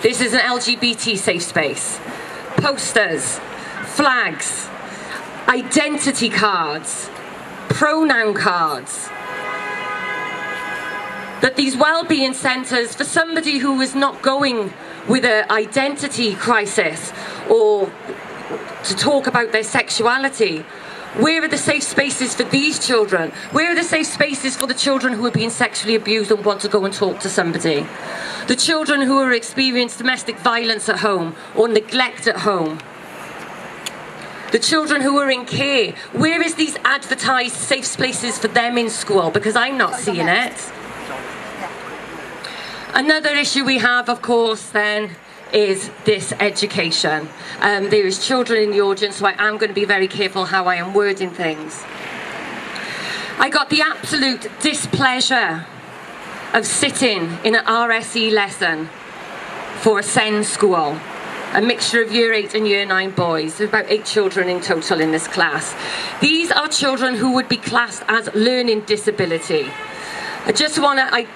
This is an LGBT safe space. Posters, flags, identity cards, pronoun cards. That these well-being centres, for somebody who is not going with an identity crisis or to talk about their sexuality, where are the safe spaces for these children? Where are the safe spaces for the children who are being sexually abused and want to go and talk to somebody? The children who are experiencing domestic violence at home or neglect at home? The children who are in care, where is these advertised safe spaces for them in school? Because I'm not seeing it. Another issue we have, of course, then, is this education. There is children in the audience, so I am going to be very careful how I am wording things. I got the absolute displeasure of sitting in an RSE lesson for a SEND school, a mixture of year 8 and year 9 boys. There's about 8 children in total in this class. These are children who would be classed as learning disability. I just want to,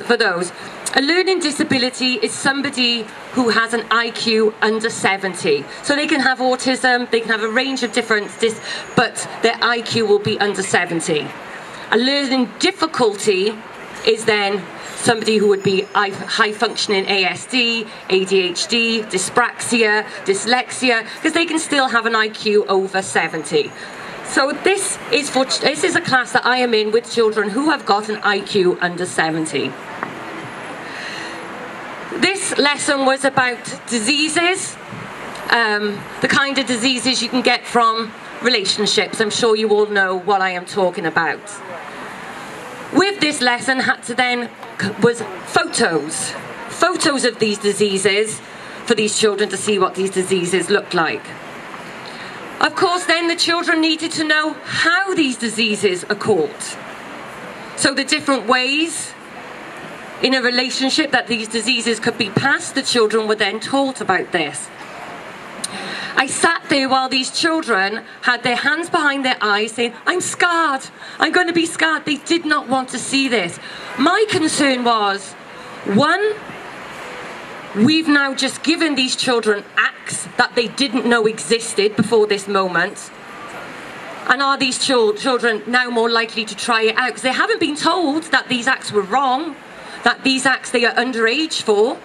for those, a learning disability is somebody who has an IQ under 70. So they can have autism, they can have a range of different, but their IQ will be under 70. A learning difficulty is then somebody who would be high-functioning ASD, ADHD, dyspraxia, dyslexia, because they can still have an IQ over 70. So this is a class that I am in with children who have got an IQ under 70. This lesson was about diseases, the kind of diseases you can get from relationships. I'm sure you all know what I am talking about. With this lesson was photos of these diseases for these children to see what these diseases look like. Of course, then the children needed to know how these diseases are caught. So the different ways in a relationship that these diseases could be passed, the children were then taught about this. I sat there while these children had their hands behind their eyes saying, I'm scarred, I'm going to be scarred. They did not want to see this. My concern was, one, we've now just given these children acts that they didn't know existed before this moment. And are these children now more likely to try it out? Because they haven't been told that these acts were wrong, that these acts they are underage for,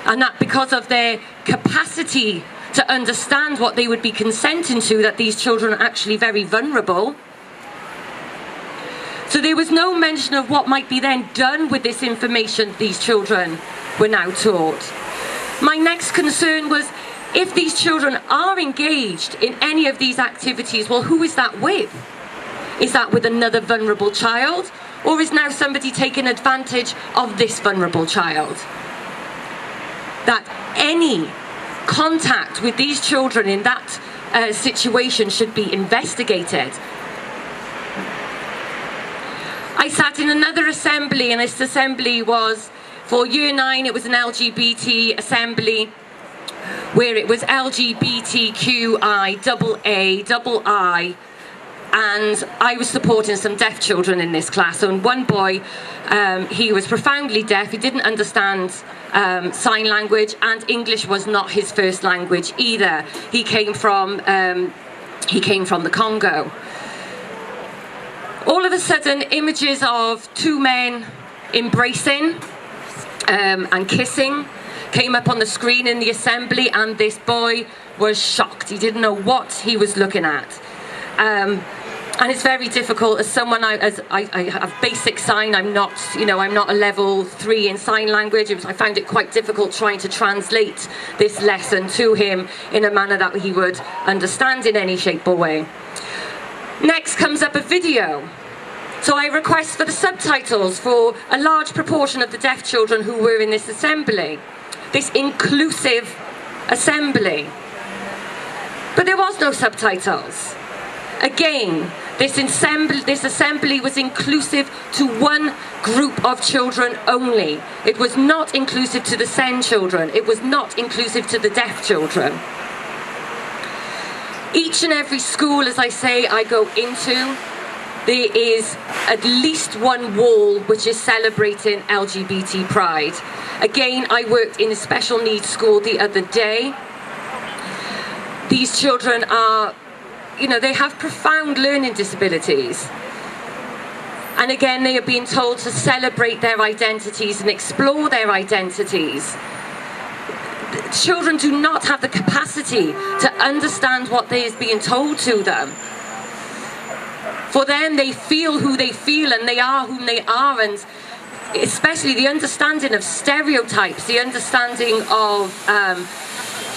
and that because of their capacity to understand what they would be consenting to, that these children are actually very vulnerable. So there was no mention of what might be then done with this information these children were now taught. My next concern was, if these children are engaged in any of these activities, well, who is that with? Is that with another vulnerable child? Or is now somebody taking advantage of this vulnerable child? That any contact with these children in that situation should be investigated. I sat in another assembly, and this assembly was for Year 9. It was an LGBT assembly where it was LGBTQI, and I was supporting some deaf children in this class. And one boy, he was profoundly deaf. He didn't understand sign language, and English was not his first language either. He came from the Congo. All of a sudden, images of two men embracing and kissing came up on the screen in the assembly, and this boy was shocked. He didn't know what he was looking at. And it's very difficult as someone, I have basic sign, I'm not a level 3 in sign language. I found it quite difficult trying to translate this lesson to him in a manner that he would understand in any shape or way. Next comes up a video. So I request for the subtitles for a large proportion of the deaf children who were in this assembly, this inclusive assembly. But there was no subtitles. Again, this assembly was inclusive to one group of children only. It was not inclusive to the SEN children. It was not inclusive to the deaf children. Each and every school, as I say, I go into, there is at least one wall which is celebrating LGBT pride. Again, I worked in a special needs school the other day. These children are, they have profound learning disabilities. And again, they are being told to celebrate their identities and explore their identities. Children do not have the capacity to understand what is being told to them. For them, they feel who they feel and they are whom they are, and especially the understanding of stereotypes, the understanding of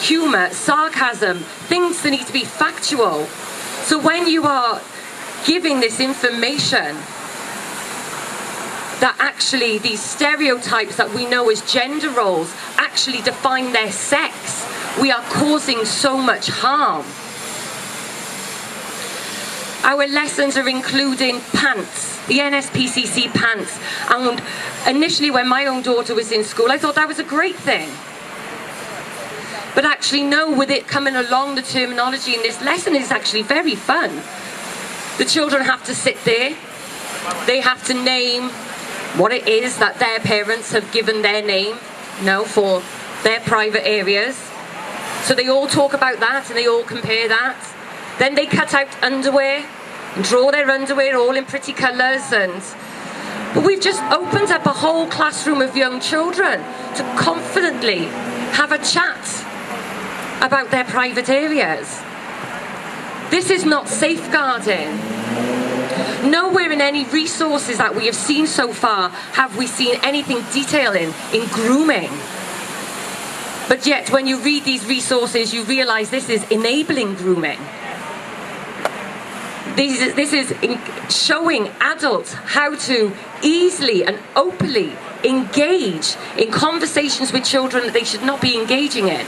humour, sarcasm, things that need to be factual. So when you are giving this information that actually these stereotypes that we know as gender roles actually define their sex, we are causing so much harm. Our lessons are including pants, the NSPCC pants. And initially when my own daughter was in school, I thought that was a great thing. But actually no, with it coming along, the terminology in this lesson is actually very fun. The children have to sit there, they have to name what it is that their parents have given their name, for their private areas. So they all talk about that and they all compare that. Then they cut out underwear and draw their underwear all in pretty colours. But we've just opened up a whole classroom of young children to confidently have a chat about their private areas. This is not safeguarding. Nowhere in any resources that we have seen so far have we seen anything detailing in grooming. But yet when you read these resources, you realise this is enabling grooming. This is showing adults how to easily and openly engage in conversations with children that they should not be engaging in.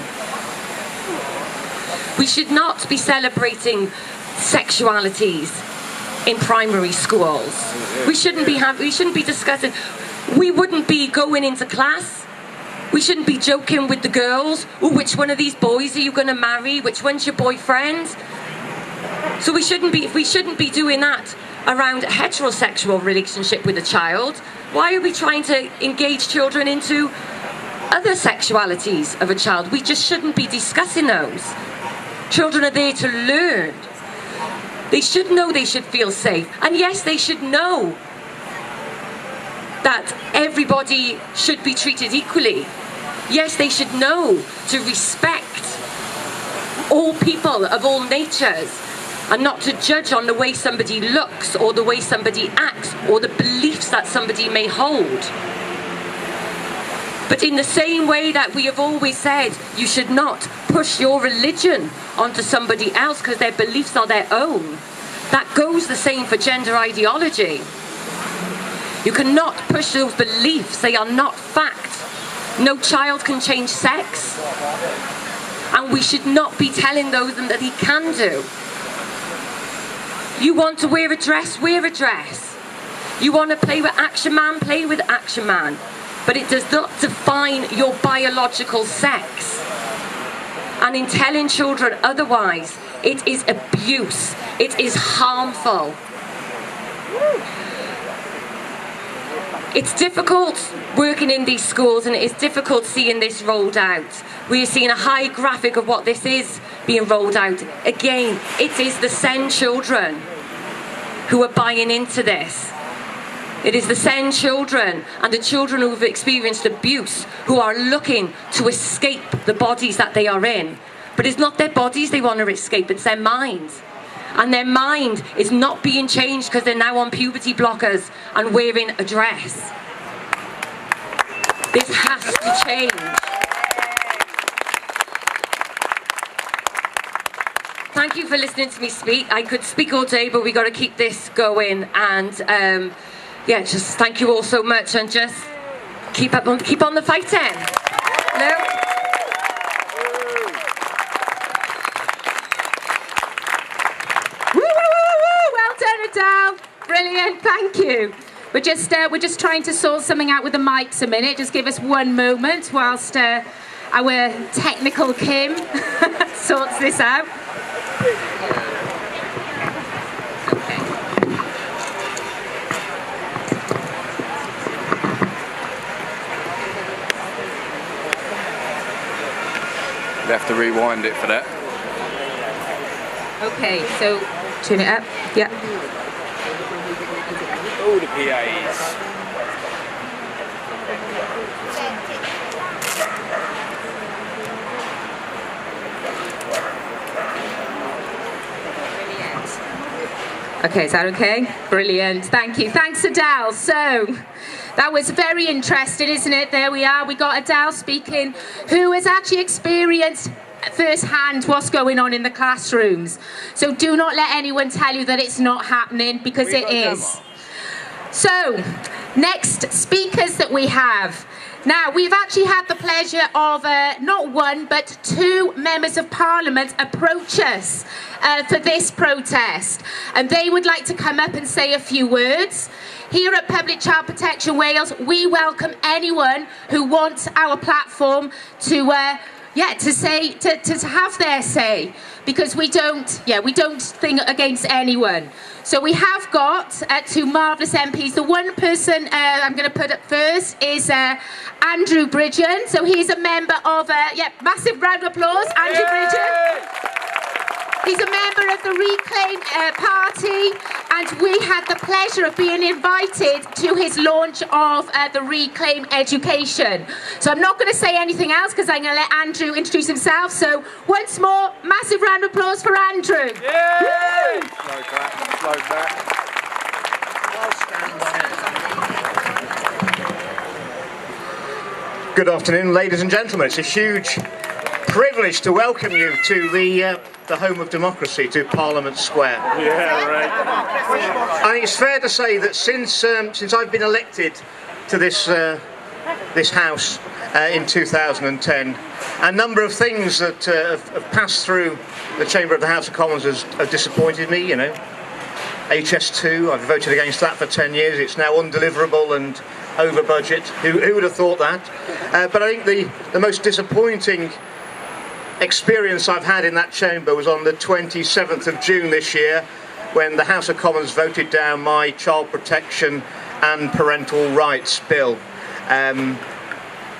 We should not be celebrating sexualities in primary schools. We shouldn't be discussing. We wouldn't be going into class. We shouldn't be joking with the girls. Oh, which one of these boys are you going to marry? Which one's your boyfriend? So we shouldn't be doing that around a heterosexual relationship with a child. Why are we trying to engage children into other sexualities of a child? We just shouldn't be discussing those. Children are there to learn. They should know they should feel safe. And yes, they should know that everybody should be treated equally. Yes, they should know to respect all people of all natures and not to judge on the way somebody looks or the way somebody acts or the beliefs that somebody may hold. But in the same way that we have always said, you should not push your religion onto somebody else because their beliefs are their own. That goes the same for gender ideology. You cannot push those beliefs, they are not fact. No child can change sex. And we should not be telling those that he can do. You want to wear a dress, wear a dress. You want to play with Action Man, play with Action Man. But it does not define your biological sex. And in telling children otherwise, it is abuse. It is harmful. It's difficult working in these schools, and it is difficult seeing this rolled out. We are seeing a high graphic of what this is being rolled out. Again, it is the SEND children who are buying into this. It is the SEND children and the children who have experienced abuse who are looking to escape the bodies that they are in. But it's not their bodies they want to escape, it's their minds. And their mind is not being changed because they're now on puberty blockers and wearing a dress. This has to change. Thank you for listening to me speak. I could speak all day, but we got to keep this going. And yeah, just thank you all so much, and just keep on the fighting. Hello? Adele, brilliant, thank you. We're just trying to sort something out with the mics a minute. Just give us one moment whilst our technical Kim sorts this out. We have to rewind it for that. Okay, so tune it up. Yeah. All the PAs. Okay, is that okay? Brilliant, thank you. Thanks, Adele. So, that was very interesting, isn't it? There we are, we got Adele speaking, who has actually experienced firsthand what's going on in the classrooms. So do not let anyone tell you that it's not happening, because it is. So, next speakers that we have. Now, we've actually had the pleasure of not one, but two members of Parliament approach us for this protest. And they would like to come up and say a few words. Here at Public Child Protection Wales, we welcome anyone who wants our platform to have their say, because we don't think against anyone. So we have got two marvellous MPs. The one person I'm going to put up first is Andrew Bridgen. So he's a member of, massive round of applause, Andrew Bridgen. He's a member of the Reclaim Party, and we had the pleasure of being invited to his launch of the Reclaim Education. So I'm not going to say anything else because I'm going to let Andrew introduce himself. So once more, massive round of applause for Andrew. Yay! Slow clap, slow clap. Good afternoon, ladies and gentlemen. It's a huge privilege to welcome you to the home of democracy, to Parliament Square. Yeah, right. I think it's fair to say that since I've been elected to this House in 2010, A number of things that have passed through the Chamber of the House of Commons have disappointed me, you know. HS2, I've voted against that for 10 years. It's now undeliverable and over budget. Who would have thought that? But I think the most disappointing experience I've had in that chamber was on the 27th of June this year, when the House of Commons voted down my child protection and parental rights bill.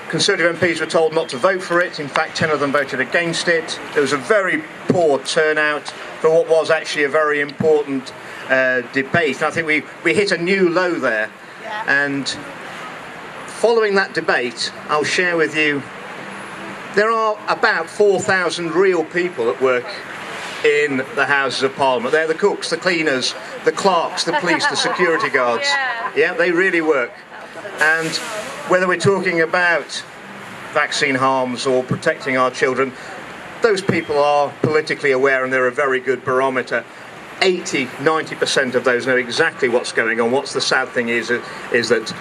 Conservative MPs were told not to vote for it. In fact, 10 of them voted against it. There was a very poor turnout for what was actually a very important debate. And I think we hit a new low there. And following that debate, I'll share with you, there are about 4,000 real people that work in the Houses of Parliament. They're the cooks, the cleaners, the clerks, the police, the security guards. Yeah, they really work. And whether we're talking about vaccine harms or protecting our children, those people are politically aware and they're a very good barometer. 80–90% of those know exactly what's going on. What's the sad thing is that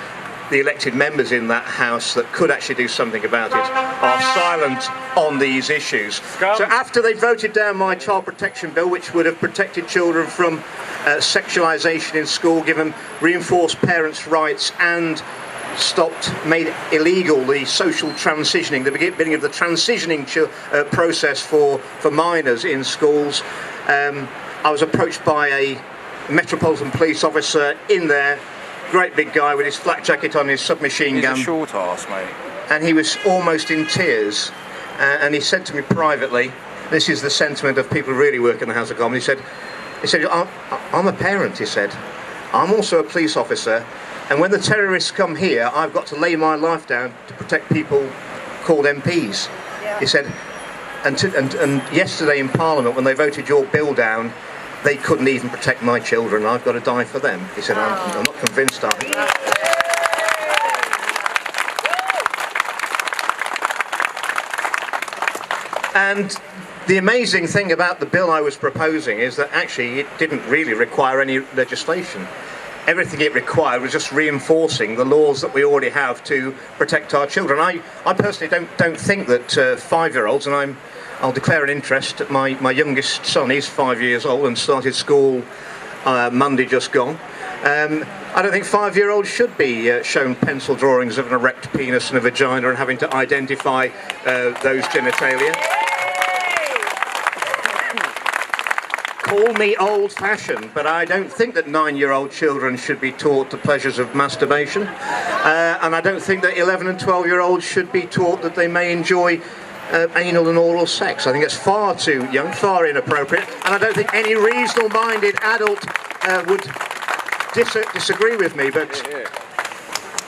the elected members in that House that could actually do something about it are silent on these issues. So after they voted down my child protection bill, which would have protected children from sexualisation in school, given reinforced parents' rights and made illegal the social transitioning, the beginning of the transitioning process for minors in schools, I was approached by a Metropolitan Police officer in there, great big guy with his flak jacket on, his submachine gun. He's a short arse, mate. And he was almost in tears, and he said to me privately, this is the sentiment of people who really work in the House of Commons, he said, I'm a parent, he said. I'm also a police officer, and when the terrorists come here, I've got to lay my life down to protect people called MPs. Yeah. He said, and yesterday in Parliament, when they voted your bill down, they couldn't even protect my children. I've got to die for them. He said, I'm not convinced of it. And the amazing thing about the bill I was proposing is that actually it didn't really require any legislation. Everything it required was just reinforcing the laws that we already have to protect our children. I personally don't think that 5-year-olds, and I'll declare an interest. My youngest son is 5 years old and started school Monday just gone. I don't think 5-year-olds should be shown pencil drawings of an erect penis and a vagina and having to identify those genitalia. Call me old-fashioned, but I don't think that 9-year-old children should be taught the pleasures of masturbation, and I don't think that 11 and 12-year-olds should be taught that they may enjoy anal and oral sex. I think it's far too young, far inappropriate, and I don't think any reasonable-minded adult would disagree with me, but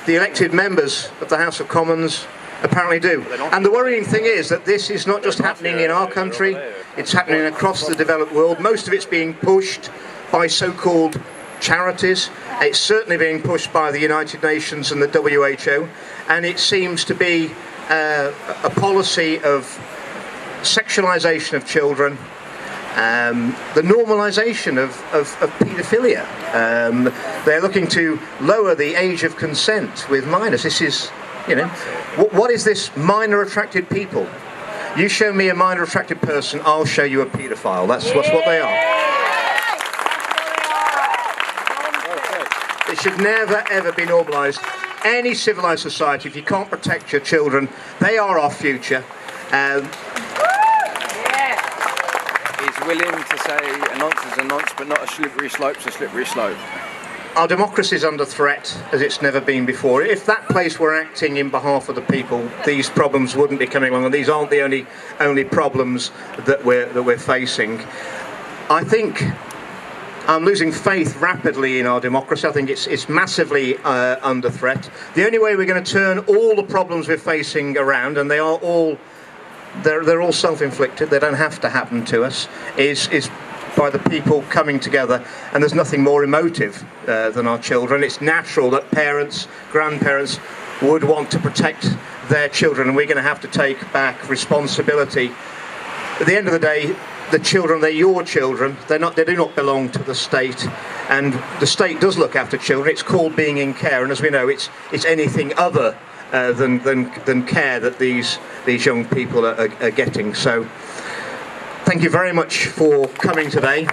the elected members of the House of Commons apparently do. And the worrying thing is that this is not just happening in our country, it's happening across the developed world. Most of it's being pushed by so-called charities. It's certainly being pushed by the United Nations and the WHO, and it seems to be a policy of sexualisation of children, the normalisation of paedophilia. They're looking to lower the age of consent with minors. This is, you know, what is this minor attracted people? You show me a minor attracted person, I'll show you a paedophile. That's what they are. It should never ever be normalised. Any civilised society, if you can't protect your children, they are our future. He's willing to say a nonce is a nonce, but not a slippery slope's a slippery slope. Our democracy is under threat as it's never been before. If that place were acting in behalf of the people, these problems wouldn't be coming along, and these aren't the only problems that we're facing. I think I'm losing faith rapidly in our democracy. I think it's massively under threat. The only way we're going to turn all the problems we're facing around, and they're all self-inflicted, they don't have to happen to us, is by the people coming together, and there's nothing more emotive than our children. It's natural that parents, grandparents would want to protect their children, and we're going to have to take back responsibility. At the end of the day, the children, they're your children. They do not belong to the state, and the state does look after children. It's called being in care, and as we know, it's anything other than care that these young people are getting. So thank you very much for coming today.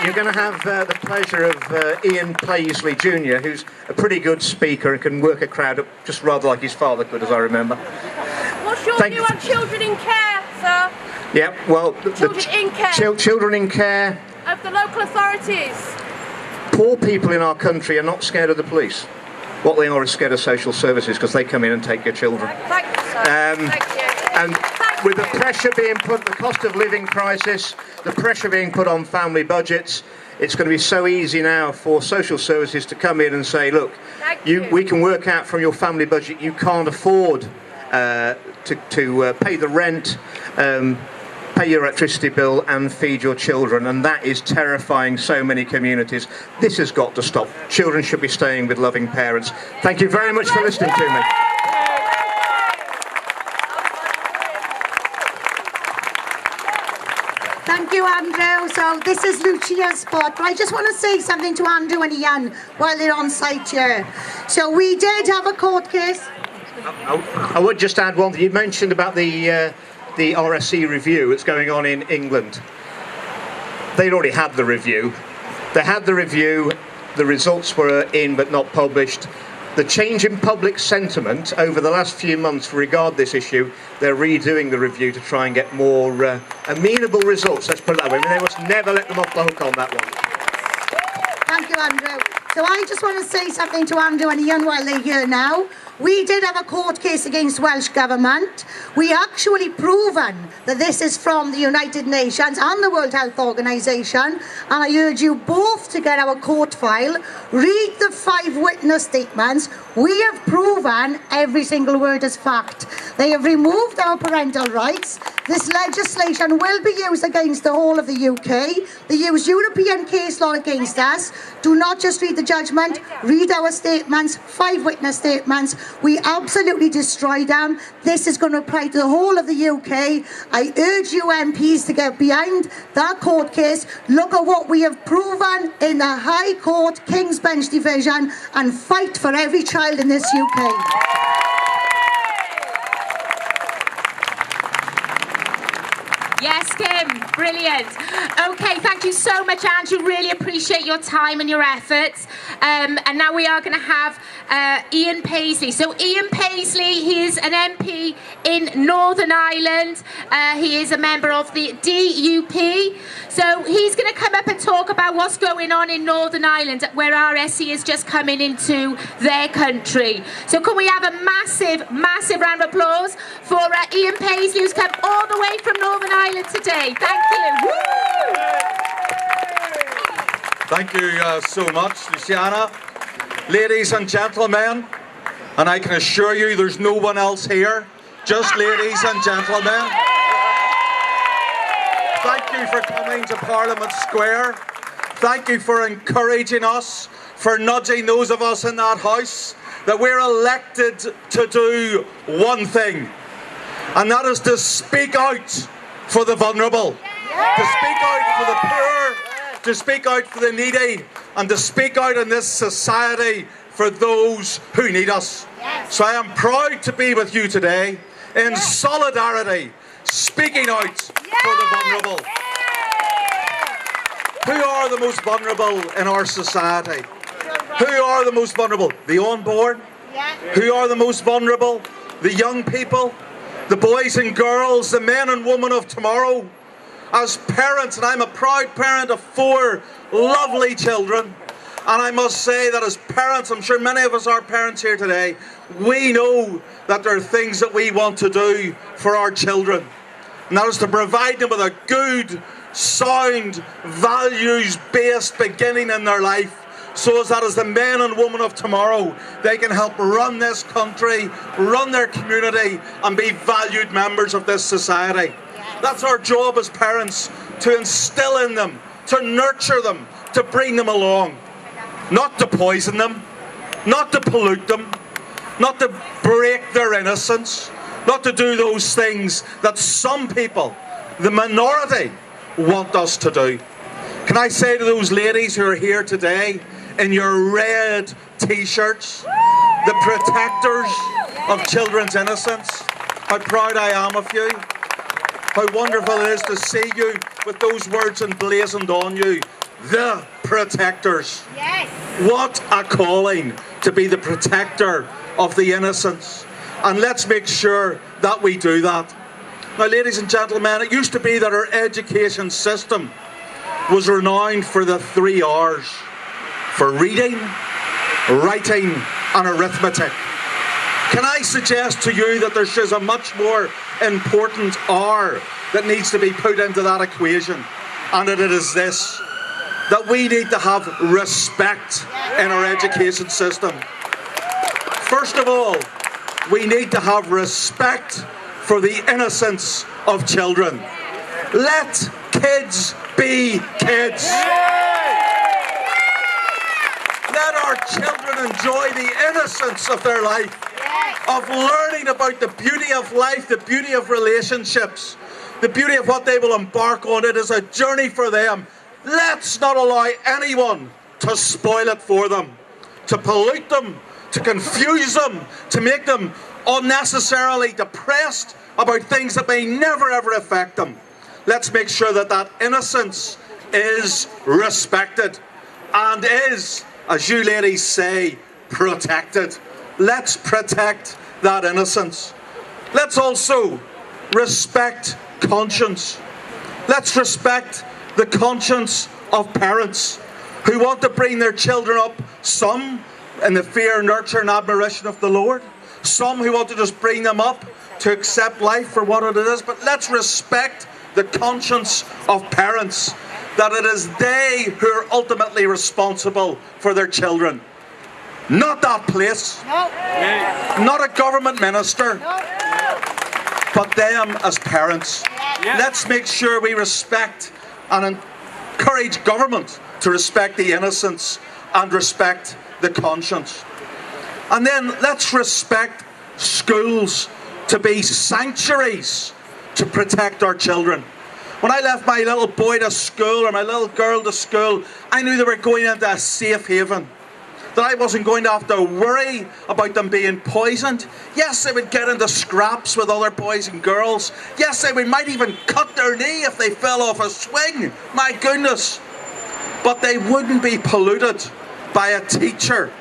You're going to have the pleasure of Ian Paisley Jr., who's a pretty good speaker and can work a crowd up just rather like his father could, as I remember. What's your view on children in care, sir? Yeah, well, Children in care. Children in care. Of the local authorities. Poor people in our country are not scared of the police. What they are is scared of social services, because they come in and take your children. Thank you, sir. Thank you. And with the pressure being put, the cost of living crisis, the pressure being put on family budgets, it's going to be so easy now for social services to come in and say, look, we can work out from your family budget you can't afford to pay the rent, pay your electricity bill and feed your children, and that is terrifying so many communities. This has got to stop. Children should be staying with loving parents. Thank you very much for listening to me. Thank you, Andrew. So this is Lucia's spot, but I just want to say something to Andrew and Ian while they're on site here. So we did have a court case. I would just add one thing. You mentioned about the RSE review that's going on in England. They'd already had the review. They had the review, the results were in but not published. The change in public sentiment over the last few months regard this issue, they're redoing the review to try and get more amenable results, let's put it that way. I mean, they must never let them off the hook on that one. Thank you, Andrew. So I just want to say something to Andrew and Ian while they're here now. We did have a court case against Welsh Government. We actually proven that this is from the United Nations and the World Health Organization. And I urge you both to get our court file, read the 5 witness statements. We have proven every single word is fact. They have removed our parental rights. This legislation will be used against the whole of the UK. They use European case law against us. Do not just read the judgment, read our statements, 5 witness statements. We absolutely destroy them. This is going to apply to the whole of the UK. I urge you MPs to get behind that court case. Look at what we have proven in the High Court King's Bench Division and fight for every child in this UK. Yes, Kim, brilliant. Okay, thank you so much, Andrew. Really appreciate your time and your efforts. And now we are going to have Ian Paisley. So Ian Paisley, he is an MP in Northern Ireland. He is a member of the DUP. So he's going to come up and talk about what's going on in Northern Ireland, where RSE is just coming into their country. So can we have a massive, massive round of applause for Ian Paisley, who's come all the way from Northern Ireland today. Thank you. Woo! Thank you so much, Luciana. Ladies and gentlemen, and I can assure you there's no one else here, just ladies and gentlemen. Thank you for coming to Parliament Square. Thank you for encouraging us, for nudging those of us in that house, that we're elected to do one thing, and that is to speak out for the vulnerable, to speak out for the poor, to speak out for the needy, and to speak out in this society for those who need us. So I am proud to be with you today in solidarity, speaking out for the vulnerable. Who are the most vulnerable in our society? Who are the most vulnerable? The unborn? Who are the most vulnerable? The young people? The boys and girls, the men and women of tomorrow. As parents, and I'm a proud parent of 4 lovely children, and I must say that as parents, I'm sure many of us are parents here today, we know that there are things that we want to do for our children, and that is to provide them with a good, sound, values-based beginning in their life, so as that as the men and women of tomorrow, they can help run this country, run their community, and be valued members of this society. That's our job as parents, to instill in them, to nurture them, to bring them along. Not to poison them, not to pollute them, not to break their innocence, not to do those things that some people, the minority, want us to do. Can I say to those ladies who are here today, in your red t-shirts, the protectors of children's innocence. How proud I am of you. How wonderful it is to see you with those words emblazoned on you. The protectors. Yes. What a calling to be the protector of the innocents. And let's make sure that we do that. Now, ladies and gentlemen, it used to be that our education system was renowned for the 3 R's. For reading, writing and arithmetic. Can I suggest to you that there's just a much more important R that needs to be put into that equation, and it is this, that we need to have respect in our education system. First of all, we need to have respect for the innocence of children. Let kids be kids. Let our children enjoy the innocence of their life, of learning about the beauty of life, the beauty of relationships, the beauty of what they will embark on. It is a journey for them. Let's not allow anyone to spoil it for them, to pollute them, to confuse them, to make them unnecessarily depressed about things that may never ever affect them. Let's make sure that that innocence is respected and is, as you ladies say, protected. Let's protect that innocence. Let's also respect conscience. Let's respect the conscience of parents who want to bring their children up, some in the fear, nurture and admiration of the Lord, some who want to just bring them up to accept life for what it is. But let's respect the conscience of parents, that it is they who are ultimately responsible for their children. Not that place, not a government minister, but them as parents. Let's make sure we respect and encourage government to respect the innocence and respect the conscience. And then let's respect schools to be sanctuaries to protect our children. When I left my little boy to school or my little girl to school, I knew they were going into a safe haven. That I wasn't going to have to worry about them being poisoned. Yes, they would get into scraps with other boys and girls. Yes, they might even cut their knee if they fell off a swing. My goodness. But they wouldn't be polluted by a teacher,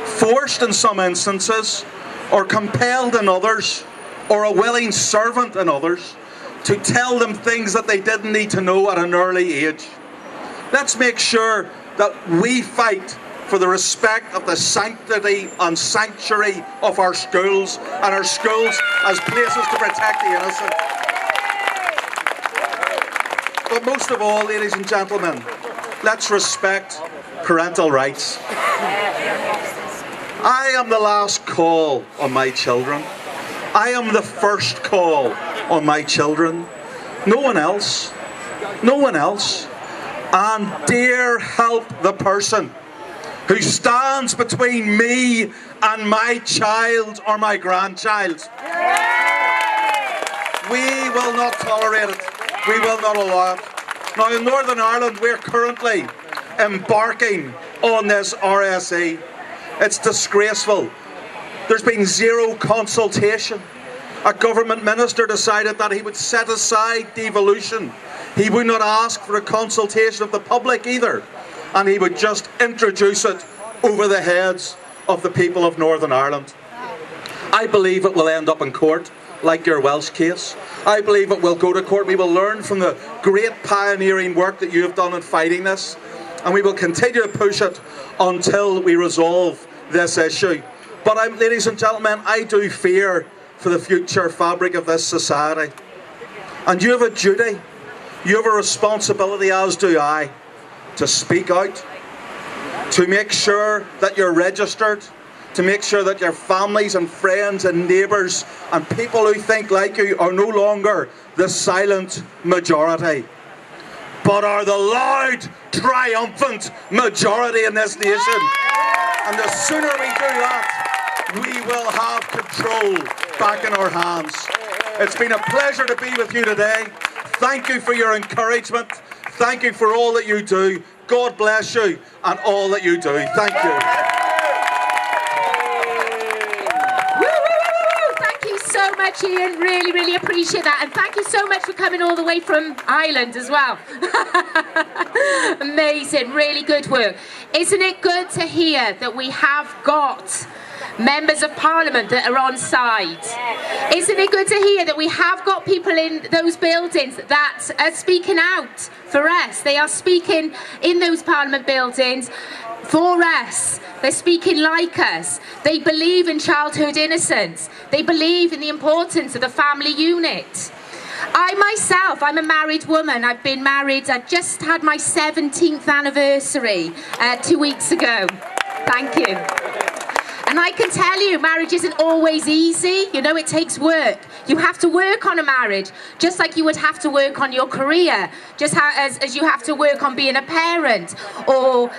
forced in some instances, or compelled in others, or a willing servant in others, to tell them things that they didn't need to know at an early age. Let's make sure that we fight for the respect of the sanctity and sanctuary of our schools, and our schools as places to protect the innocent. But most of all, ladies and gentlemen, let's respect parental rights. I am the last call on my children. I am the first call on my children. No one else. No one else. And dear help the person who stands between me and my child or my grandchild. We will not tolerate it. We will not allow it. Now in Northern Ireland we're currently embarking on this RSE. It's disgraceful. There's been zero consultation. A government minister decided that he would set aside devolution. He would not ask for a consultation of the public either. And he would just introduce it over the heads of the people of Northern Ireland. I believe it will end up in court, like your Welsh case. I believe it will go to court. We will learn from the great pioneering work that you have done in fighting this, and we will continue to push it until we resolve this issue. But ladies and gentlemen, I do fear for the future fabric of this society. And you have a duty, you have a responsibility, as do I, to speak out, to make sure that you're registered, to make sure that your families and friends and neighbours and people who think like you are no longer the silent majority, but are the loud, triumphant majority in this nation. And the sooner we do that, we will have control back in our hands. It's been a pleasure to be with you today. Thank you for your encouragement. Thank you for all that you do. God bless you and all that you do. Thank you. Thank you so much, Ian. Really, really appreciate that. And thank you so much for coming all the way from Ireland as well. Amazing. Really good work. Isn't it good to hear that we have got members of Parliament that are on side? Isn't it good to hear that we have got people in those buildings that are speaking out for us? They are speaking in those Parliament buildings for us. They're speaking like us. They believe in childhood innocence. They believe in the importance of the family unit. I myself, I'm a married woman. I've been married, I just had my 17th anniversary 2 weeks ago. Thank you. And I can tell you, marriage isn't always easy. You know, it takes work. You have to work on a marriage, just like you would have to work on your career, just as you have to work on being a parent or,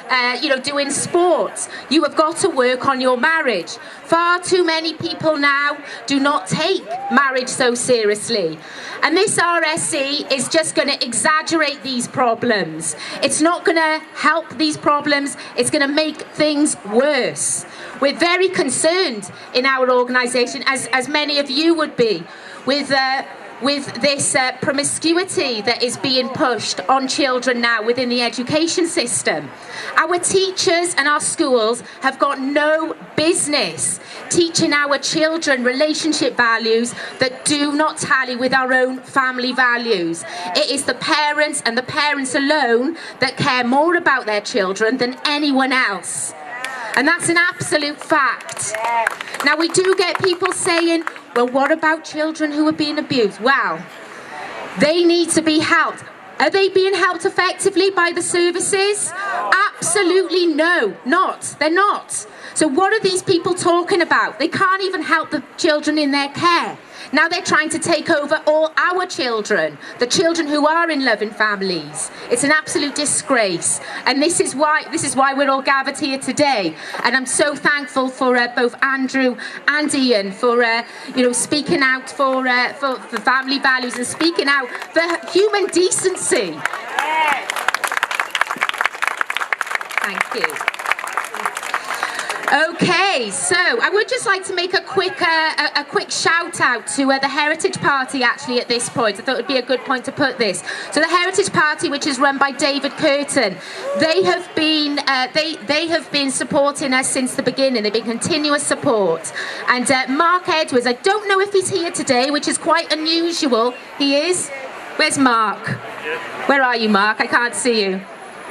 you know, doing sports. You have got to work on your marriage. Far too many people now do not take marriage so seriously. And this RSE is just going to exaggerate these problems. It's not going to help these problems. It's going to make things worse. We're very concerned in our organisation, as many of you would be, with this promiscuity that is being pushed on children now within the education system. Our teachers and our schools have got no business teaching our children relationship values that do not tally with our own family values. It is the parents and the parents alone that care more about their children than anyone else. And that's an absolute fact. Now, we do get people saying, well, what about children who are being abused? Well, they need to be helped. Are they being helped effectively by the services? Absolutely no, not. They're not. So what are these people talking about? They can't even help the children in their care. Now they're trying to take over all our children, the children who are in loving families. It's an absolute disgrace, and this is why we're all gathered here today. And I'm so thankful for both Andrew and Ian for you know, speaking out for family values and speaking out for human decency. Thank you. Okay, so I would just like to make a quick shout out to the Heritage Party actually at this point. I thought it would be a good point to put this. So the Heritage Party, which is run by David Curtin, they have been they have been supporting us since the beginning. They've been continuous support. And Mark Edwards, I don't know if he's here today, which is quite unusual. He is. Where's Mark? Where are you, Mark? I can't see you.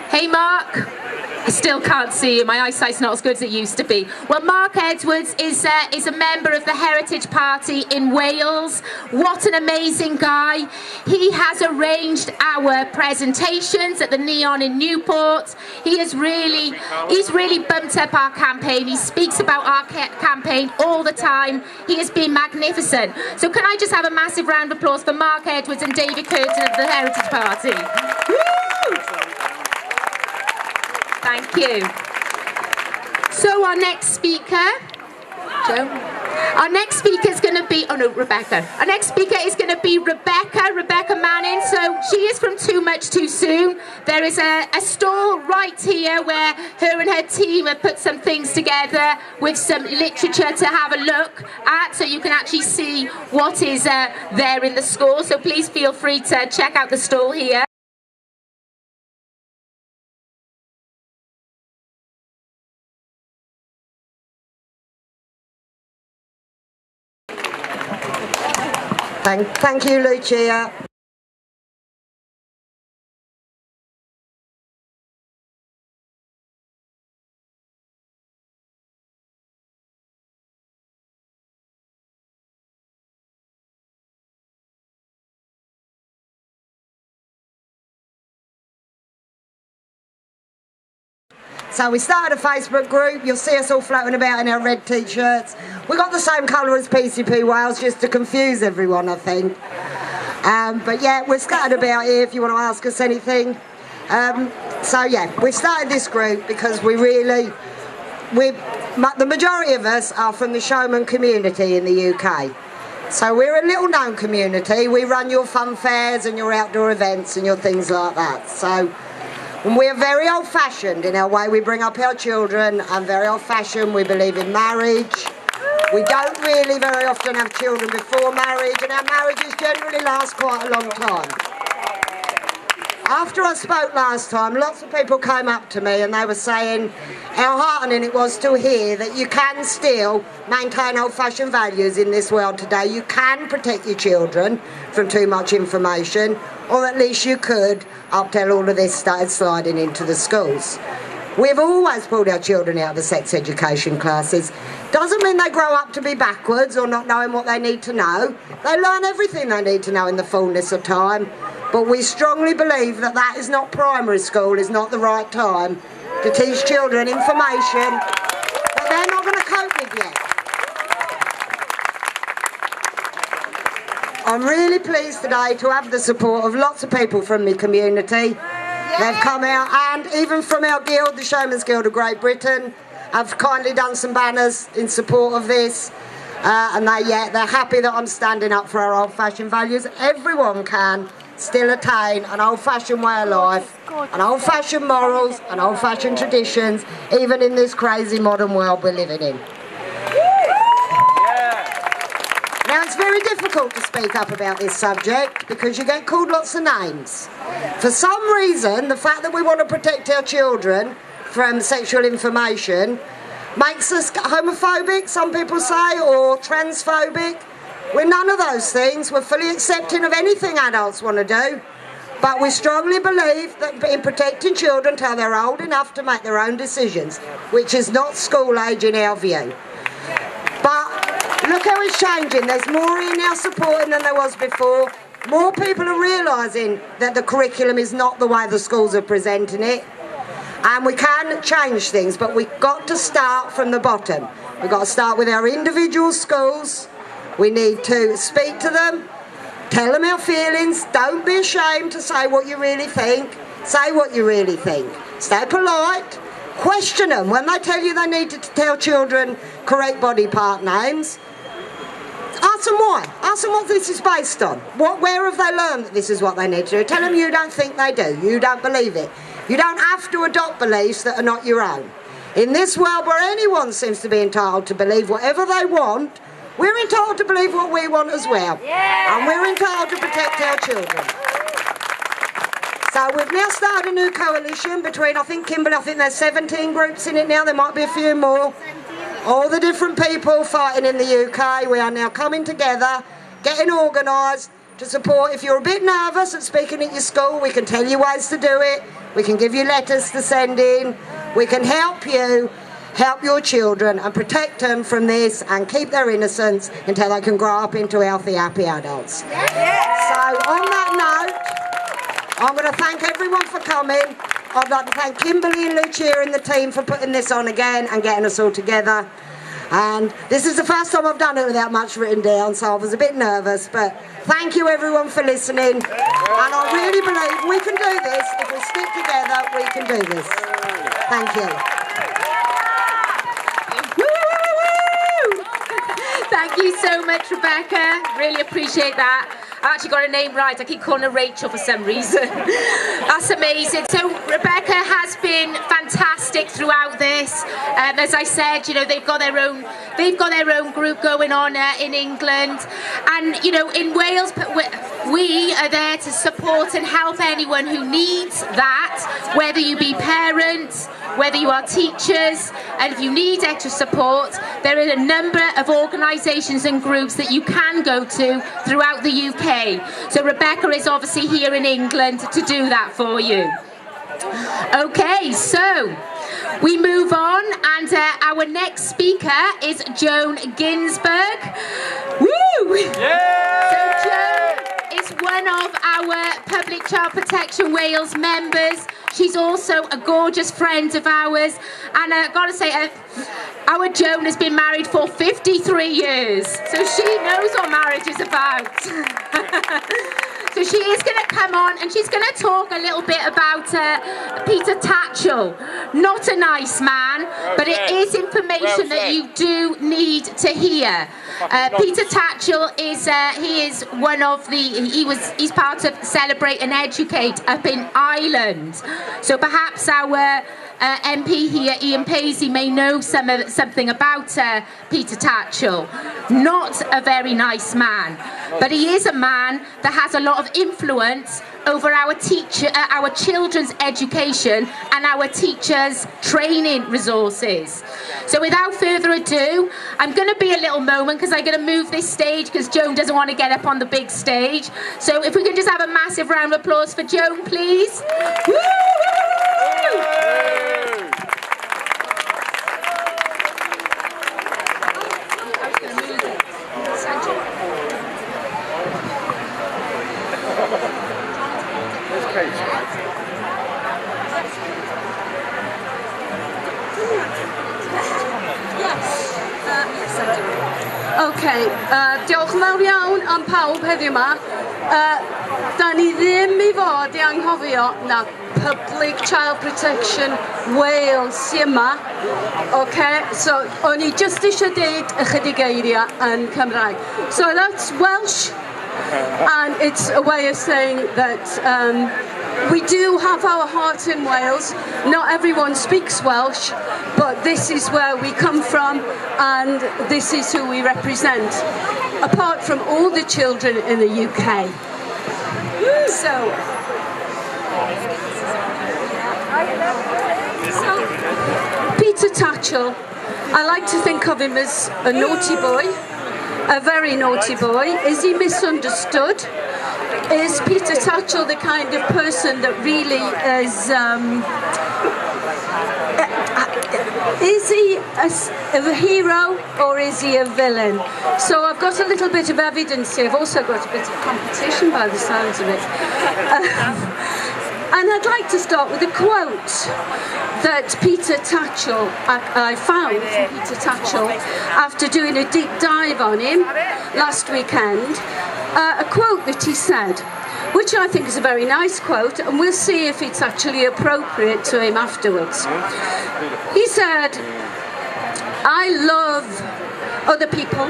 Hey, Mark. I still can't see you. My eyesight's not as good as it used to be. Well, Mark Edwards is a member of the Heritage Party in Wales. What an amazing guy. He has arranged our presentations at the Neon in Newport. He's really bumped up our campaign. He speaks about our campaign all the time. He has been magnificent. So can I just have a massive round of applause for Mark Edwards and David Curtin of the Heritage Party? Woo! Thank you. So our next speaker, Joe. Our next speaker is going to be, oh no, Rebecca. Our next speaker is going to be Rebecca Manning. So she is from Too Much Too Soon. There is a stall right here where her and her team have put some things together with some literature to have a look at, so you can actually see what is there in the stall. So please feel free to check out the stall here. Thank you, Lucia. So we started a Facebook group. You'll see us all floating about in our red t-shirts. We got the same colour as PCP Wales, just to confuse everyone, I think. But yeah, we're scattered about here if you want to ask us anything. So yeah, we started this group because the majority of us are from the showman community in the UK. So we're a little known community. We run your fun fairs and your outdoor events and your things like that. So And we are very old-fashioned in our way we bring up our children, and very old-fashioned. We believe in marriage. We don't really very often have children before marriage, and our marriages generally last quite a long time. After I spoke last time, lots of people came up to me and they were saying how heartening it was to hear that you can still maintain old-fashioned values in this world today. You can protect your children from too much information, or at least you could up till all of this started sliding into the schools. We've always pulled our children out of the sex education classes. Doesn't mean they grow up to be backwards or not knowing what they need to know. They learn everything they need to know in the fullness of time. But we strongly believe that that is not primary school, is not the right time to teach children information that they're not going to cope with yet. I'm really pleased today to have the support of lots of people from my community. They've come out, and even from our guild, the Showman's Guild of Great Britain, have kindly done some banners in support of this. And they're happy that I'm standing up for our old-fashioned values. Everyone can still attain an old-fashioned way of life, and old-fashioned morals and old-fashioned traditions, even in this crazy modern world we're living in. Now, it's very difficult to speak up about this subject because you get called lots of names. For some reason, the fact that we want to protect our children from sexual information makes us homophobic, some people say, or transphobic. We're none of those things. We're fully accepting of anything adults want to do. But we strongly believe that in protecting children till they're old enough to make their own decisions, which is not school age in our view. But look how it's changing. There's more in now supporting than there was before. More people are realising that the curriculum is not the way the schools are presenting it. And we can change things, but we've got to start from the bottom. We've got to start with our individual schools. We need to speak to them, tell them our feelings. Don't be ashamed to say what you really think. Say what you really think. Stay polite. Question them. When they tell you they need to tell children correct body part names, ask them why. Ask them what this is based on. Where have they learned that this is what they need to do? Tell them you don't think they do. You don't believe it. You don't have to adopt beliefs that are not your own. In this world where anyone seems to be entitled to believe whatever they want, we're entitled to believe what we want as well. Yeah. And we're entitled to protect our children. So we've now started a new coalition between, I think, Kimberley, I think there's 17 groups in it now, there might be a few more. All the different people fighting in the UK, we are now coming together, getting organised to support. If you're a bit nervous at speaking at your school, we can tell you ways to do it. We can give you letters to send in. We can help you help your children and protect them from this and keep their innocence until they can grow up into healthy, happy adults. So on that note, I'm going to thank everyone for coming. I'd like to thank Kimberley and Lucia and the team for putting this on again and getting us all together. And this is the first time I've done it without much written down, so I was a bit nervous, but thank you everyone for listening. And I really believe we can do this. If we stick together, we can do this. Thank you. Thank you so much, Rebecca. Really appreciate that. I actually got her name right. I keep calling her Rachel for some reason. That's amazing. So Rebecca has been fantastic throughout this. As I said, you know, they've got their own group going on in England, and you know, in Wales, we are there to support and help anyone who needs that. Whether you be parents, whether you are teachers, and if you need extra support, there are a number of organisations and groups that you can go to throughout the UK. So Rebecca is obviously here in England to do that for you. Okay, so we move on, and our next speaker is Joan Ginsberg. Woo! Yeah! So Joan is one of our Public Child Protection Wales members. She's also a gorgeous friend of ours, and I've got to say, our Joan has been married for 53 years, so she knows what marriage is about. So she is going to come on and she's going to talk a little bit about Peter Tatchell. Not a nice man, but it is information that you do need to hear. Peter Tatchell is he's part of Celebrate and Educate up in Ireland. So perhaps our MP here, Ian Paisley, may know something about Peter Tatchell. Not a very nice man, but he is a man that has a lot of influence over our children's education and our teachers' training resources. So without further ado, I'm going to be a little moment because I'm going to move this stage because Joan doesn't want to get up on the big stage. So if we can just have a massive round of applause for Joan, please. Woo! Okay, diolch yn fawr iawn am pawb heddiw yma. Da ni ddim I fod I anghofio na Public Child Protection Wales sy yma. Okay, so o'n I just eisiau deud ychydig geiriau yn Cymraeg. So that's Welsh, and it's a way of saying that we do have our heart in Wales. Not everyone speaks Welsh, but this is where we come from and this is who we represent, apart from all the children in the UK. So Peter Tatchell, I like to think of him as a naughty boy, a very naughty boy. Is he misunderstood? Is Peter Tatchell the kind of person that really is he a hero or is he a villain? So I've got a little bit of evidence here. I've also got a bit of competition by the sounds of it. And I'd like to start with a quote that Peter Tatchell, I found from Peter Tatchell after doing a deep dive on him last weekend. A quote that he said, which I think is a very nice quote, and we'll see if it's actually appropriate to him afterwards. He said, I love other people,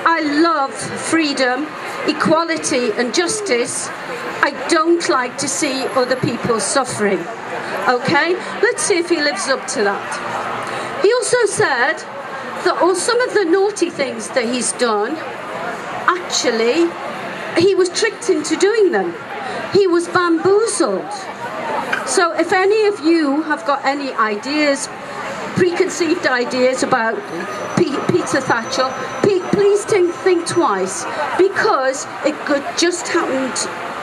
I love freedom, equality and justice. I don't like to see other people suffering. Okay, let's see if he lives up to that. He also said that some of the naughty things that he's done, actually, he was tricked into doing them. He was bamboozled. So if any of you have got any ideas, preconceived ideas about Peter Tatchell, please think twice, because it could just happen.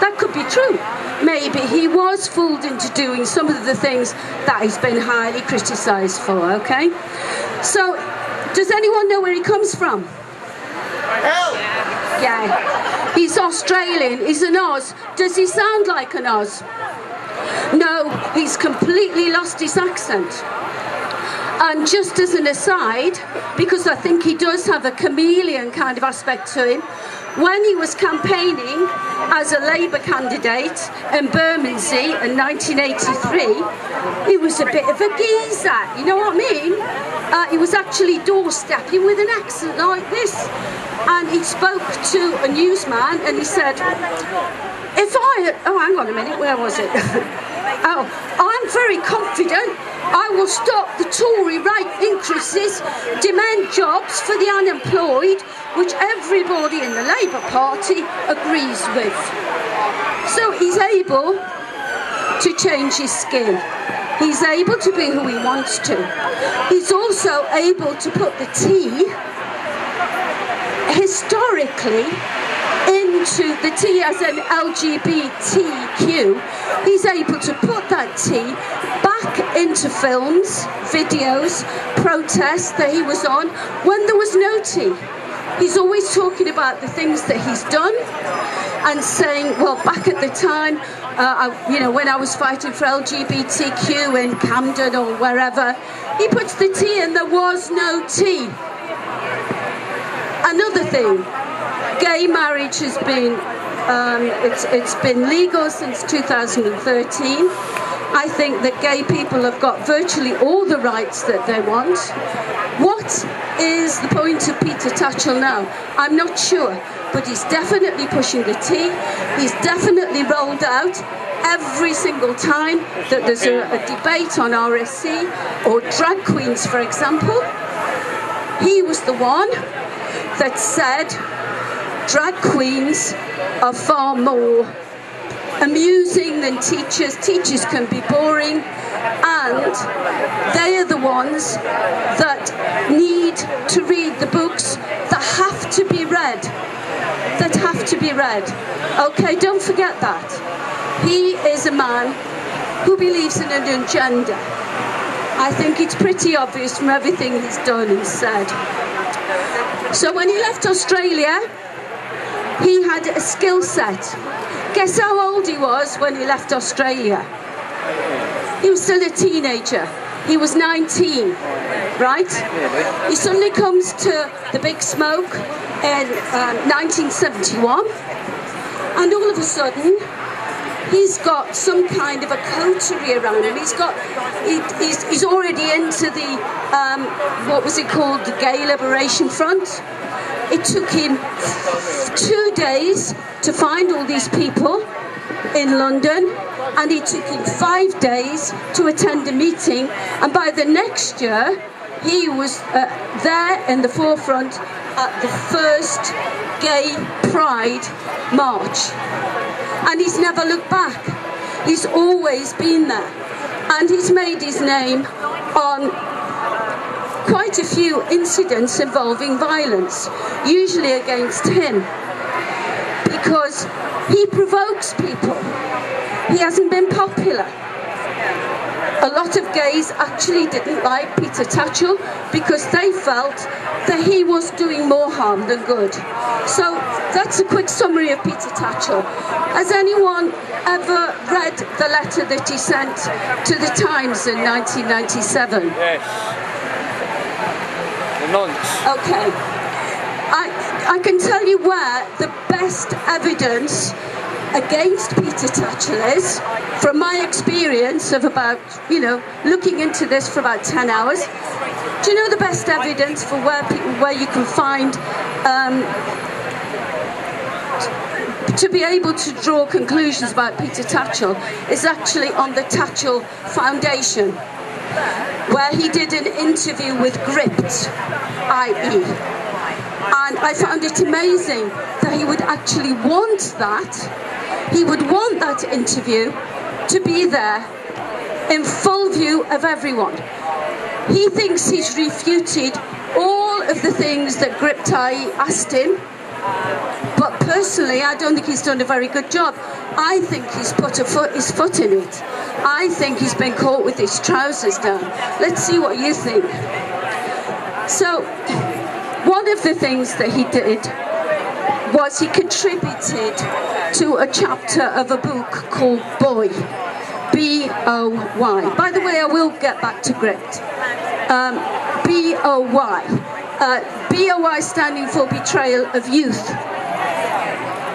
That could be true. Maybe he was fooled into doing some of the things that he's been highly criticised for, okay? So, does anyone know where he comes from? Yeah. He's Australian, he's an Oz. Does he sound like an Oz? No, he's completely lost his accent. And just as an aside, because I think he does have a chameleon kind of aspect to him, when he was campaigning as a Labour candidate in Bermondsey in 1983, he was a bit of a geezer, you know what I mean? He was actually doorstepping with an accent like this. And he spoke to a newsman and he said, oh, hang on a minute, where was it? Oh, I'm very confident I will stop the Tory rate increases, demand jobs for the unemployed, which everybody in the Labour Party agrees with. So he's able to change his skin. He's able to be who he wants to. He's also able to put the T historically into the T as an LGBTQ. He's able to put that T back into films, videos, protests that he was on when there was no T. He's always talking about the things that he's done and saying, well, back at the time, you know, when I was fighting for LGBTQ in Camden or wherever, he puts the T and there was no T. Another thing, gay marriage has been, it's been legal since 2013. I think that gay people have got virtually all the rights that they want. What What is the point of Peter Tatchell now? I'm not sure, but he's definitely pushing the T. He's definitely rolled out every single time that there's a debate on RSC or drag queens, for example. He was the one that said drag queens are far more amusing than teachers. Teachers can be boring, and they are the ones that need to read the books that have to be read. That have to be read. Okay, don't forget that. He is a man who believes in an agenda. I think it's pretty obvious from everything he's done and said. So when he left Australia, he had a skill set. Guess how old he was when he left Australia? He was still a teenager. He was 19, right? He suddenly comes to the Big Smoke in 1971, and all of a sudden, he's got some kind of a coterie around him. He's already into the, what was it called, the Gay Liberation Front. It took him 2 days to find all these people in London, and it took him 5 days to attend a meeting, and by the next year, he was there in the forefront at the first Gay Pride March. And he's never looked back. He's always been there. And he's made his name on quite a few incidents involving violence, usually against him, because he provokes people. He hasn't been popular. A lot of gays actually didn't like Peter Tatchell because they felt that he was doing more harm than good. So that's a quick summary of Peter Tatchell. Has anyone ever read the letter that he sent to the Times in 1997? Yes. The nonce. Okay. I can tell you where the best evidence against Peter Tatchell is, from my experience of about, looking into this for about 10 hours. Do you know the best evidence for where you can find to be able to draw conclusions about Peter Tatchell is actually on the Tatchell Foundation, where he did an interview with Gript, i.e. And I found it amazing that he would actually want that. He would want that interview to be there in full view of everyone. He thinks he's refuted all of the things that Griptai asked him, but personally I don't think he's done a very good job. I think he's put his foot in it. I think he's been caught with his trousers down. Let's see what you think. So, one of the things that he did was he contributed to a chapter of a book called Boy, B-O-Y. By the way, I will get back to Gript. B-O-Y. B-O-Y standing for Betrayal of Youth.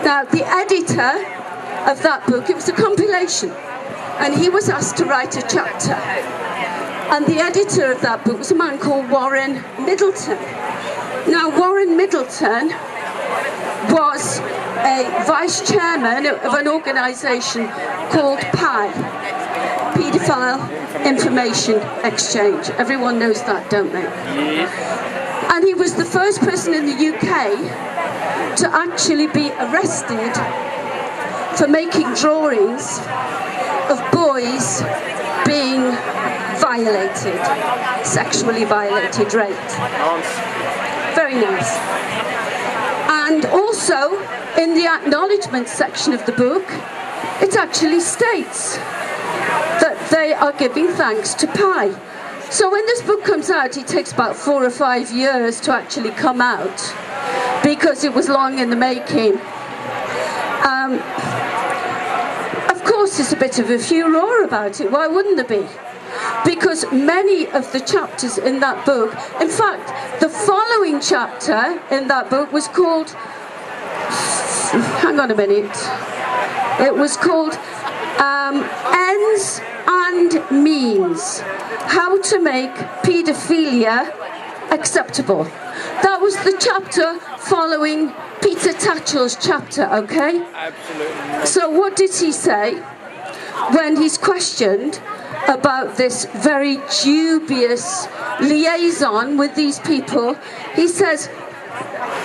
Now, the editor of that book, it was a compilation, and he was asked to write a chapter. And the editor of that book was a man called Warren Middleton. Now, Warren Middleton was a vice chairman of an organisation called PI, Paedophile Information Exchange. Everyone knows that, don't they? Yes. And he was the first person in the UK to actually be arrested for making drawings of boys being violated, sexually violated, raped. Very nice. And also, in the acknowledgement section of the book, it actually states that they are giving thanks to Pi. So when this book comes out, it takes about 4 or 5 years to actually come out, because it was long in the making. Of course, there's a bit of a furore about it. Why wouldn't there be? Because many of the chapters in that book, in fact, the following chapter in that book was called, hang on a minute, it was called Ends and Means, How to Make Paedophilia acceptable. That was the chapter following Peter Tatchell's chapter, okay? Absolutely. So what did he say when he's questioned about this very dubious liaison with these people? He says,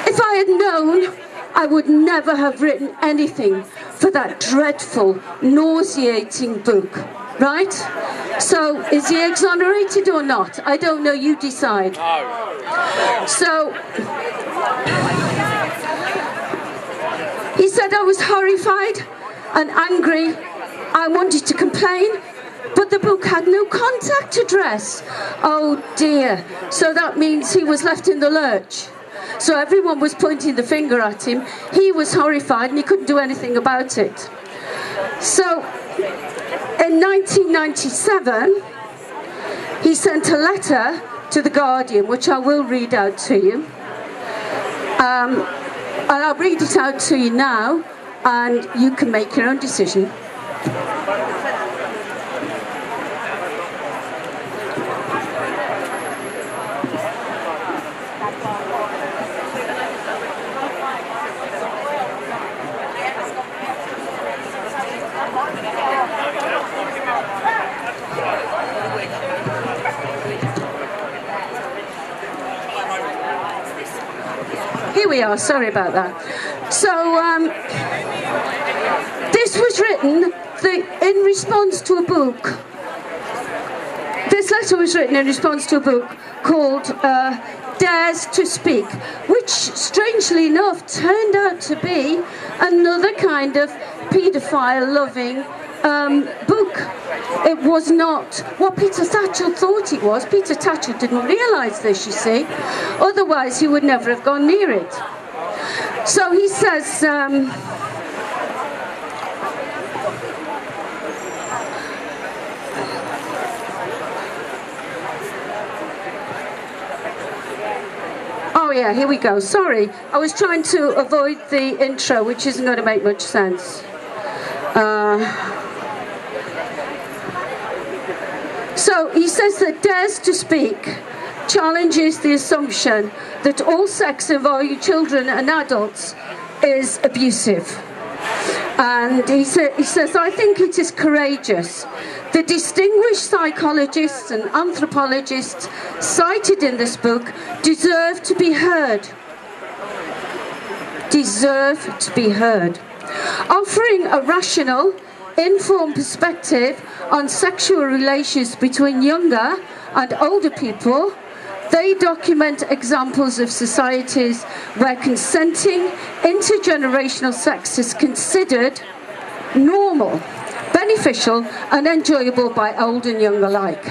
if I had known, I would never have written anything for that dreadful, nauseating book. Right? So, is he exonerated or not? I don't know, you decide. So, he said, I was horrified and angry. I wanted to complain, but the book had no contact address. Oh dear. So that means he was left in the lurch. So everyone was pointing the finger at him. He was horrified and he couldn't do anything about it. So, in 1997, he sent a letter to The Guardian, which I will read out to you. And I'll read it out to you now, and you can make your own decision. Here we are, sorry about that. So, this was written in response to a book. This letter was written in response to a book called Dares to Speak, which, strangely enough, turned out to be another kind of paedophile-loving book. It was not what Peter Tatchell thought it was. Peter Tatchell didn't realise this, you see. Otherwise, he would never have gone near it. So he says, oh yeah, here we go. Sorry, I was trying to avoid the intro, which isn't going to make much sense. So he says that Dares to Speak challenges the assumption that all sex involving children and adults is abusive. And he says, I think it is courageous. The distinguished psychologists and anthropologists cited in this book deserve to be heard. Deserve to be heard. Offering a rational, informed perspective on sexual relations between younger and older people, they document examples of societies where consenting intergenerational sex is considered normal, beneficial and enjoyable by old and young alike.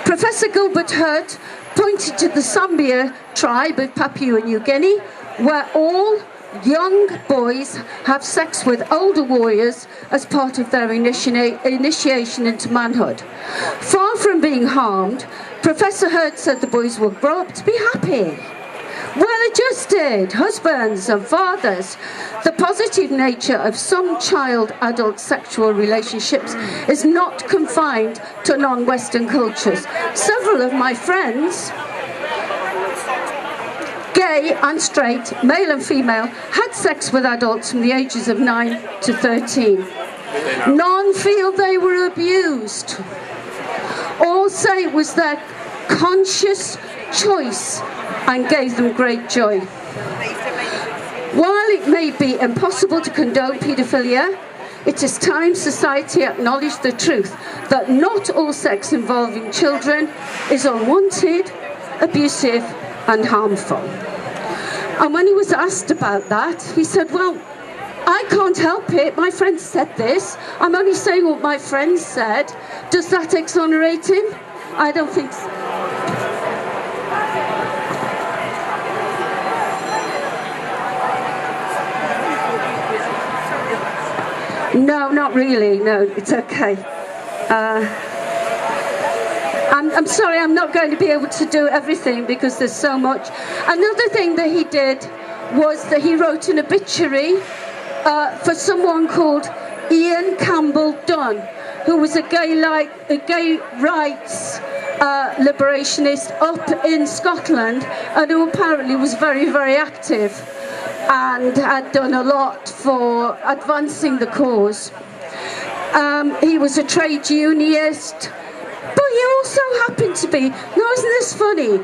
Professor Gilbert Hurt pointed to the Sambia tribe of Papua New Guinea, where all young boys have sex with older warriors as part of their initiation into manhood. Far from being harmed, Professor Hurt said the boys will grow up to be happy, well-adjusted husbands and fathers. The positive nature of some child-adult sexual relationships is not confined to non-Western cultures. Several of my friends, gay and straight, male and female, had sex with adults from the ages of 9 to 13. None feel they were abused. All say it was their conscious choice and gave them great joy. While it may be impossible to condone paedophilia, it is time society acknowledged the truth that not all sex involving children is unwanted, abusive and harmful. And when he was asked about that, he said, well, I can't help it. My friend said this. I'm only saying what my friend said. Does that exonerate him? I don't think so. No, not really. No, it's okay. I'm sorry, I'm not going to be able to do everything because there's so much. Another thing that he did was that he wrote an obituary for someone called Ian Campbell Dunn, who was a gay rights liberationist up in Scotland, and who apparently was very, very active and had done a lot for advancing the cause. He was a trade unionist, but he also happened to be, now isn't this funny,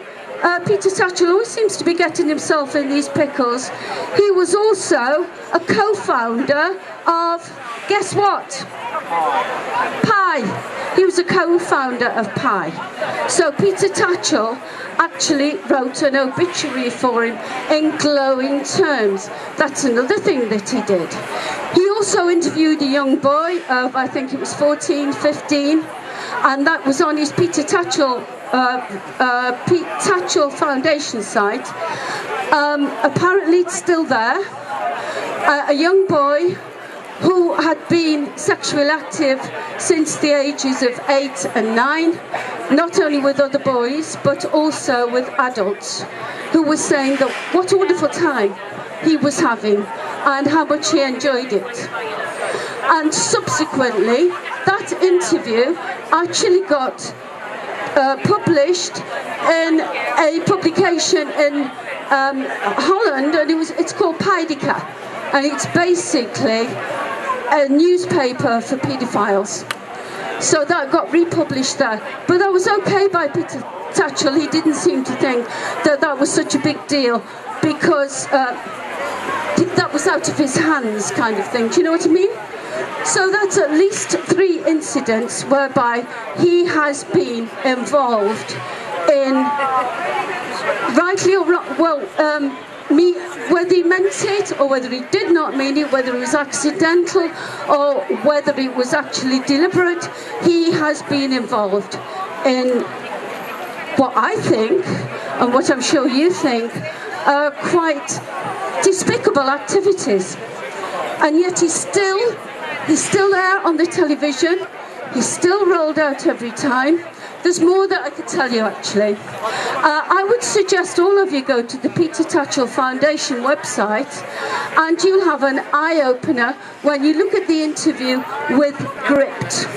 Peter Tatchell always seems to be getting himself in these pickles. He was also a co-founder of, guess what? Pi. He was a co-founder of Pi. So Peter Tatchell actually wrote an obituary for him in glowing terms. That's another thing that he did. He also interviewed a young boy of, I think it was 14, 15, and that was on his Peter Tatchell Foundation site. Apparently it's still there. A young boy who had been sexually active since the ages of 8 and 9, not only with other boys but also with adults, who was saying that what a wonderful time he was having and how much he enjoyed it. And subsequently that interview actually got published in a publication in Holland, and it's called Pijdica, and it's basically a newspaper for paedophiles. So that got republished there, but that was okay by Peter Tatchell. He didn't seem to think that that was such a big deal, because that was out of his hands kind of thing. Do you know what I mean? So that's at least 3 incidents whereby he has been involved in, rightly or wrong, well, whether he meant it or whether he did not mean it, whether it was accidental or whether it was actually deliberate, he has been involved in what I think, and what I'm sure you think, are quite despicable activities. And yet he's still there on the television. He's still rolled out every time. There's more that I could tell you, actually. I would suggest all of you go to the Peter Tatchell Foundation website, and you'll have an eye-opener when you look at the interview with Gripped,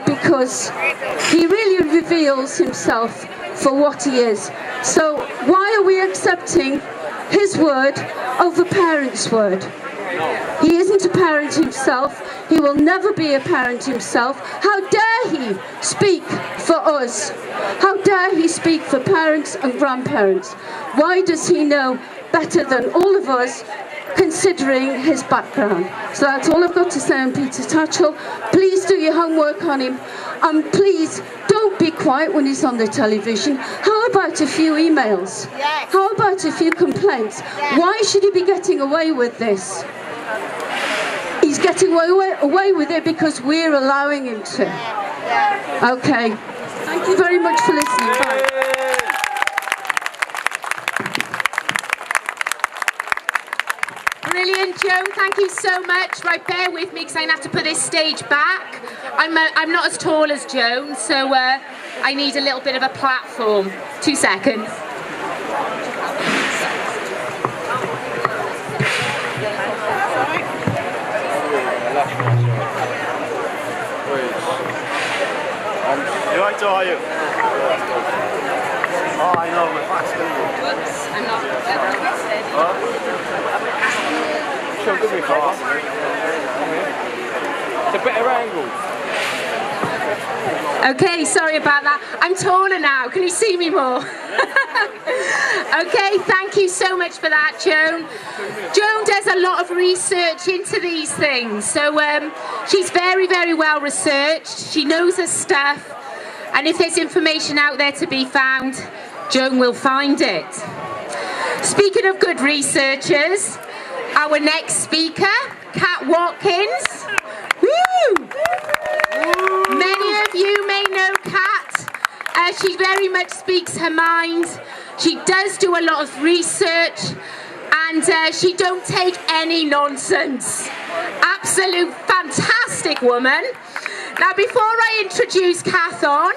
because he really reveals himself for what he is. So why are we accepting his word over parents' word? He isn't a parent himself. He will never be a parent himself. How dare he speak for us? How dare he speak for parents and grandparents? Why does he know better than all of us, considering his background? So that's all I've got to say on Peter Tatchell. Please do your homework on him, and please don't be quiet when he's on the television. How about a few emails? Yes. How about a few complaints? Yes. Why should he be getting away with this? He's getting away with it because we're allowing him to. Okay. Thank you very much for listening. Bye. Brilliant, Joan. Thank you so much. Right, bear with me because I'm going to have to put this stage back. I'm not as tall as Joan, so I need a little bit of a platform. 2 seconds. You right, or are you? Oh, I know, my back's going to be. Whoops, I'm not. Sure, give me a call. It's a better angle. Okay, sorry about that. I'm taller now. Can you see me more? Okay, thank you so much for that, Joan. Joan does a lot of research into these things, so she's very, very well researched. She knows her stuff, and if there's information out there to be found, Joan will find it. Speaking of good researchers, our next speaker, Kat Watkins. Woo! Many of you may know Kat. She very much speaks her mind. She does do a lot of research, and she don't take any nonsense. Absolute fantastic woman. Now, before I introduce Kath on,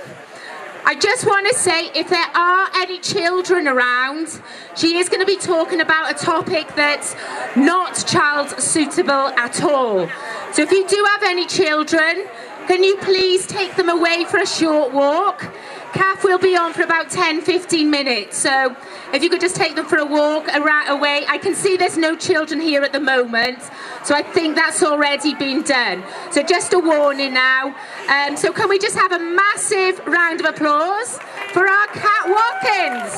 I just want to say, if there are any children around, she is going to be talking about a topic that's not child suitable at all. So if you do have any children, can you please take them away for a short walk? CAF will be on for about 10-15 minutes, so if you could just take them for a walk away. I can see there's no children here at the moment, so I think that's already been done. So just a warning now. So can we just have a massive round of applause for our cat walk-ins?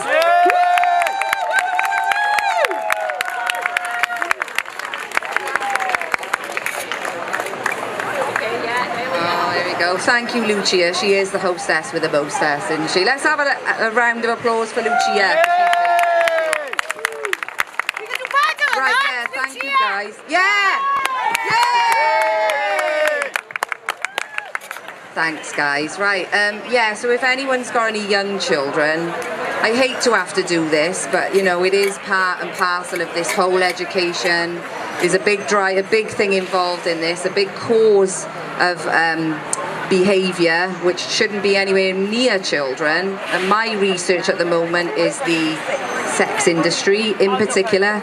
Go. Thank you, Lucia. She is the hostess with the mostess, isn't she? Let's have a round of applause for Lucia. Right there, thank you guys. Yeah! Yay! Thanks guys. Right, yeah, so if anyone's got any young children, I hate to have to do this, but you know, it is part and parcel of this whole education. There's a big thing involved in this, a big cause of behaviour which shouldn't be anywhere near children, and my research at the moment is the sex industry, in particular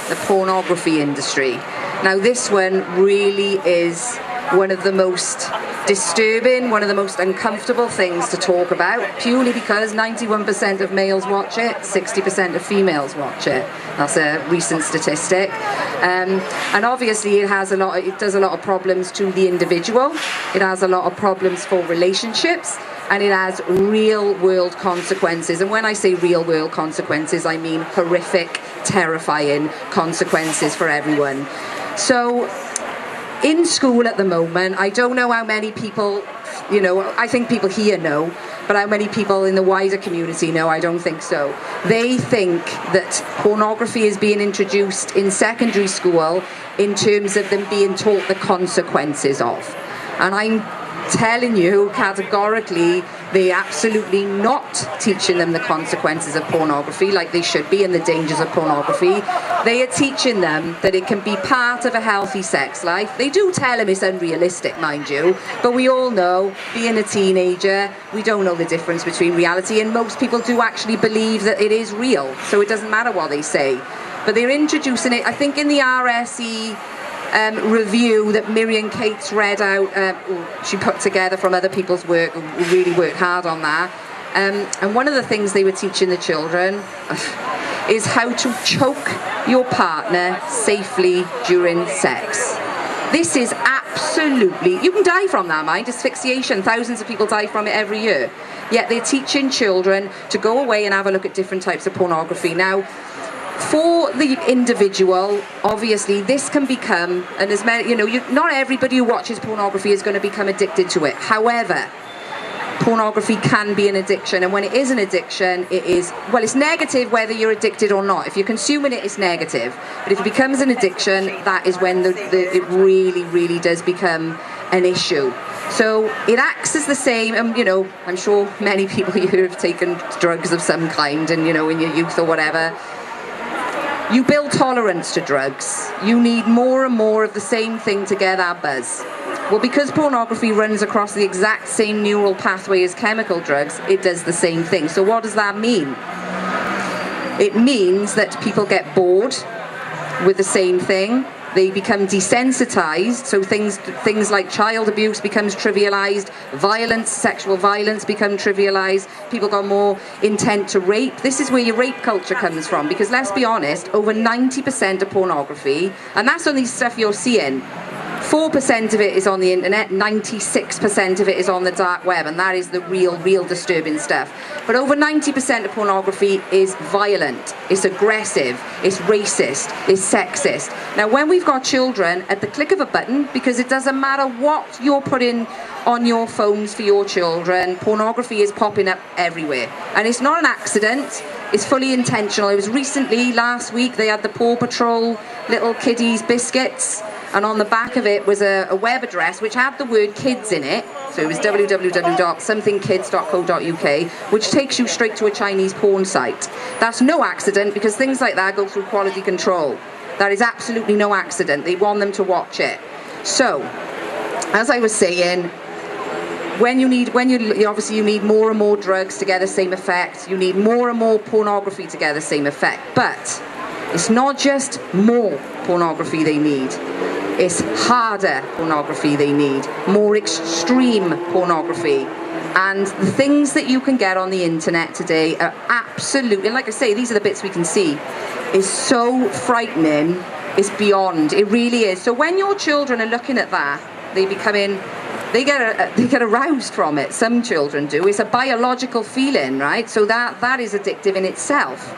the pornography industry. Now this one really is one of the most disturbing, one of the most uncomfortable things to talk about, purely because 91% of males watch it, 60% of females watch it. That's a recent statistic. And obviously it does a lot of problems to the individual, it has a lot of problems for relationships, and it has real world consequences. And when I say real world consequences, I mean horrific, terrifying consequences for everyone. So in school at the moment, I don't know how many people, you know, I think people here know, but how many people in the wider community know, I don't think so. They think that pornography is being introduced in secondary school in terms of them being taught the consequences of. And I'm telling you categorically, they're absolutely not teaching them the consequences of pornography like they should be, and the dangers of pornography. They are teaching them that it can be part of a healthy sex life. They do tell them it's unrealistic, mind you, but we all know, being a teenager, we don't know the difference between reality, and most people do actually believe that it is real, so it doesn't matter what they say. But they're introducing it, I think in the RSE review that Miriam Cates read out, she put together from other people's work, who really worked hard on that. And one of the things they were teaching the children is how to choke your partner safely during sex. This is absolutely, you can die from that, mind, asphyxiation. Thousands of people die from it every year. Yet they're teaching children to go away and have a look at different types of pornography. Now, for the individual, obviously, this can become, and as many, you know, not everybody who watches pornography is going to become addicted to it. However, pornography can be an addiction, and when it is an addiction, it is, well, it's negative whether you're addicted or not. If you're consuming it, it's negative. But if it becomes an addiction, that is when it really, really does become an issue. So it acts as the same, and you know, I'm sure many people here have taken drugs of some kind, and you know, in your youth or whatever. You build tolerance to drugs. You need more and more of the same thing to get that buzz. Well, because pornography runs across the exact same neural pathway as chemical drugs, it does the same thing. So what does that mean? It means that people get bored with the same thing. They become desensitized, so things like child abuse becomes trivialized, violence, sexual violence become trivialized, people got more intent to rape. This is where your rape culture comes from, because let's be honest, over 90% of pornography, and that's only stuff you're seeing, 4% of it is on the internet, 96% of it is on the dark web, and that is the real disturbing stuff. But over 90% of pornography is violent, it's aggressive, it's racist, it's sexist. Now when we've got children, at the click of a button, because it doesn't matter what you're putting on your phones for your children, pornography is popping up everywhere. And it's not an accident, it's fully intentional. It was recently, last week, they had the Paw Patrol little kiddies biscuits, and on the back of it was a web address which had the word kids in it. So it was www.somethingkids.co.uk, which takes you straight to a Chinese porn site. That's no accident, because things like that go through quality control. That is absolutely no accident. They want them to watch it. So, as I was saying, obviously you need more and more drugs to get the same effect. You need more and more pornography to get the same effect. But it's not just more pornography they need. It's harder pornography they need, more extreme pornography. And the things that you can get on the internet today are absolutely, and like I say, these are the bits we can see, is so frightening, it's beyond, it really is. So when your children are looking at that, they get aroused from it. Some children do. It's a biological feeling, right? So that is addictive in itself.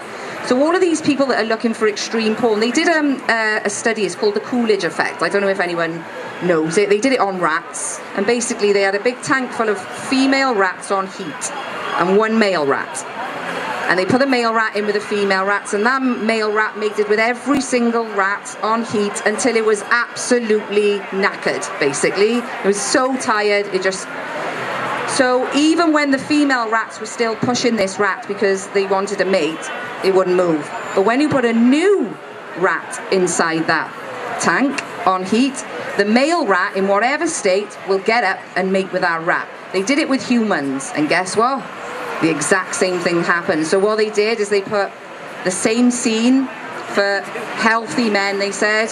So all of these people that are looking for extreme porn, they did a study, it's called the Coolidge effect. I don't know if anyone knows it. They did it on rats, and basically they had a big tank full of female rats on heat and one male rat. And they put a male rat in with the female rats, and that male rat mated with every single rat on heat until it was absolutely knackered, basically. It was so tired, it just... So even when the female rats were still pushing this rat because they wanted a mate, it wouldn't move. But when you put a new rat inside that tank on heat, the male rat, in whatever state, will get up and mate with our rat. They did it with humans, and guess what? The exact same thing happened. So what they did is they put the same scene for healthy men, they said,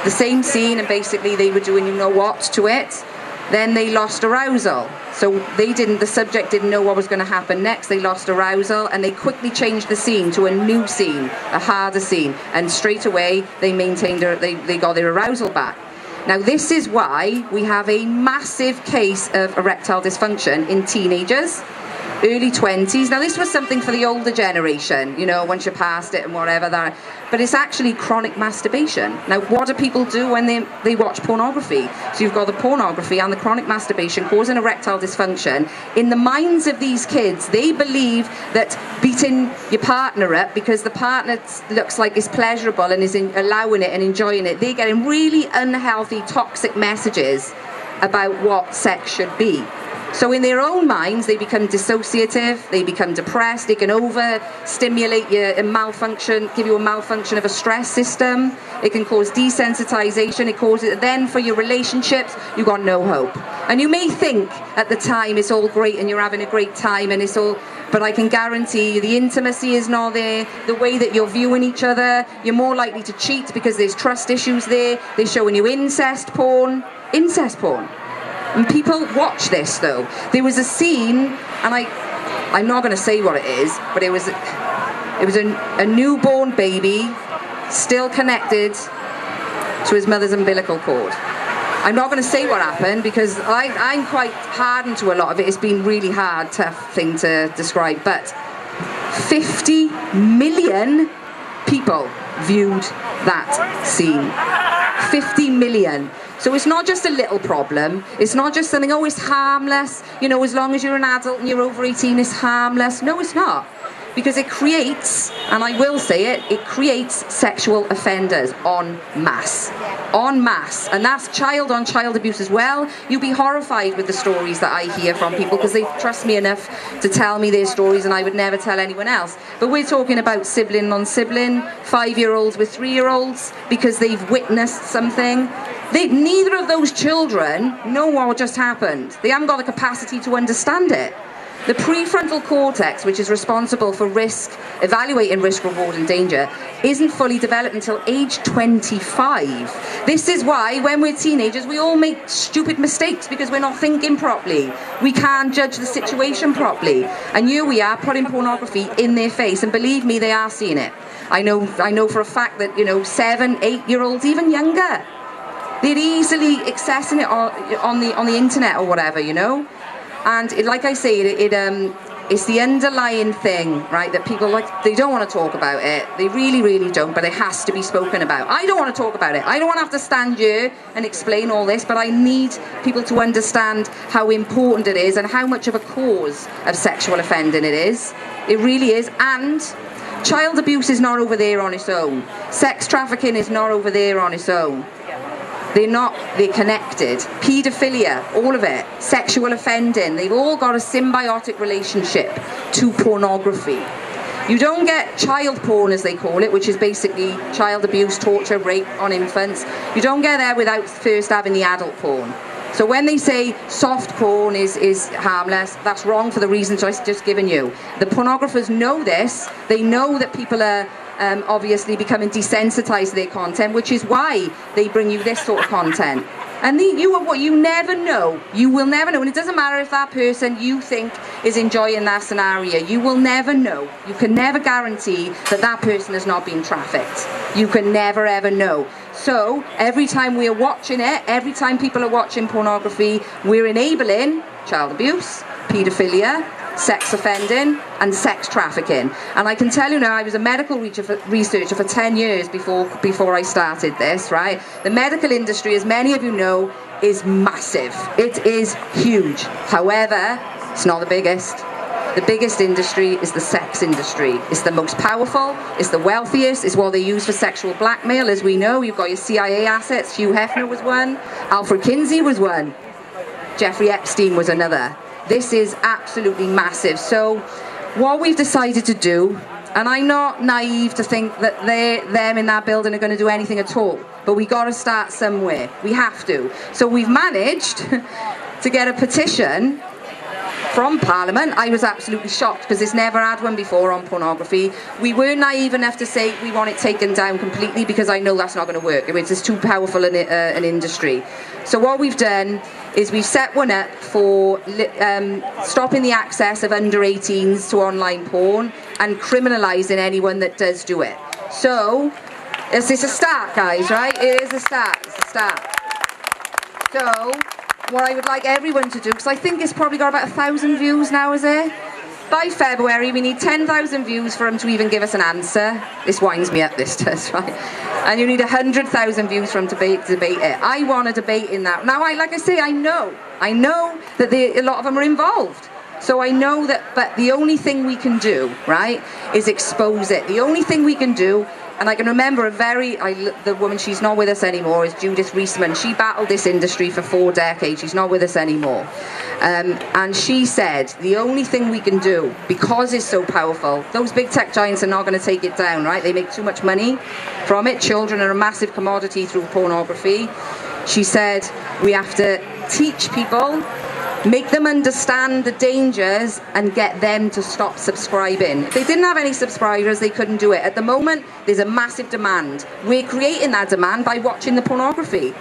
the same scene, and basically they were doing you know what to it. Then they lost arousal. So the subject didn't know what was going to happen next. They lost arousal, and they quickly changed the scene to a new scene, a harder scene, and straight away they they got their arousal back. Now this is why we have a massive case of erectile dysfunction in teenagers, early 20s. Now this was something for the older generation, you know, once you're past it and whatever that, but it's actually chronic masturbation. Now what do people do when they watch pornography? So you've got the pornography and the chronic masturbation causing erectile dysfunction. In the minds of these kids, they believe that beating your partner up because the partner looks like it's pleasurable and is allowing it and enjoying it, they're getting really unhealthy, toxic messages about what sex should be. So in their own minds, they become dissociative, they become depressed, they can overstimulate you and give you a malfunction of a stress system. It can cause desensitization, it causes, then for your relationships, you've got no hope. And you may think at the time it's all great and you're having a great time and it's all, but I can guarantee you the intimacy is not there, the way that you're viewing each other, you're more likely to cheat because there's trust issues there, they're showing you incest porn. And people watch this though. There was a scene, and I'm not going to say what it is, but it was a newborn baby still connected to his mother's umbilical cord. I'm not going to say what happened because I'm quite hardened to a lot of it. It's been really hard, tough thing to describe. But 50 million people viewed that scene. 50 million. So it's not just a little problem, it's not just something, oh, it's harmless, you know, as long as you're an adult and you're over 18, it's harmless. No, it's not. Because it creates, and I will say it, it creates sexual offenders en masse. En masse. And that's child on child abuse as well. You'll be horrified with the stories that I hear from people because they trust me enough to tell me their stories and I would never tell anyone else. But we're talking about sibling, non-sibling, 5-year-olds with 3-year-olds because they've witnessed something. Neither of those children know what just happened. They haven't got the capacity to understand it. The prefrontal cortex, which is responsible for evaluating risk, reward and danger, isn't fully developed until age 25. This is why when we're teenagers we all make stupid mistakes because we're not thinking properly. We can't judge the situation properly. And here we are putting pornography in their face, and believe me, they are seeing it. I know for a fact that, you know, 7, 8-year-olds, even younger, they're easily accessing it on the internet or whatever, you know. And like I say, it's the underlying thing, right, that people they don't want to talk about it. They really, really don't, but it has to be spoken about. I don't want to talk about it. I don't want to have to stand here and explain all this, but I need people to understand how important it is and how much of a cause of sexual offending it is. It really is. And child abuse is not over there on its own. Sex trafficking is not over there on its own. They're connected. Paedophilia, all of it. Sexual offending, they've all got a symbiotic relationship to pornography. You don't get child porn, as they call it, which is basically child abuse, torture, rape on infants. You don't get there without first having the adult porn. So when they say soft porn is harmless, that's wrong for the reasons I've just given you. The pornographers know this. They know that people are obviously becoming desensitised to their content, which is why they bring you this sort of content. And you never know. You will never know. And it doesn't matter if that person you think is enjoying that scenario. You will never know. You can never guarantee that that person has not been trafficked. You can never ever know. So every time we are watching it, every time people are watching pornography, we're enabling child abuse, paedophilia, sex offending and sex trafficking. And I can tell you now, I was a medical researcher for 10 years before I started this, right? The medical industry, as many of you know, is massive. It is huge. However, it's not the biggest. The biggest industry is the sex industry. It's the most powerful, it's the wealthiest, it's what they use for sexual blackmail. As we know, you've got your CIA assets. Hugh Hefner was one, Alfred Kinsey was one, Jeffrey Epstein was another. This is absolutely massive. So what we've decided to do, and I'm not naive to think that them in that building are going to do anything at all, but we got to start somewhere. We have to. So we've managed to get a petition from Parliament. I was absolutely shocked because it's never had one before on pornography. We were naive enough to say we want it taken down completely because I know that's not going to work. It's just too powerful an industry. So what we've done is we've set one up for stopping the access of under 18s to online porn and criminalising anyone that does do it. So it's a start, guys, right? It is a start. It's a start. So what I would like everyone to do, because I think it's probably got about 1,000 views now, is it? By February, we need 10,000 views for them to even give us an answer. This winds me up, this does, right? And you need 100,000 views for them to debate it. I want to debate in that. Now, like I say, I know that a lot of them are involved. So I know that, but the only thing we can do, right, is expose it. The only thing we can do. And I can remember the woman, she's not with us anymore, is Judith Reisman. She battled this industry for 4 decades. She's not with us anymore. And she said, the only thing we can do, because it's so powerful, those big tech giants are not going to take it down, right? They make too much money from it. Children are a massive commodity through pornography. She said, we have to teach people, make them understand the dangers and get them to stop subscribing. If they didn't have any subscribers, they couldn't do it. At the moment, there's a massive demand. We're creating that demand by watching the pornography.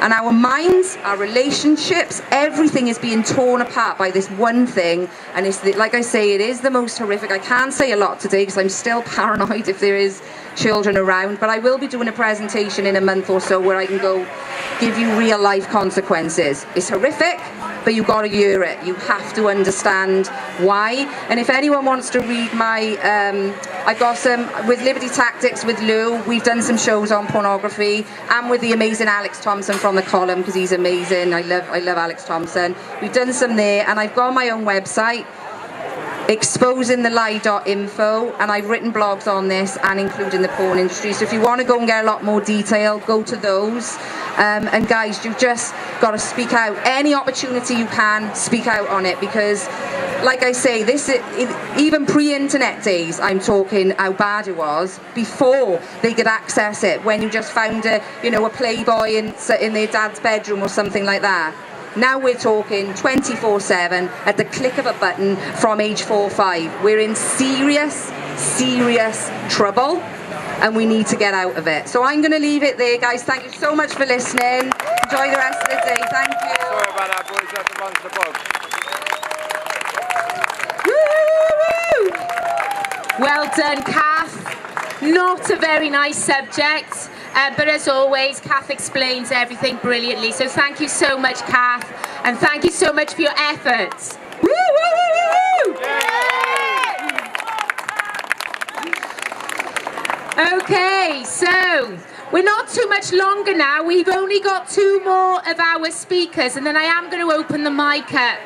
And our minds, our relationships, everything is being torn apart by this one thing. And it's like I say, it is the most horrific. I can't say a lot today because I'm still paranoid if there is children around, but I will be doing a presentation in a month or so where I can go give you real life consequences. It's horrific, but you've got to hear it. You have to understand why. And if anyone wants to read my, I've got some, with Liberty Tactics with Lou, we've done some shows on pornography, and with the amazing Alex Thompson from the column, because he's amazing. I love Alex Thompson. We've done some there, and I've got my own website, exposingthelie.info, and I've written blogs on this and including the porn industry. So if you want to go and get a lot more detail, go to those. And guys, you've just got to speak out. Any opportunity you can, speak out on it, because like I say, even pre-internet days, I'm talking how bad it was before they could access it, when you just found a Playboy in their dad's bedroom or something like that. Now we're talking 24/7 at the click of a button from age 4 or 5. We're in serious trouble, and we need to get out of it. So I'm going to leave it there, guys. Thank you so much for listening. Enjoy the rest of the day. Thank you. Sorry about that, boys. That's the monster bug. Woo! Well done, Kath. Not a very nice subject. But as always, Kath explains everything brilliantly. So thank you so much, Kath, and thank you so much for your efforts. Woo, woo, woo, woo, woo. Okay, so we're not too much longer now. We've only got 2 more of our speakers, and then I am going to open the mic up.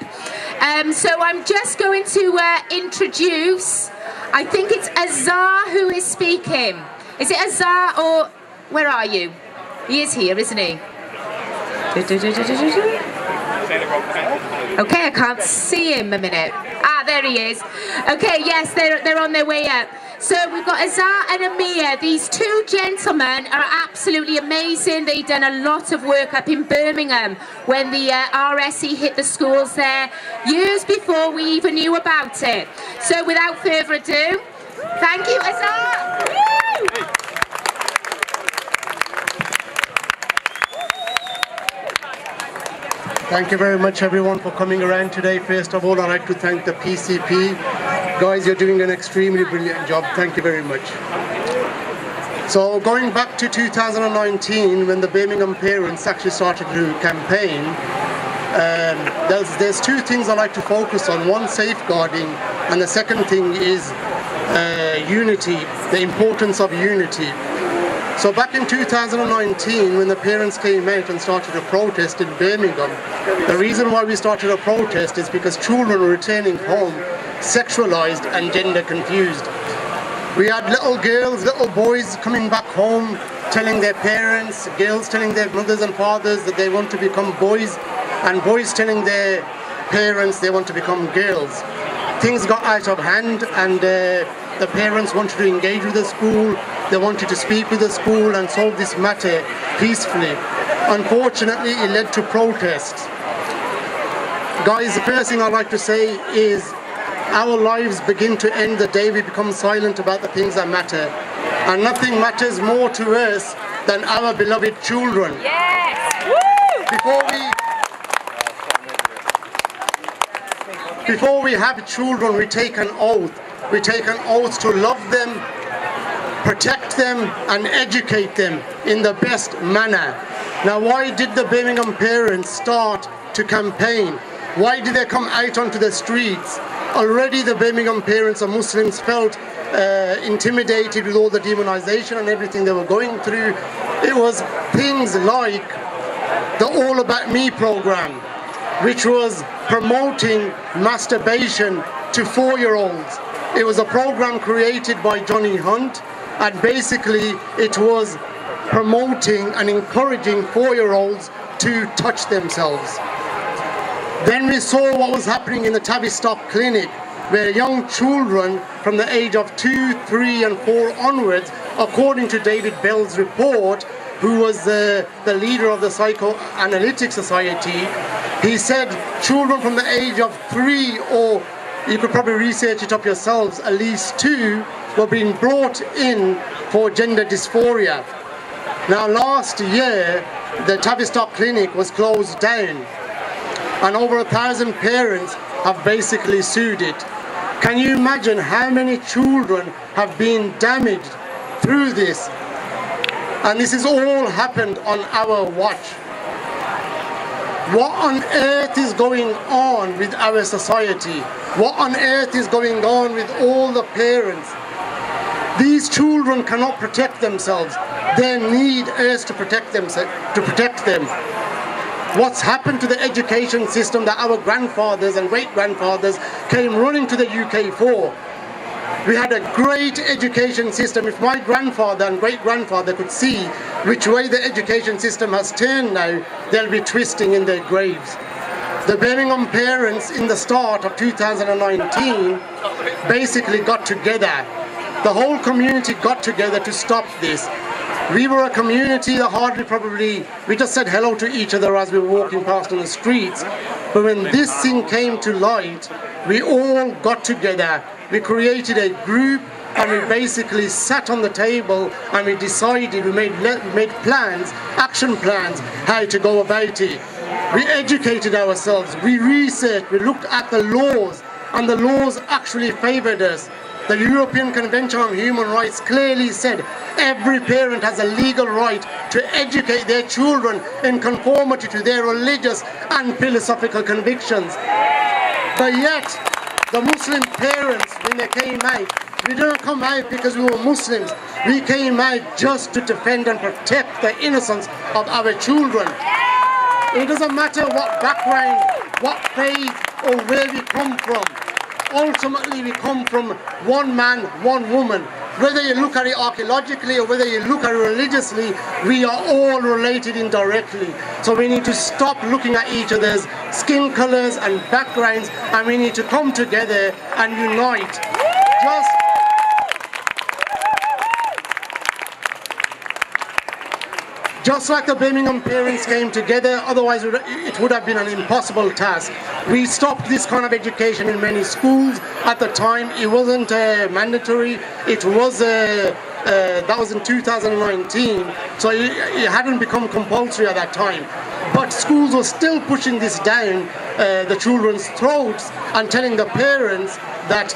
So I'm just going to introduce, I think it's Azar who is speaking. Is it Azar or... Where are you? He is here, isn't he? Okay, I can't see him a minute. Ah, there he is. Okay, yes, they're on their way up. So we've got Azar and Amir. These 2 gentlemen are absolutely amazing. They've done a lot of work up in Birmingham when the RSE hit the schools there years before we even knew about it. So without further ado, thank you, Azar. Thank you very much everyone for coming around today. First of all, I'd like to thank the PCP. Guys, you're doing an extremely brilliant job. Thank you very much. So going back to 2019, when the Birmingham parents actually started to campaign, there's two things I like to focus on. One, safeguarding, and the second thing is unity, the importance of unity. So back in 2019, when the parents came out and started a protest in Birmingham, the reason why we started a protest is because children were returning home sexualized and gender confused. We had little girls, little boys coming back home telling their parents, girls telling their mothers and fathers that they want to become boys, and boys telling their parents they want to become girls. Things got out of hand, and the parents wanted to engage with the school, they wanted to speak with the school and solve this matter peacefully. Unfortunately, it led to protests. Guys, the first thing I'd like to say is our lives begin to end the day we become silent about the things that matter. And nothing matters more to us than our beloved children. Yes! Before we have children, we take an oath. We take an oath to love them, protect them, and educate them in the best manner. Now, why did the Birmingham parents start to campaign? Why did they come out onto the streets? Already the Birmingham parents and Muslims felt intimidated with all the demonization and everything they were going through. It was things like the All About Me program, which was promoting masturbation to 4-year-olds. It was a program created by Johnny Hunt, and basically it was promoting and encouraging 4-year-olds to touch themselves. Then we saw what was happening in the Tavistock clinic, where young children from the age of 2, 3 and 4 onwards, according to David Bell's report, who was the leader of the Psychoanalytic Society, he said children from the age of 3, or you could probably research it up yourselves, at least 2, were being brought in for gender dysphoria. Now last year, the Tavistock clinic was closed down, and over 1,000 parents have basically sued it. Can you imagine how many children have been damaged through this? And this has all happened on our watch. What on earth is going on with our society? What on earth is going on with all the parents? These children cannot protect themselves. They need us to protect them. What's happened to the education system that our grandfathers and great-grandfathers came running to the UK for? We had a great education system. If my grandfather and great-grandfather could see which way the education system has turned now, they'll be twisting in their graves. The Birmingham parents in the start of 2019 basically got together. The whole community got together to stop this. We were a community that we just said hello to each other as we were walking past on the streets. But when this thing came to light, we all got together. We created a group, and we basically sat on the table and we decided, we made plans, action plans, how to go about it. We educated ourselves, we researched, we looked at the laws, and the laws actually favoured us. The European Convention on Human Rights clearly said every parent has a legal right to educate their children in conformity to their religious and philosophical convictions. But yet, the Muslim parents, when they came out, we didn't come out because we were Muslims. We came out just to defend and protect the innocence of our children. It doesn't matter what background, what faith, or where we come from. Ultimately, we come from one man, one woman. Whether you look at it archaeologically or whether you look at it religiously, we are all related indirectly. So we need to stop looking at each other's skin colours and backgrounds, and we need to come together and unite. Just like the Birmingham parents came together, otherwise it would have been an impossible task. We stopped this kind of education in many schools. At the time, it wasn't mandatory. It was, that was in 2019, so it hadn't become compulsory at that time. but schools were still pushing this down the children's throats and telling the parents that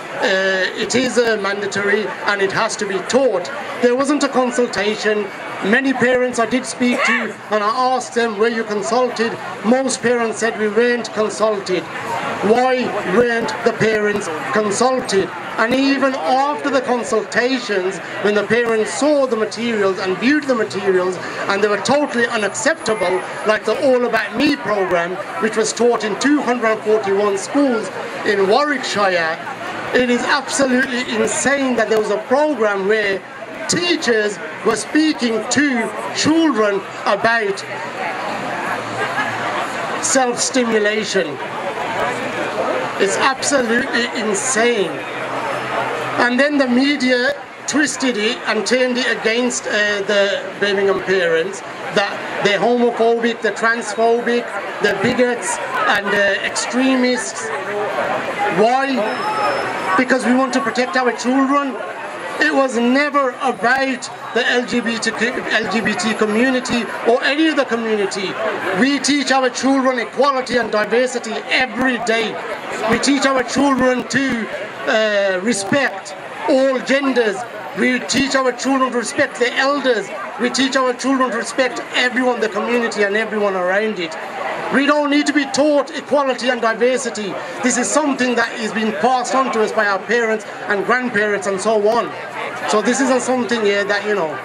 it is mandatory and it has to be taught. There wasn't a consultation. Many parents I did speak to, and I asked them, were you consulted? Most parents said we weren't consulted. Why weren't the parents consulted? And even after the consultations, when the parents saw the materials and viewed the materials, and they were totally unacceptable, like the All About Me program, which was taught in 241 schools in Warwickshire, it is absolutely insane that there was a program where teachers were speaking to children about self-stimulation. It's absolutely insane. And then the media twisted it and turned it against the Birmingham parents, that they're homophobic, they're transphobic, they're bigots and extremists. Why? Because we want to protect our children. It was never about the LGBT community or any other community. We teach our children equality and diversity every day. We teach our children to respect all genders. We teach our children to respect their elders. We teach our children to respect everyone, the community and everyone around it. We don't need to be taught equality and diversity. This is something that is being passed on to us by our parents and grandparents and so on. So this isn't something here that, you know.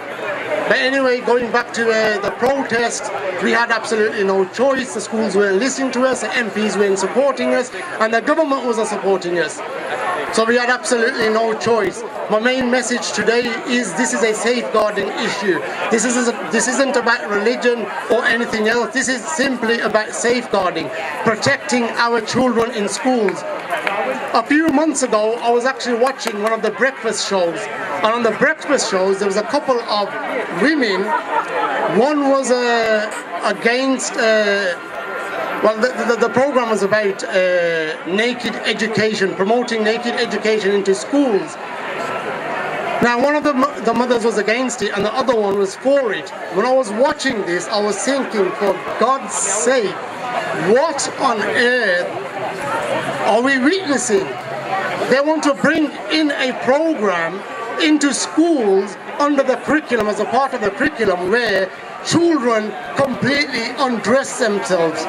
But anyway, going back to the protest, we had absolutely no choice. The schools weren't listening to us, the MPs weren't supporting us, and the government wasn't supporting us. So we had absolutely no choice. My main message today is this is a safeguarding issue. This isn't about religion or anything else. This is simply about safeguarding, protecting our children in schools. A few months ago, I was actually watching one of the breakfast shows. And on the breakfast shows, there was a couple of women. One was against... well, the program was about naked education, promoting naked education into schools. Now, one of the mothers was against it and the other one was for it. When I was watching this, I was thinking, for God's sake, what on earth are we witnessing? They want to bring in a program into schools under the curriculum, as a part of the curriculum, where children completely undress themselves.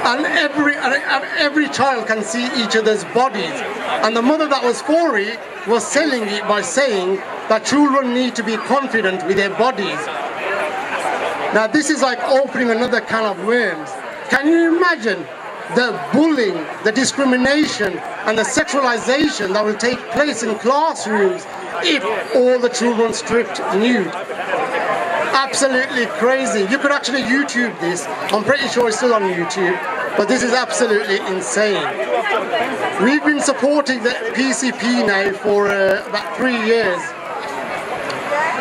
And every child can see each other's bodies. And the mother that was for it was selling it by saying that children need to be confident with their bodies. Now this is like opening another can of worms. Can you imagine the bullying, the discrimination and the sexualization that will take place in classrooms if all the children stripped nude? Absolutely crazy. You could actually YouTube this. I'm pretty sure it's still on YouTube, but this is absolutely insane. We've been supporting the PCP now for about 3 years,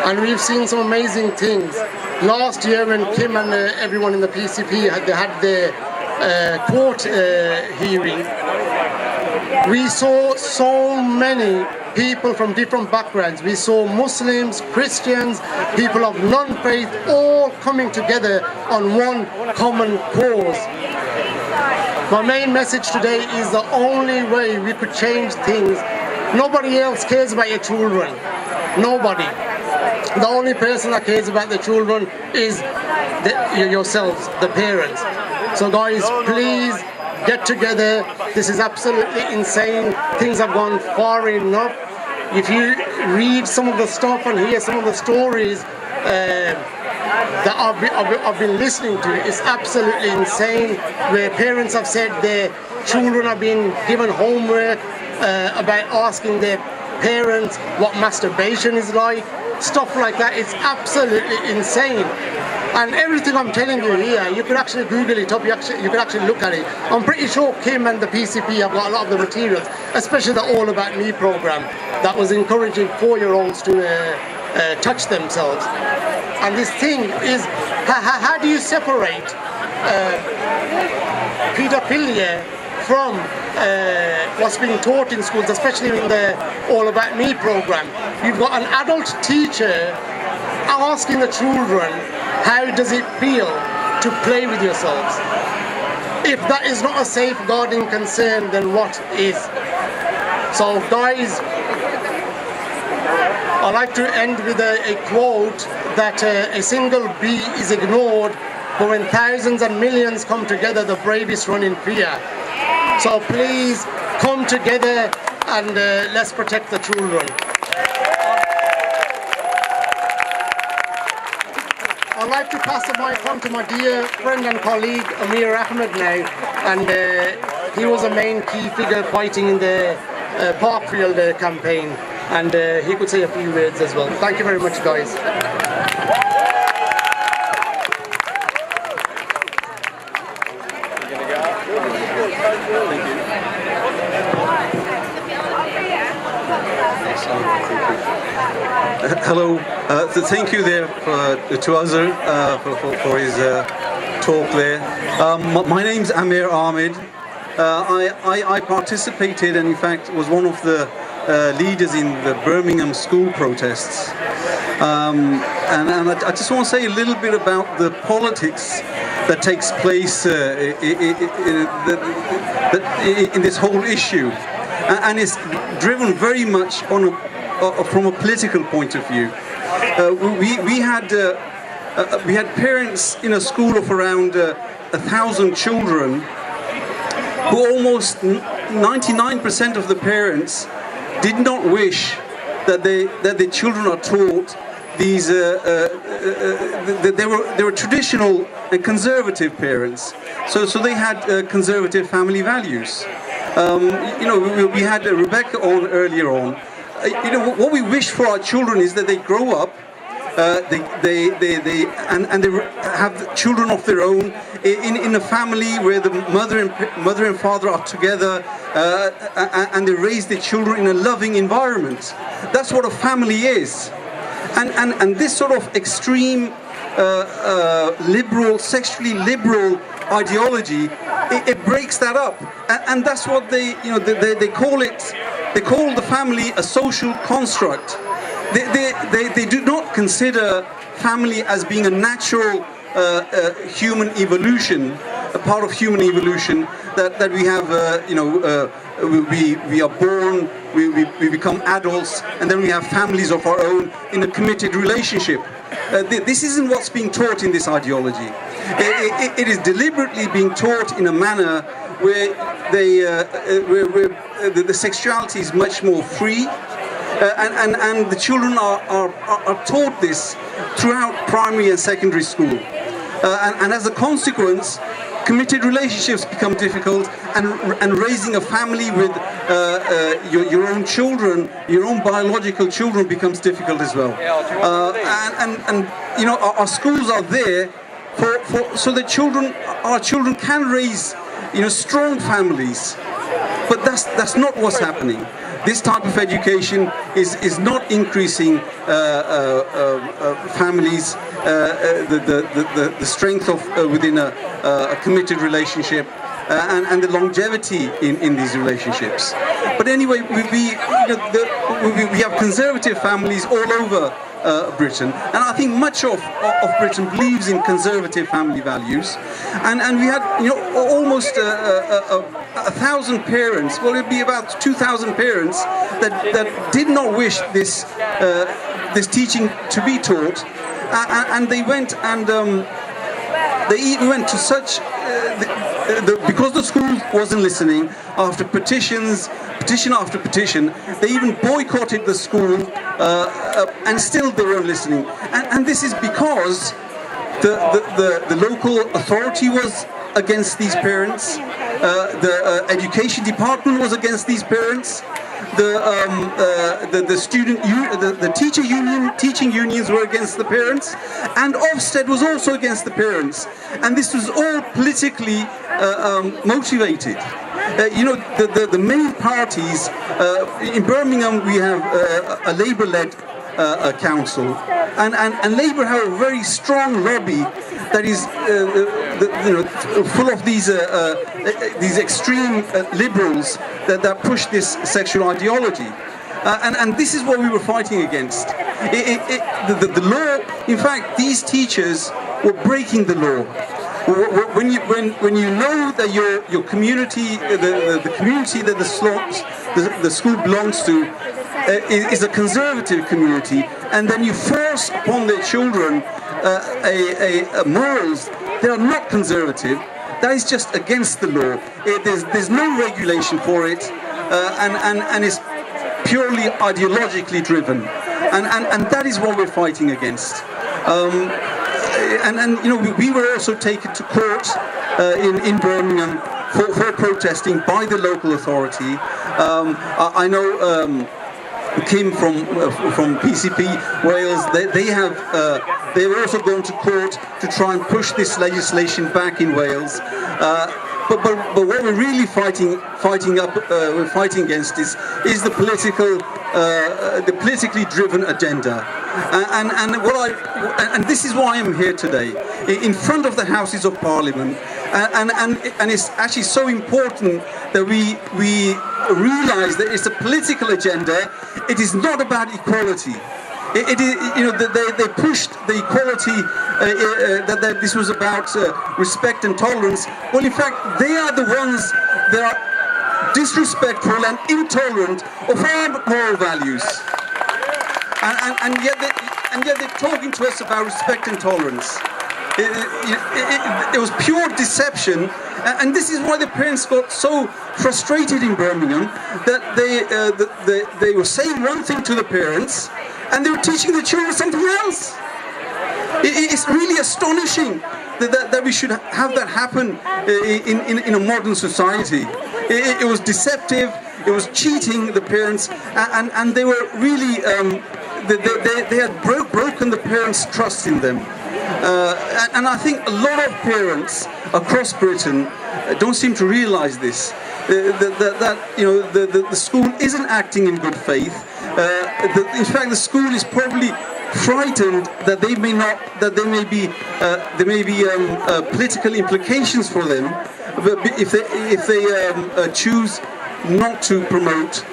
and we've seen some amazing things. Last year when Kim and everyone in the PCP had their court hearing, we saw so many people from different backgrounds. We saw Muslims, Christians, people of non-faith, all coming together on one common cause. My main message today is the only way we could change things. Nobody else cares about your children. Nobody. The only person that cares about the children is yourselves, the parents. So guys, please get together. This is absolutely insane. Things have gone far enough. If you read some of the stuff and hear some of the stories that I've been listening to, it's absolutely insane, where parents have said their children have been given homework about asking their parents what masturbation is like, stuff like that. It's absolutely insane. And everything I'm telling you here, you could actually Google it up, you could actually look at it. I'm pretty sure Kim and the PCP have got a lot of the materials, especially the All About Me program that was encouraging 4-year-olds to touch themselves. And this thing is, how do you separate pedophilia from what's being taught in schools, especially in the All About Me program? You've got an adult teacher asking the children, how does it feel to to play with yourselves. If that is not a safeguarding concern, then what is? So guys, I like to end with a quote that a single bee is ignored, but when thousands and millions come together, the bravest run in fear. So please come together and let's protect the children. I'd like to pass the mic on to my dear friend and colleague Amir Ahmed now, and he was a main key figure fighting in the Parkfield campaign, and he could say a few words as well. Thank you very much, guys. Hello, so thank you there to Azhar for his talk there. My name's Amir Ahmed. I participated and in fact was one of the leaders in the Birmingham school protests. And I just want to say a little bit about the politics that takes place in this whole issue. And it's driven very much on from a political point of view. We had parents in a school of around 1,000 children, who almost 99% of the parents did not wish that the children are taught these. They were traditional and conservative parents, so they had conservative family values. We had Rebecca on earlier on. What we wish for our children is that they grow up, they have children of their own in a family where the mother and father are together, and they raise their children in a loving environment. That's what a family is, and this sort of extreme liberal, sexually liberal ideology, it breaks that up, and that's what they call it. They call the family a social construct. They do not consider family as being a natural human evolution, a part of human evolution that we have. We are born, we become adults, and then we have families of our own in a committed relationship. This isn't what's being taught in this ideology. It is deliberately being taught in a manner where the sexuality is much more free, and the children are taught this throughout primary and secondary school, and as a consequence, committed relationships become difficult, and raising a family with your own children, your own biological children, becomes difficult as well. Our schools are there so that our children can raise strong families, but that's not what's happening. This type of education is not increasing families, the strength of within a committed relationship, and the longevity in these relationships. But anyway, we have conservative families all over Britain, and I think much of Britain believes in conservative family values, and we had almost 1,000 parents, well, it'd be about 2,000 parents that did not wish this teaching to be taught, and they went and they even went to such because the school wasn't listening, after petition after petition, they even boycotted the school, and still they weren't listening. And this is because the local authority was against these parents, the education department was against these parents, the teaching unions were against the parents, and Ofsted was also against the parents, and this was all politically motivated. The main parties in Birmingham, we have a Labour-led council, and Labour have a very strong lobby that is full of these extreme liberals that push this sexual ideology, and this is what we were fighting against. The law, in fact, these teachers were breaking the law. when you know that your community, the community that the school belongs to, is a conservative community, and then you force upon their children morals that are not conservative, that is just against the law. There's no regulation for it, and it's purely ideologically driven, and that is what we're fighting against. And you know, we were also taken to court in Birmingham for protesting by the local authority. I know Kim from PCP Wales, they've also gone to court to try and push this legislation back in Wales. But what we're really fighting against is the politically driven agenda, and this is why I'm here today, in front of the Houses of Parliament, and it's actually so important that we realise that it's a political agenda. It is not about equality. It is, you know, they pushed the equality, that this was about respect and tolerance. Well, in fact, they are the ones that are disrespectful and intolerant of our moral values, and yet they're talking to us about respect and tolerance. It was pure deception, and this is why the parents got so frustrated in Birmingham that they were saying one thing to the parents, and they were teaching the children something else. It's really astonishing that we should have that happen in a modern society. It was deceptive, it was cheating the parents, and they were really, they had broken the parents' trust in them. And I think a lot of parents across Britain don't seem to realise this. That you know, the school isn't acting in good faith. In fact, the school is probably frightened that there may be political implications for them, but if they choose not to promote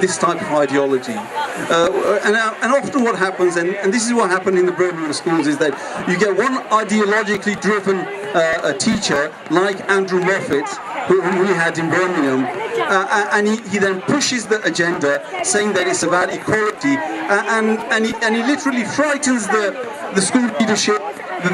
this type of ideology. And often what happens, and this is what happened in the Birmingham schools, is that you get one ideologically driven teacher like Andrew Moffat, who we had in Birmingham, and he then pushes the agenda, saying that it's about equality, and he literally frightens the school leadership,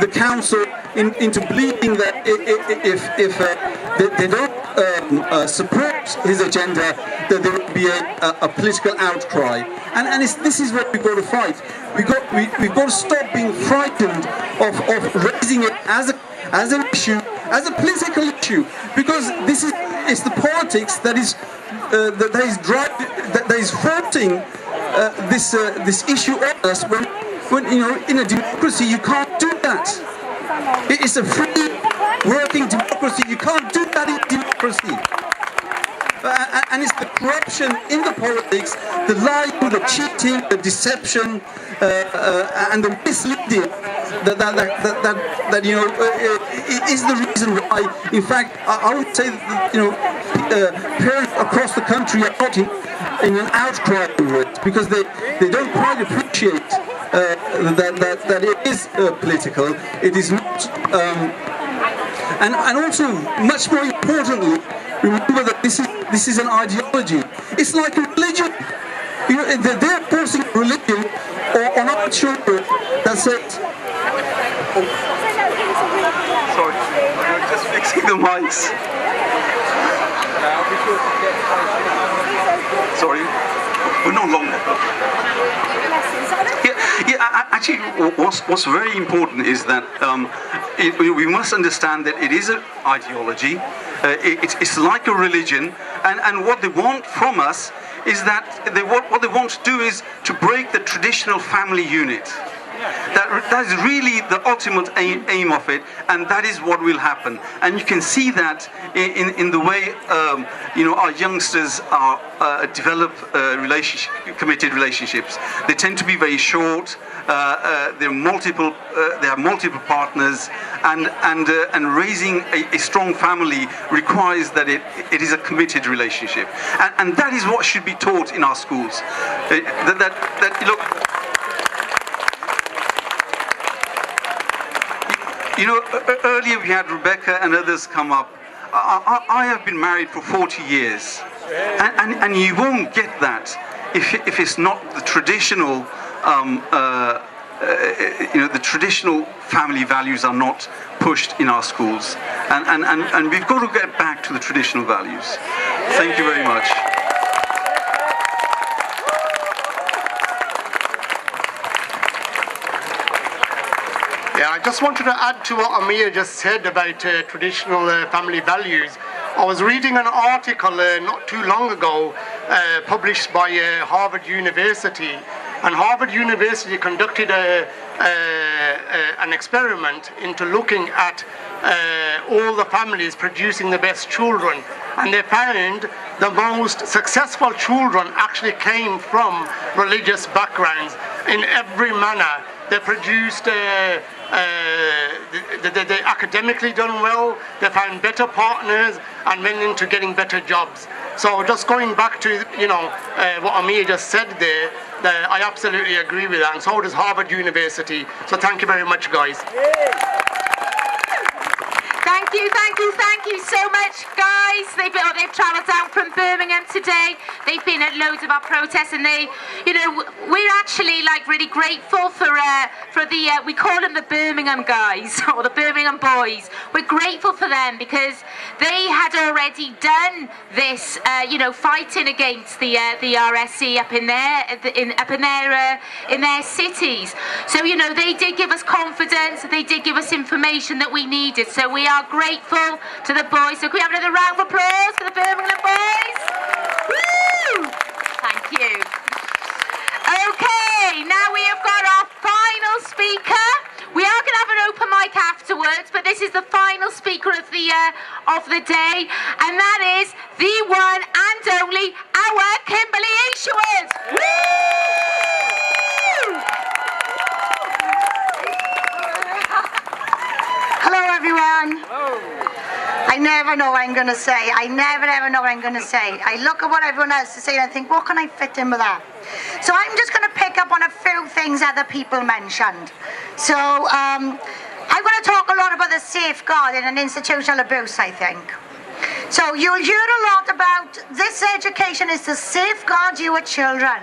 the council, into believing that if they don't support his agenda, that there will be a political outcry. And this is what we've got to fight. We've got to stop being frightened of raising it as an issue, as a political issue, because it's the politics that is forcing this issue on us. When you know, in a democracy, you can't do that. It's a free working democracy. You can't do that in democracy. And it's the corruption in the politics, the lying, the cheating, the deception, and the misleading that you know is the reason why. In fact, I would say that, you know, parents across the country are not in an outcry over it, because they don't quite appreciate that it is political. It is not, and also much more importantly, remember that this is an ideology. It's like a religion. You know, they're forcing religion on our children. That's it. Oh. Sorry, I'm just fixing the mics. Sorry, we're no longer. Actually, what's very important is that we must understand that it is an ideology. It's like a religion, and what they want from us is that what they want to do is to break the traditional family unit. That is really the ultimate aim of it, and that is what will happen. And you can see that in the way you know, our youngsters are develop committed relationships. They tend to be very short. They have multiple partners, and raising a strong family requires that it is a committed relationship, and that is what should be taught in our schools. Look. You know, earlier we had Rebecca and others come up. I have been married for 40 years, and you won't get that if it's not the traditional, the traditional family values are not pushed in our schools, and we've got to get back to the traditional values. Thank you very much. Yeah, I just wanted to add to what Amir just said about traditional family values. I was reading an article not too long ago published by Harvard University, and Harvard University conducted an experiment into looking at all the families producing the best children, and they found the most successful children actually came from religious backgrounds in every manner. They produced they academically done well, they found better partners and went into getting better jobs. So just going back to what Amir just said there, I absolutely agree with that, and so does Harvard University. So thank you very much, guys. Thank you so much, guys. They've travelled down from Birmingham today. They've been at loads of our protests, and we're actually really grateful for the we call them the Birmingham guys or the Birmingham boys. We're grateful for them because they had already done this, fighting against the RSE up in their cities. So they did give us confidence. They did give us information that we needed. So we are grateful to the boys. So can we have another round of applause for the Birmingham boys? Woo! Thank you. Okay, now we have got our final speaker. We are going to have an open mic afterwards, but this is the final speaker of the day, and that is the one and only our Kimberly Isherwood. Hello, everyone. I never know what I'm going to say. I never ever know what I'm going to say. I look at what everyone else is saying and I think, what can I fit in with that? So I'm just going to pick up on a few things other people mentioned. So I'm going to talk a lot about the safeguarding and institutional abuse, I think. So you'll hear a lot about this education is to safeguard your children.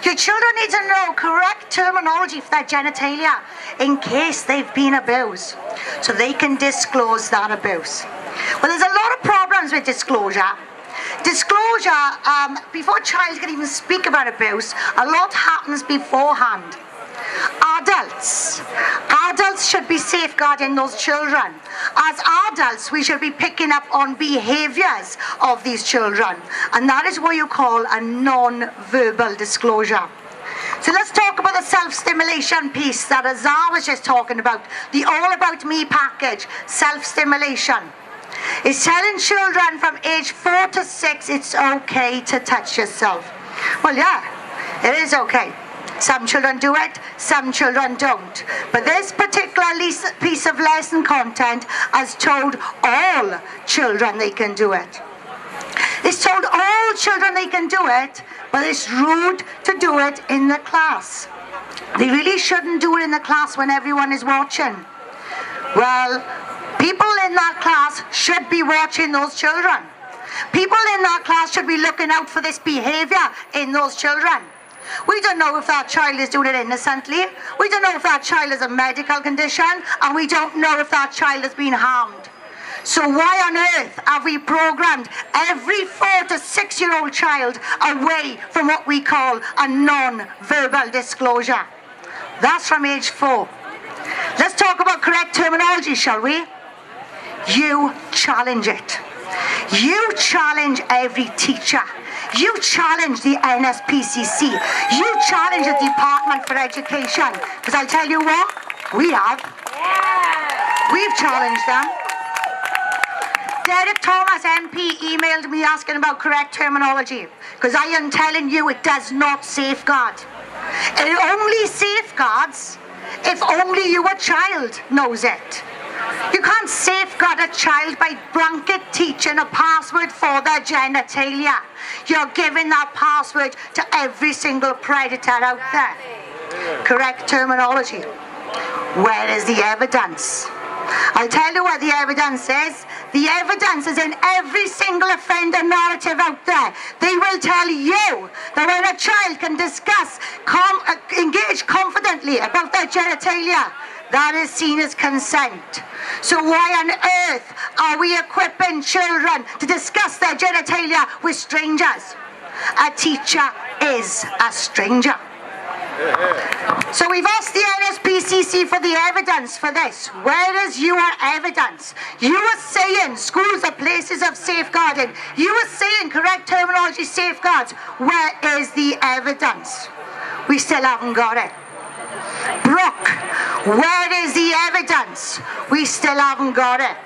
Your children need to know correct terminology for their genitalia in case they've been abused, so they can disclose that abuse. Well, there's a lot of problems with disclosure. Disclosure, before a child can even speak about abuse, a lot happens beforehand. Adults should be safeguarding those children. As adults, we should be picking up on behaviours of these children, and that is what you call a non-verbal disclosure. So let's talk about the self-stimulation piece that Azar was just talking about, the All About Me package, self-stimulation. It's telling children from age 4 to 6 it's okay to touch yourself. Well, yeah, it is okay. Some children do it, some children don't. But this particular piece of lesson content has told all children they can do it. It's told all children they can do it, but it's rude to do it in the class. They really shouldn't do it in the class when everyone is watching. Well, people in that class should be watching those children. People in that class should be looking out for this behaviour in those children. We don't know if that child is doing it innocently. We don't know if that child has a medical condition, and we don't know if that child has been harmed. So why on earth have we programmed every 4 to 6 year old child away from what we call a non-verbal disclosure? That's from age 4. Let's talk about correct terminology, shall we? You challenge it. You challenge every teacher. You challenge the NSPCC. You challenge the Department for Education. Because I'll tell you what, we have. We've challenged them. Derek Thomas MP emailed me asking about correct terminology. Because I am telling you it does not safeguard. It only safeguards if only your child knows it. You can't safeguard a child by blanket teaching a password for their genitalia. You're giving that password to every single predator out there. Correct terminology. Where is the evidence? I'll tell you what the evidence is. The evidence is in every single offender narrative out there. They will tell you that when a child can discuss, engage confidently about their genitalia, that is seen as consent. So why on earth are we equipping children to discuss their genitalia with strangers? A teacher is a stranger. So we've asked the NSPCC for the evidence for this. Where is your evidence? You are saying schools are places of safeguarding. You are saying correct terminology, safeguards. Where is the evidence? We still haven't got it. Brooke, where is the evidence? We still haven't got it.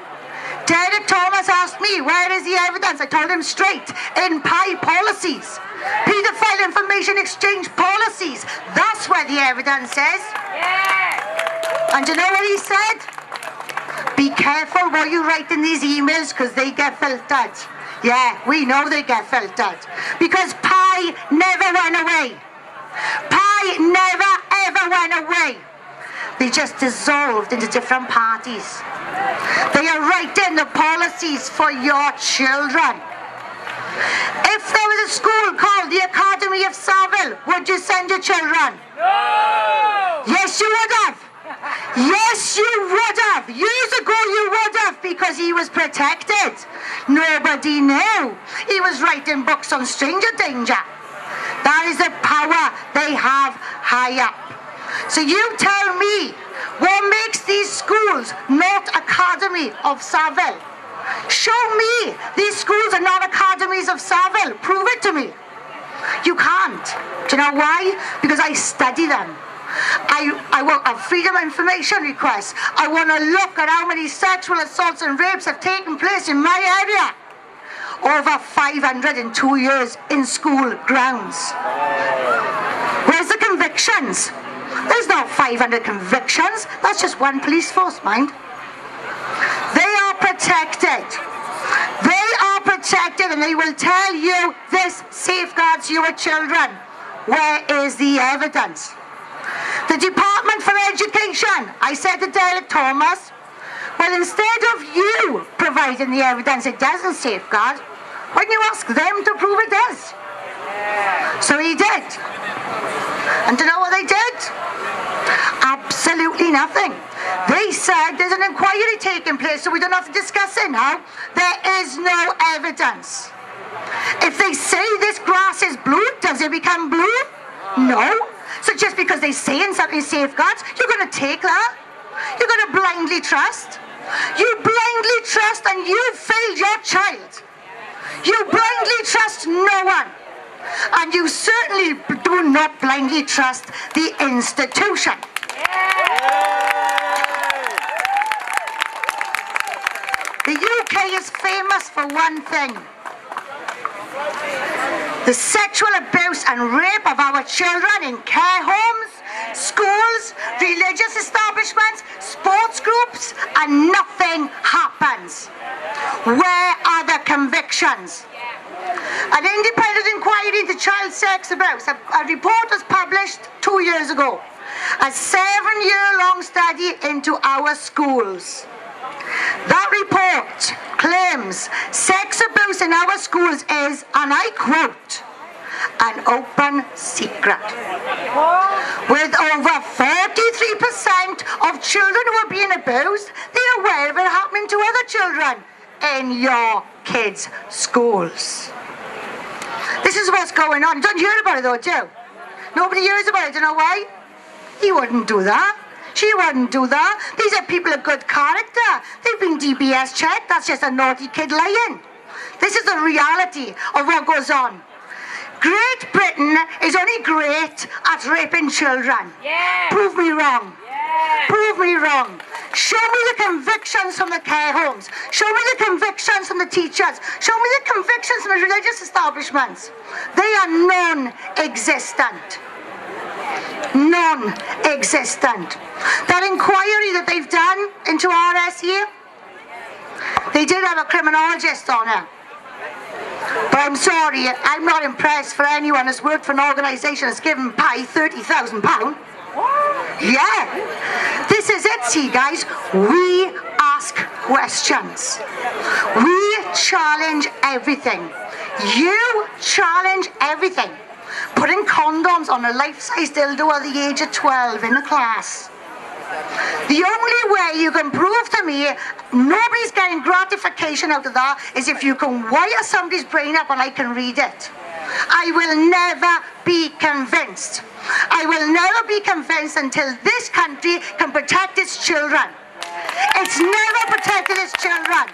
Derek Thomas asked me, where is the evidence? I told him straight, in PI policies. Paedophile information exchange policies. That's where the evidence is. Yeah. And you know what he said? Be careful what you write in these emails because they get filtered. Yeah, we know they get filtered. Because PI never went away. PI never ever went away. They just dissolved into different parties. They are writing the policies for your children. If there was a school called the Academy of Savile, would you send your children? No! Yes, you would have. Yes, you would have. Years ago you would have, because he was protected. Nobody knew. He was writing books on stranger danger. That is the power they have high up. So you tell me, what makes these schools not Academy of Savile? Show me these schools are not academies of Savile. Prove it to me. You can't. Do you know why? Because I study them. I want a freedom of information request. I want to look at how many sexual assaults and rapes have taken place in my area. Over 500 in 2 years in school grounds. Where's the convictions? There's not 500 convictions. That's just one police force, mind. They are protected. They are protected, and they will tell you this safeguards your children. Where is the evidence? The Department for Education, I said to Derek Thomas, well, instead of you providing the evidence it doesn't safeguard, why don't you ask them to prove it does? So he did. And do you know what they did? Absolutely nothing. They said there's an inquiry taking place, so we don't have to discuss it now. There is no evidence. If they say this grass is blue, does it become blue? No. So just because they're saying something safeguards, you're going to take that? You're going to blindly trust? You blindly trust, and you failed your child. You blindly trust no one. And you certainly do not blindly trust the institution. The UK is famous for one thing. The sexual abuse and rape of our children in care homes, schools, religious establishments, sports groups, and nothing happens. Where are the convictions? An independent inquiry into child sex abuse, a report was published 2 years ago. A 7-year-long study into our schools. That report claims sex abuse in our schools is, and I quote, an open secret. With over 43% of children who are being abused, they're aware of it happening to other children in your kids' schools. This is what's going on. Don't hear about it though, do you? Nobody hears about it. Do you know why? He wouldn't do that. She wouldn't do that. These are people of good character. They've been DBS checked. That's just a naughty kid lying. This is the reality of what goes on. Great Britain is only great at raping children. Yeah. Prove me wrong. Yeah. Prove me wrong. Show me the convictions from the care homes. Show me the convictions from the teachers. Show me the convictions from the religious establishments. They are non-existent. Non-existent. That inquiry that they've done into RS here, they did have a criminologist on it. But I'm sorry, I'm not impressed for anyone who's worked for an organisation that's given PI £30,000. Yeah. This this is it, see guys, we ask questions. We challenge everything. You challenge everything. Putting condoms on a life-size dildo at the age of 12 in a class. The only way you can prove to me nobody's getting gratification out of that is if you can wire somebody's brain up and I can read it. I will never be convinced. I will never be convinced until this country can protect its children. It's never protected its children.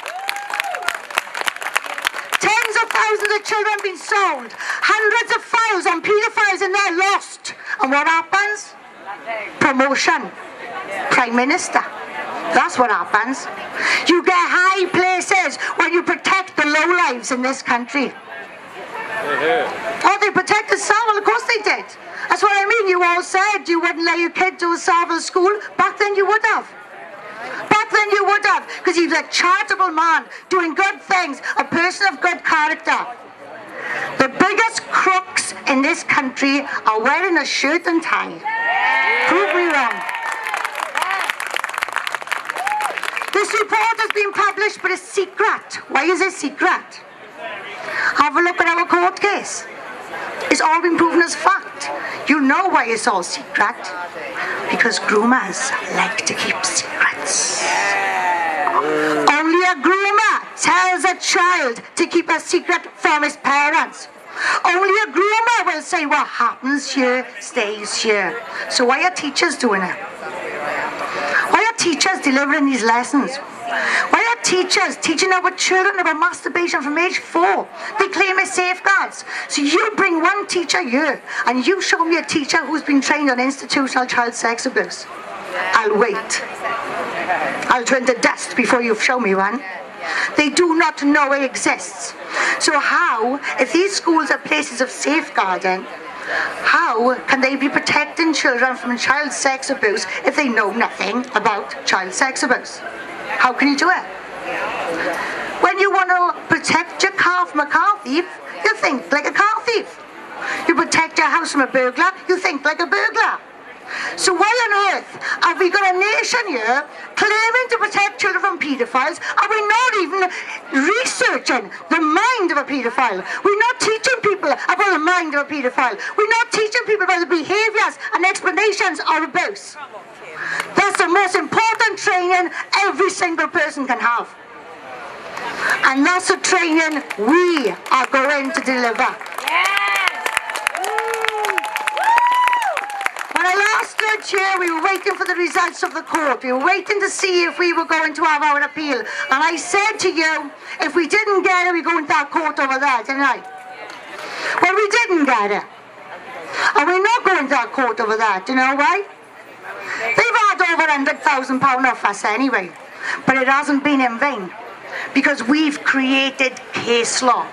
Tens of thousands of children being sold. Hundreds of files on paedophiles and they're lost. And what happens? Promotion. Prime Minister. That's what happens. You get high places when you protect the lowlives in this country. Oh, they protected Savile, of course they did. That's what I mean, you all said you wouldn't let your kid do a Savile school. Back then you would have. Back then you would have, because he was a charitable man, doing good things, a person of good character. The biggest crooks in this country are wearing a shirt and tie. Prove me wrong. This report has been published, but it's secret. Why is it secret? Have a look at our court case. It's all been proven as fact. You know why it's all secret. Because groomers like to keep secrets. Only a groomer tells a child to keep a secret from his parents. Only a groomer will say what happens here stays here. So why are teachers doing it? Why are teachers delivering these lessons? Why are teachers teaching our children about masturbation from age 4? They claim it's safeguards. So you bring one teacher here and you show me a teacher who's been trained on institutional child sex abuse. I'll wait. I'll turn to dust before you show me one. They do not know it exists. So how, if these schools are places of safeguarding, how can they be protecting children from child sex abuse if they know nothing about child sex abuse? How can you do it? When you want to protect your car from a car thief, you think like a car thief. You protect your house from a burglar, you think like a burglar. So why on earth have we got a nation here claiming to protect children from paedophiles? Are we not even researching the mind of a paedophile? We're not teaching people about the mind of a paedophile. We're not teaching people about the behaviours and explanations of abuse. That's the most important training every single person can have. And that's the training we are going to deliver. When I last stood here, we were waiting for the results of the court. We were waiting to see if we were going to have our appeal. And I said to you, if we didn't get it, we go into that court over there, didn't I? Well, we didn't get it. And we're not going to that court over there. Do you know why? They've had over £100,000 off us anyway. But it hasn't been in vain. Because we've created case law.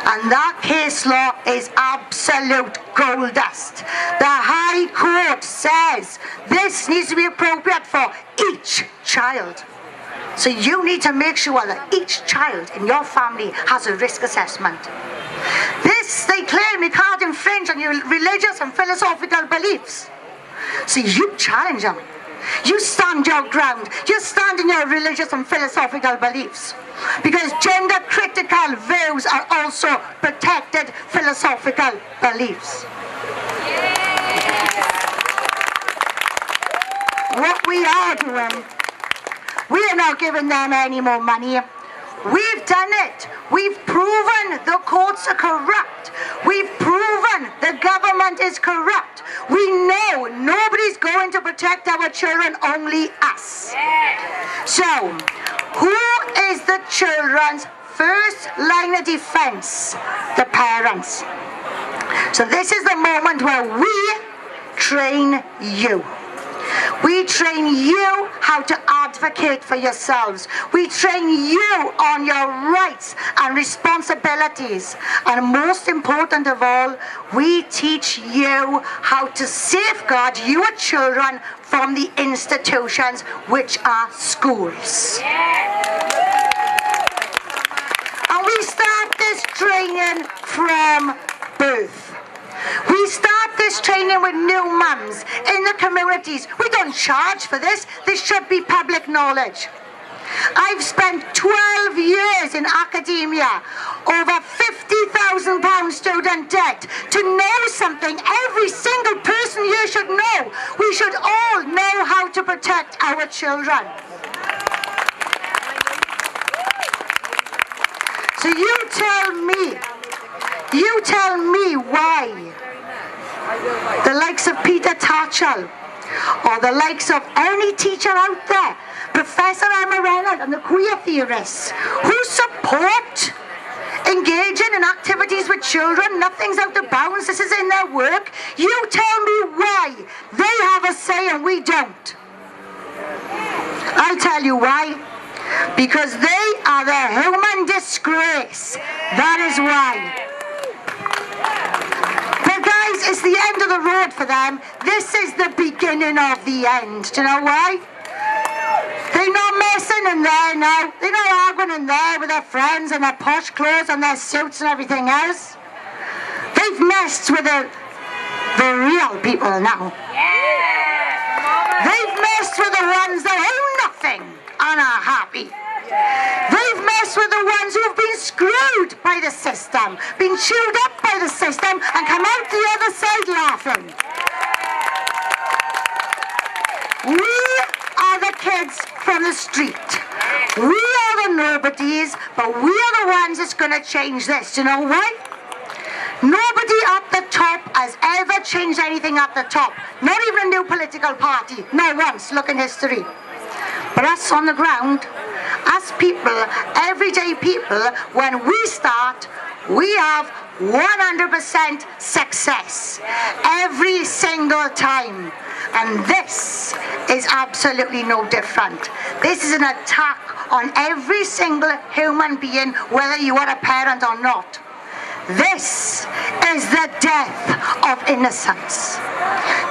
And that case law is absolute gold dust. The High Court says this needs to be appropriate for each child. So you need to make sure that each child in your family has a risk assessment. This, they claim, it can't infringe on your religious and philosophical beliefs. So you challenge them. You stand your ground. You stand in your religious and philosophical beliefs. Because gender critical views are also protected philosophical beliefs. What we are doing, we are not giving them any more money. We've done it. We've proven the courts are corrupt. We've proven the government is corrupt. We know nobody's going to protect our children, only us. So, who is the children's first line of defense? The parents. So this is the moment where we train you. We train you how to advocate for yourselves. We train you on your rights and responsibilities. And most important of all, we teach you how to safeguard your children from the institutions which are schools. And we start this training from birth. We start this training training with new mums in the communities. We don't charge for this. This should be public knowledge. I've spent 12 years in academia, over £50,000 student debt, to know something every single person here should know. We should all know how to protect our children. So you tell me why the likes of Peter Tatchell or the likes of any teacher out there, Professor Emma Reynolds and the queer theorists, who support engaging in activities with children, nothing's out of bounds, this is in their work. You tell me why they have a say and we don't. I'll tell you why. Because they are the human disgrace. That is why. But guys, it's the end of the road for them. This is the beginning of the end. Do you know why? They're not messing in there now. They're not arguing in there with their friends and their posh clothes and their suits and everything else. They've messed with the real people now. They've messed with the ones that own nothing and are happy. They've messed with the ones who've been screwed by the system, been chewed up by the system and come out the other side laughing. We are the kids from the street. We are the nobodies, but we are the ones that's going to change this. Do you know why? Nobody up the top has ever changed anything up the top. Not even a new political party. Not once. Look in history. But us on the ground, us people, everyday people, when we start, we have 100% success every single time. And this is absolutely no different. This is an attack on every single human being, whether you are a parent or not. This is the death of innocence.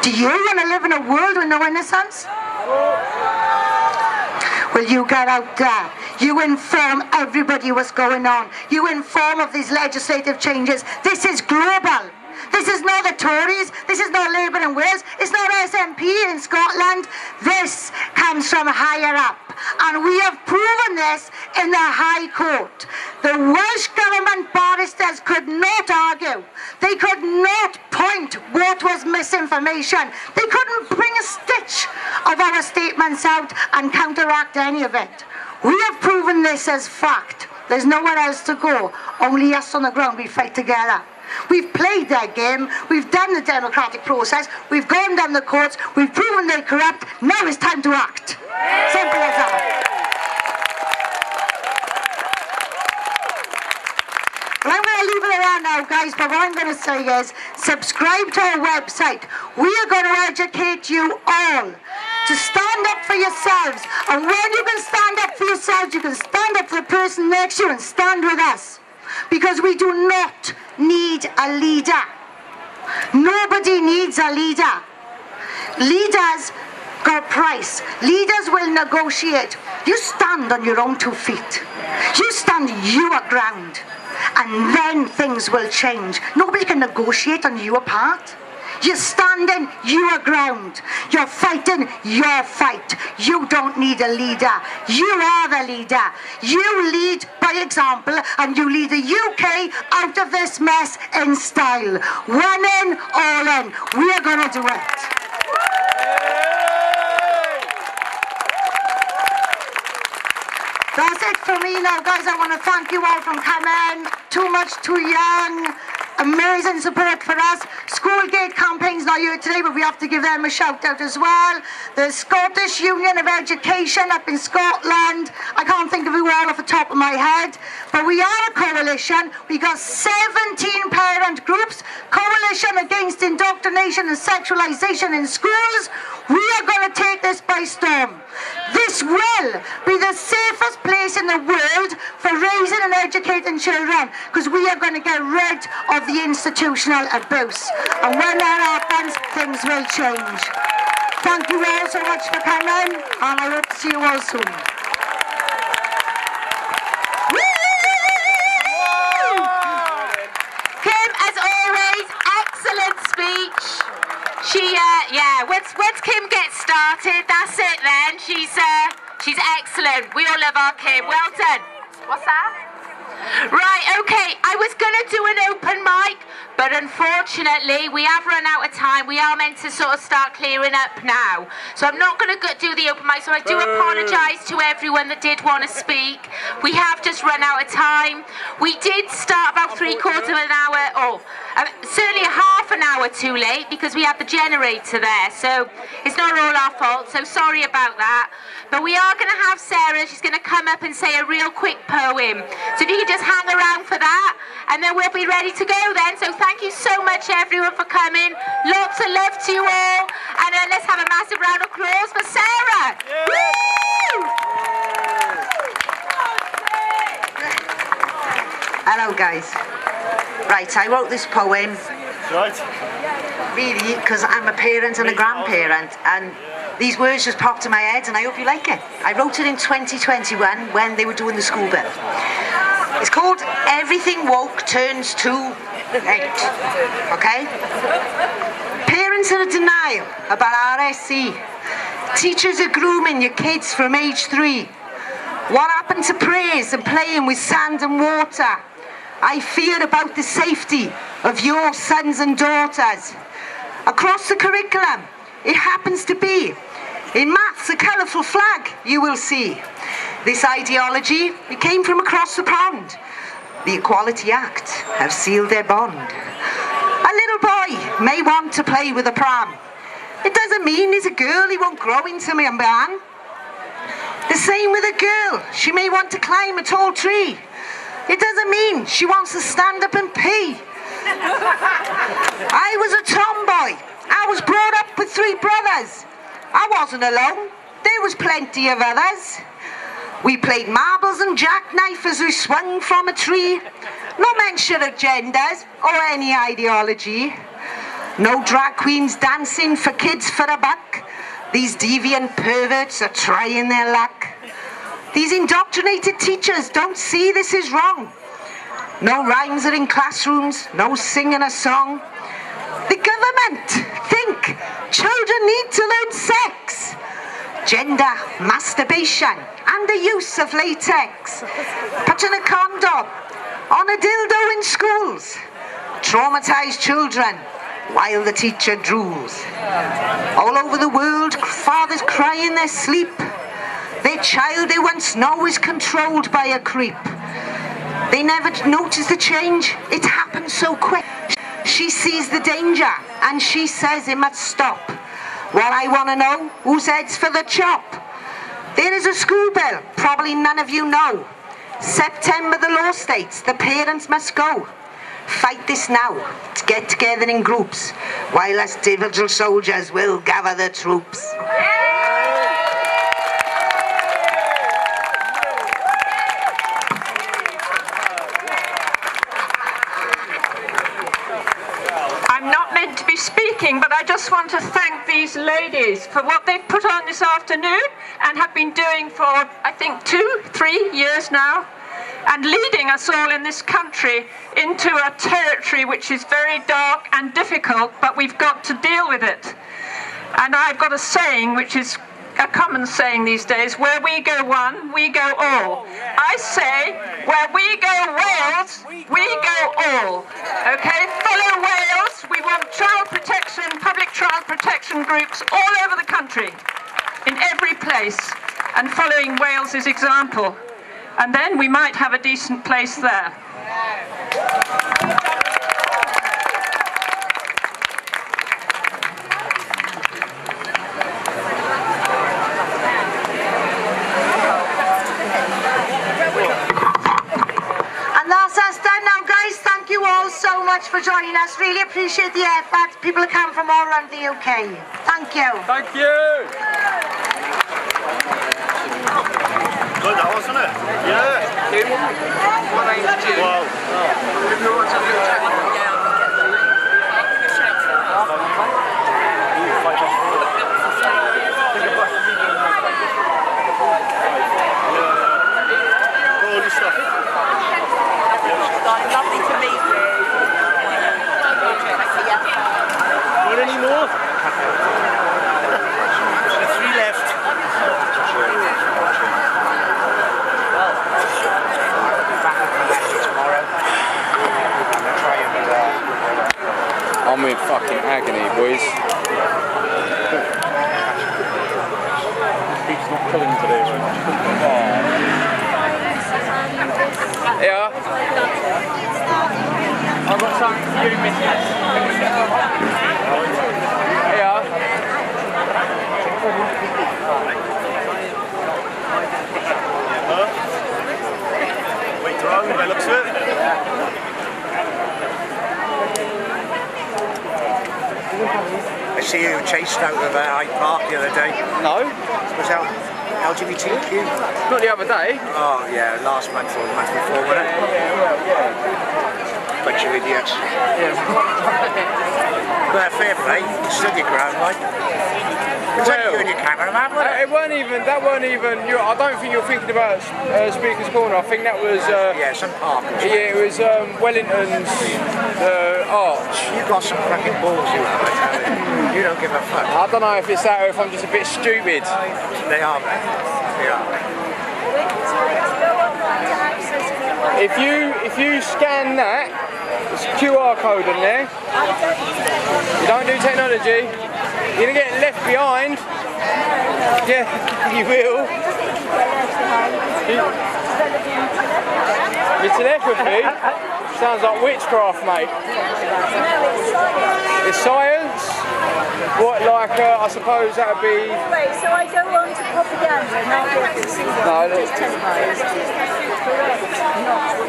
Do you want to live in a world with no innocence? Well, you get out there. You inform everybody what's going on. You inform of these legislative changes. This is global. This is not the Tories. This is not Labour in Wales. It's not SNP in Scotland. This comes from higher up. And we have proven this in the High Court. The Welsh Government barristers could not argue. They could not point what was misinformation. They couldn't bring a stitch of our statements out and counteract any of it. We have proven this as fact. There's nowhere else to go. Only us on the ground, we fight together. We've played their game, we've done the democratic process, we've gone down the courts, we've proven they're corrupt, now it's time to act. Simple as that. Well, I'm going to leave it around now, guys, but what I'm going to say is, subscribe to our website. We are going to educate you all to stand up for yourselves. And when you can stand up for yourselves, you can stand up for the person next to you and stand with us. Because we do not need a leader. Nobody needs a leader. Leaders got a price. Leaders will negotiate. You stand on your own 2 feet. You stand your ground. And then things will change. Nobody can negotiate on your part. You're standing your ground. You're fighting your fight. You don't need a leader. You are the leader. You lead by example, and you lead the UK out of this mess in style. One in, all in. We are going to do it. That's it for me now, guys. I want to thank you all for coming. Too much, too young. Amazing support for us. Schoolgate campaign's not here today, but we have to give them a shout out as well. The Scottish Union of Education up in Scotland. I can't think of who all off the top of my head, but we are a coalition. We got 17 parent groups. Coalition Against Indoctrination and Sexualisation in Schools. We are going to take this by storm. This will be the safest place in the world for raising and educating children, because we are going to get rid of the institutional abuse. And when that happens, things will change. Thank you all so much for coming, and I hope to see you all soon. Kim, as always, excellent speech. Yeah, once Kim gets started, that's it then. She's excellent. We all love our Kim. Well done. What's that? Right, okay, I was going to do an open mic, but unfortunately we have run out of time. We are meant to sort of start clearing up now. So I'm not going to do the open mic, so I do apologise to everyone that did want to speak. We have just run out of time. We did start about 3/4 of an hour, certainly half an hour too late because we had the generator there. So it's not all our fault, so sorry about that. But we are going to have Sarah, she's going to come up and say a real quick poem. So if you could just hang around for that, and then we'll be ready to go then. So thank you so much everyone for coming. Lots of love to you all. And let's have a massive round of applause for Sarah. Yeah. Woo! Hello guys. Right, I wrote this poem. Right. Really, because I'm a parent and a grandparent, and these words just popped in my head, and I hope you like it. I wrote it in 2021 when they were doing the school bill. It's called Everything Woke Turns to Hate. Okay? Parents are in denial about RSC. Teachers are grooming your kids from age 3. What happened to praise and playing with sand and water? I fear about the safety of your sons and daughters. Across the curriculum, it happens to be, in maths, a colourful flag you will see. This ideology, it came from across the pond. The Equality Act have sealed their bond. A little boy may want to play with a pram. It doesn't mean he's a girl, he won't grow into a man. The same with a girl, she may want to climb a tall tree. It doesn't mean she wants to stand up and pee. I was a tomboy. I was brought up with 3 brothers. I wasn't alone. There was plenty of others. We played marbles and jackknife as we swung from a tree. No mention of genders or any ideology. No drag queens dancing for kids for a buck. These deviant perverts are trying their luck. These indoctrinated teachers don't see this is wrong. No rhymes are in classrooms, no singing a song. The government think children need to learn sex, gender, masturbation, and the use of latex. Putting a condom on a dildo in schools. Traumatized children while the teacher drools. All over the world, fathers cry in their sleep. Their child they once know is controlled by a creep. They never notice the change, it happens so quick. She sees the danger and she says it must stop. Well, I want to know whose head's for the chop. There is a school bill, probably none of you know. September the law states the parents must go. Fight this now, to get together in groups, while us digital soldiers will gather the troops. I'm not meant to be speaking, but I just want to thank these ladies for what they've put on this afternoon and have been doing for, I think, 2-3 years now, and leading us all in this country into a territory which is very dark and difficult, but we've got to deal with it. And I've got a saying, which is a common saying these days, where we go one, we go all. I say, where we go Wales, we go all. Okay, follow Wales. We want child protection, public child protection groups all over the country, in every place, and following Wales's example. And then we might have a decent place there. So much for joining us. Really appreciate the effort. People have come from all around the UK. Thank you. Thank you. Good, that wasn't it? Yeah. My name's Jim. Wow. If you want to Not anymore. I'm in fucking agony, boys. Beat's not pulling today, Yeah. I've got something for you, missus. Yeah. Wait wrong, by the looks of it. I see you chased out of Hyde Park the other day. No. Was that LGBTQ? Not the other day. Oh yeah, last month or the month before, wasn't it? Bunch of idiots. But fair play, you stood your ground, like. It's only you and your cameraman, wasn't it? That weren't even. I don't think you're thinking about Speaker's Corner. I think that was. Yeah, some park. Yeah, it was Wellington's Arch. You got some fucking balls, you have, I tell you. You don't give a fuck. I don't know if it's that or if I'm just a bit stupid. They are, mate. They are. If you scan that, there's a QR code in there. You don't do technology. You're gonna get left behind. Yeah, you will. Your telepathy sounds like witchcraft, mate. It's science. What, like, I suppose that would be. Wait, so I go on to propaganda and I'll get to see that No, it's televised. Correct, not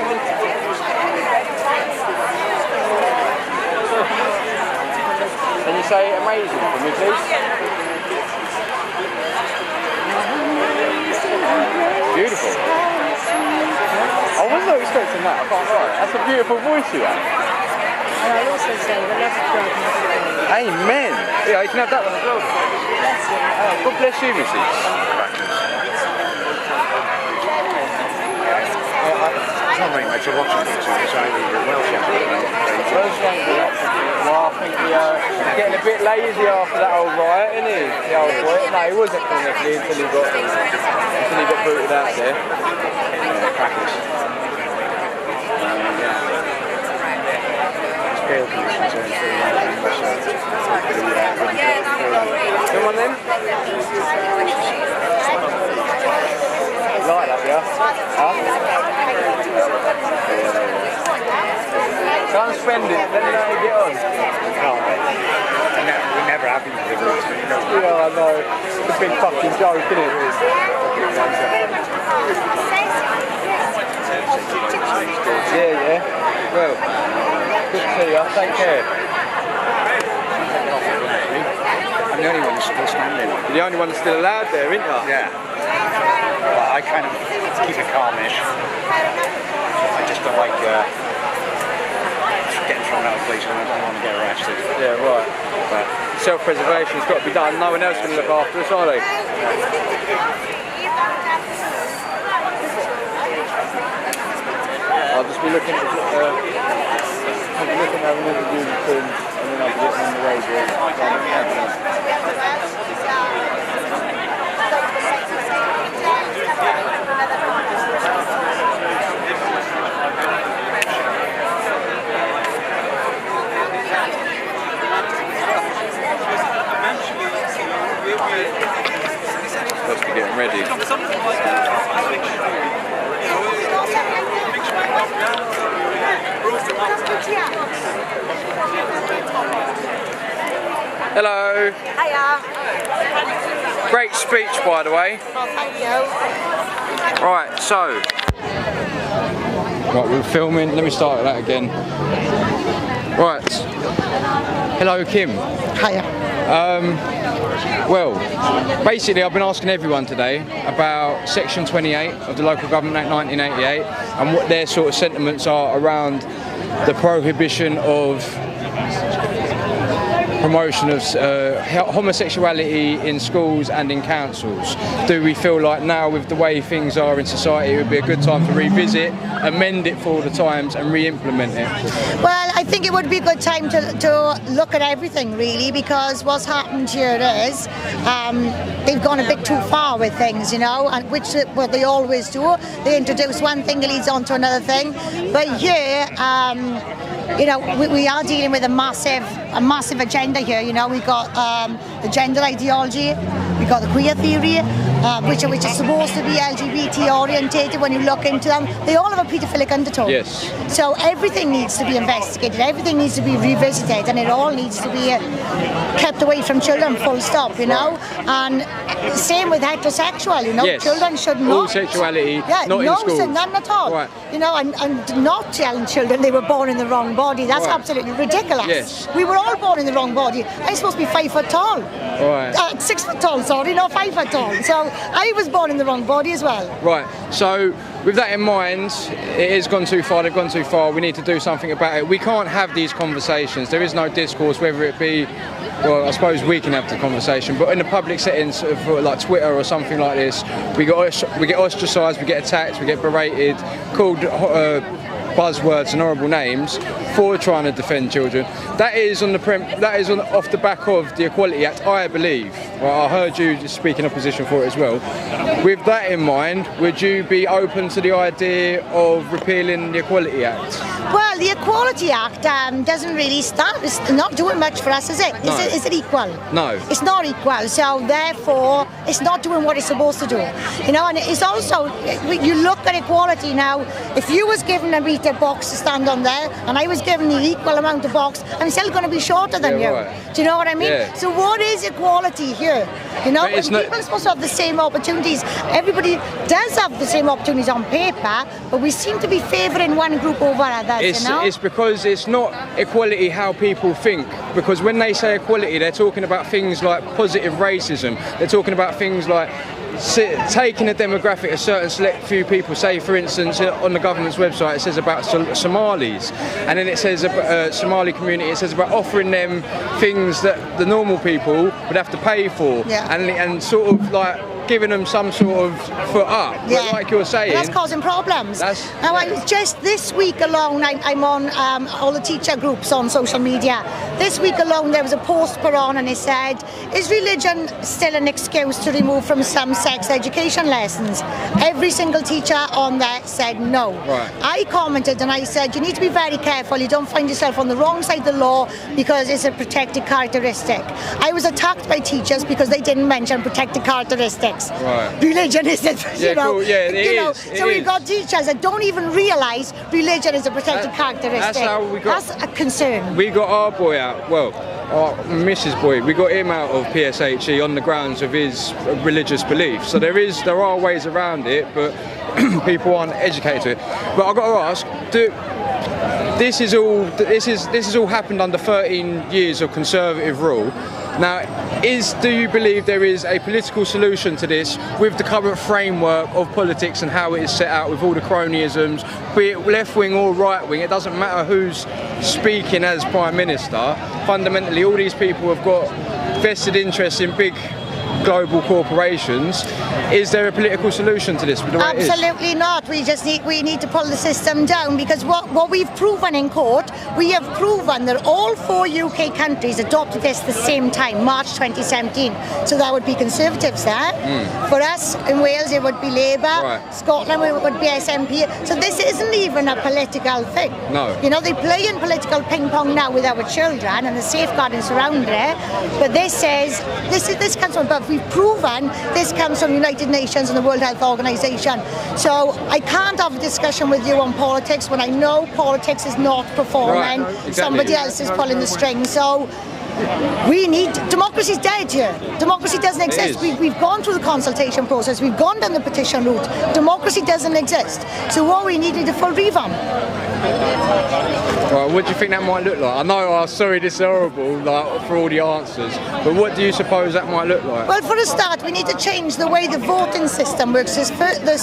Can you say amazing for me, please? Beautiful. I wasn't expecting that, I can't lie. That's a beautiful voice you have. And I'll also say the love of God and everything. Amen. Yeah, you can have that one as well. Bless you. Oh, God bless you, Mrs. It's not very much of watching it, so it's only the Welsh Well, I think he's getting a bit lazy after that old riot, isn't he? The old boy. No, he wasn't clinically until he got booted out there. Yeah, crackers. Come on then. Like that, yeah? Huh? Go and spend it, let me know how you get on. We never have been privileged, you know. Yeah, I know. It's a big fucking joke, isn't it? Yeah. Well, good to see you. Take care. I'm the only one who's still standing. You're the only one that's still allowed there, isn't you? Yeah. Well, I kind of keep it calmish. I just don't like getting thrown out of place when I don't want to get arrested. Yeah, right. But self-preservation's got to be done. No one else can look after us, are they? I'll just be looking at having an interview with Tim, and then I'll be getting on the radio. Supposed to be getting ready. Hello. Hiya. Great speech, by the way. Oh, thank you. Right, so. Right, we're filming. Let me start with that again. Right. Hello, Kim. Hiya. Well, basically I've been asking everyone today about Section 28 of the Local Government Act 1988 and what their sort of sentiments are around the prohibition of promotion of homosexuality in schools and in councils? Do we feel like now, with the way things are in society, it would be a good time to revisit, amend it for all the times and re-implement it? Well, I think it would be a good time to look at everything, really, because what's happened here is they've gone a bit too far with things, you know, and which what they always do. They introduce one thing that leads on to another thing. But here, you know, we are dealing with a massive agenda here. You know, we've got the gender ideology, we've got the queer theory, which is supposed to be LGBT orientated. When you look into them, they all have a paedophilic undertone. Yes. So everything needs to be investigated, everything needs to be revisited, and it all needs to be kept away from children, full stop, you know. And same with heterosexual, you know, yes. Children should not. All sexuality, not in schools. None at all. Right. You know, and not telling children they were born in the wrong body. That's right. absolutely ridiculous. Yes. We were all born in the wrong body. I'm supposed to be 5 foot tall. Right. 6 foot tall, sorry, not 5 foot tall. So I was born in the wrong body as well. Right. So with that in mind, it has gone too far, they've gone too far, we need to do something about it. We can't have these conversations. There is no discourse, whether it be, well, I suppose we can have the conversation, but in the public settings, for like Twitter or something like this, we get ostracised, we get attacked, we get berated, called buzzwords and horrible names for trying to defend children. That is off the back of the Equality Act, I believe. Well, I heard you just speak in opposition for it as well. With that in mind, would you be open to the idea of repealing the Equality Act? Well, the Equality Act doesn't really start. It's not doing much for us, is it? No. Is it equal? No. It's not equal, so therefore it's not doing what it's supposed to do. You know, and it's also, you look at equality now, if you was given a metre box to stand on there and I was given the equal amount of box, I'm still going to be shorter than you. Right. Do you know what I mean? Yeah. So what is equality here? You know, people are supposed to have the same opportunities. Everybody does have the same opportunities on paper, but we seem to be favouring one group over others, you know? It's because it's not equality how people think. Because when they say equality, they're talking about things like positive racism. They're talking about things like taking a demographic, a certain select few people. Say, for instance, on the government's website, it says about Somalis, and then it says about Somali community. It says about offering them things that the normal people would have to pay for, and sort of like giving them some sort of foot up. Yeah. But like you're saying, that's causing problems. Just this week alone, I'm on all the teacher groups on social media. This week alone, there was a post put on, and it said, "Is religion still an excuse to remove from some sex education lessons?" Every single teacher on there said no. Right. I commented and I said, you need to be very careful. You don't find yourself on the wrong side of the law because it's a protected characteristic. I was attacked by teachers because they didn't mention protected characteristics. Right. Religion isn't, you know. Cool. Yeah, it is. So we've got teachers that don't even realise religion is a protected characteristic. That's how we got. That's a concern. We got our boy out. Well, our Mrs. Boy. We got him out of PSHE on the grounds of his religious beliefs. So there are ways around it, but people aren't educated to it. But I've got to ask, this is all happened under 13 years of Conservative rule. Now, do you believe there is a political solution to this with the current framework of politics and how it is set out with all the cronyisms, be it left wing or right wing? It doesn't matter who's speaking as Prime Minister. Fundamentally, all these people have got vested interests in big global corporations. Is there a political solution to this? Absolutely not. We need to pull the system down, because what we've proven in court, we have proven that all 4 UK countries adopted this at the same time, March 2017. So that would be Conservatives there. For us in Wales, it would be Labour. Right. Scotland, it would be SNP. So this isn't even a political thing. No. You know, they play in political ping pong now with our children and the safeguarding surrounding it. But this comes from above. We've proven this comes from United Nations and the World Health Organization. So I can't have a discussion with you on politics when I know politics is not performing. Right. Exactly. Somebody else is pulling the strings. So democracy's dead here. Democracy doesn't exist. We've gone through the consultation process. We've gone down the petition route. Democracy doesn't exist. So what we need is a full revamp. Right, what do you think that might look like? I know, I'm sorry, this is horrible, like, for all the answers, but what do you suppose that might look like? Well, for a start, we need to change the way the voting system works. This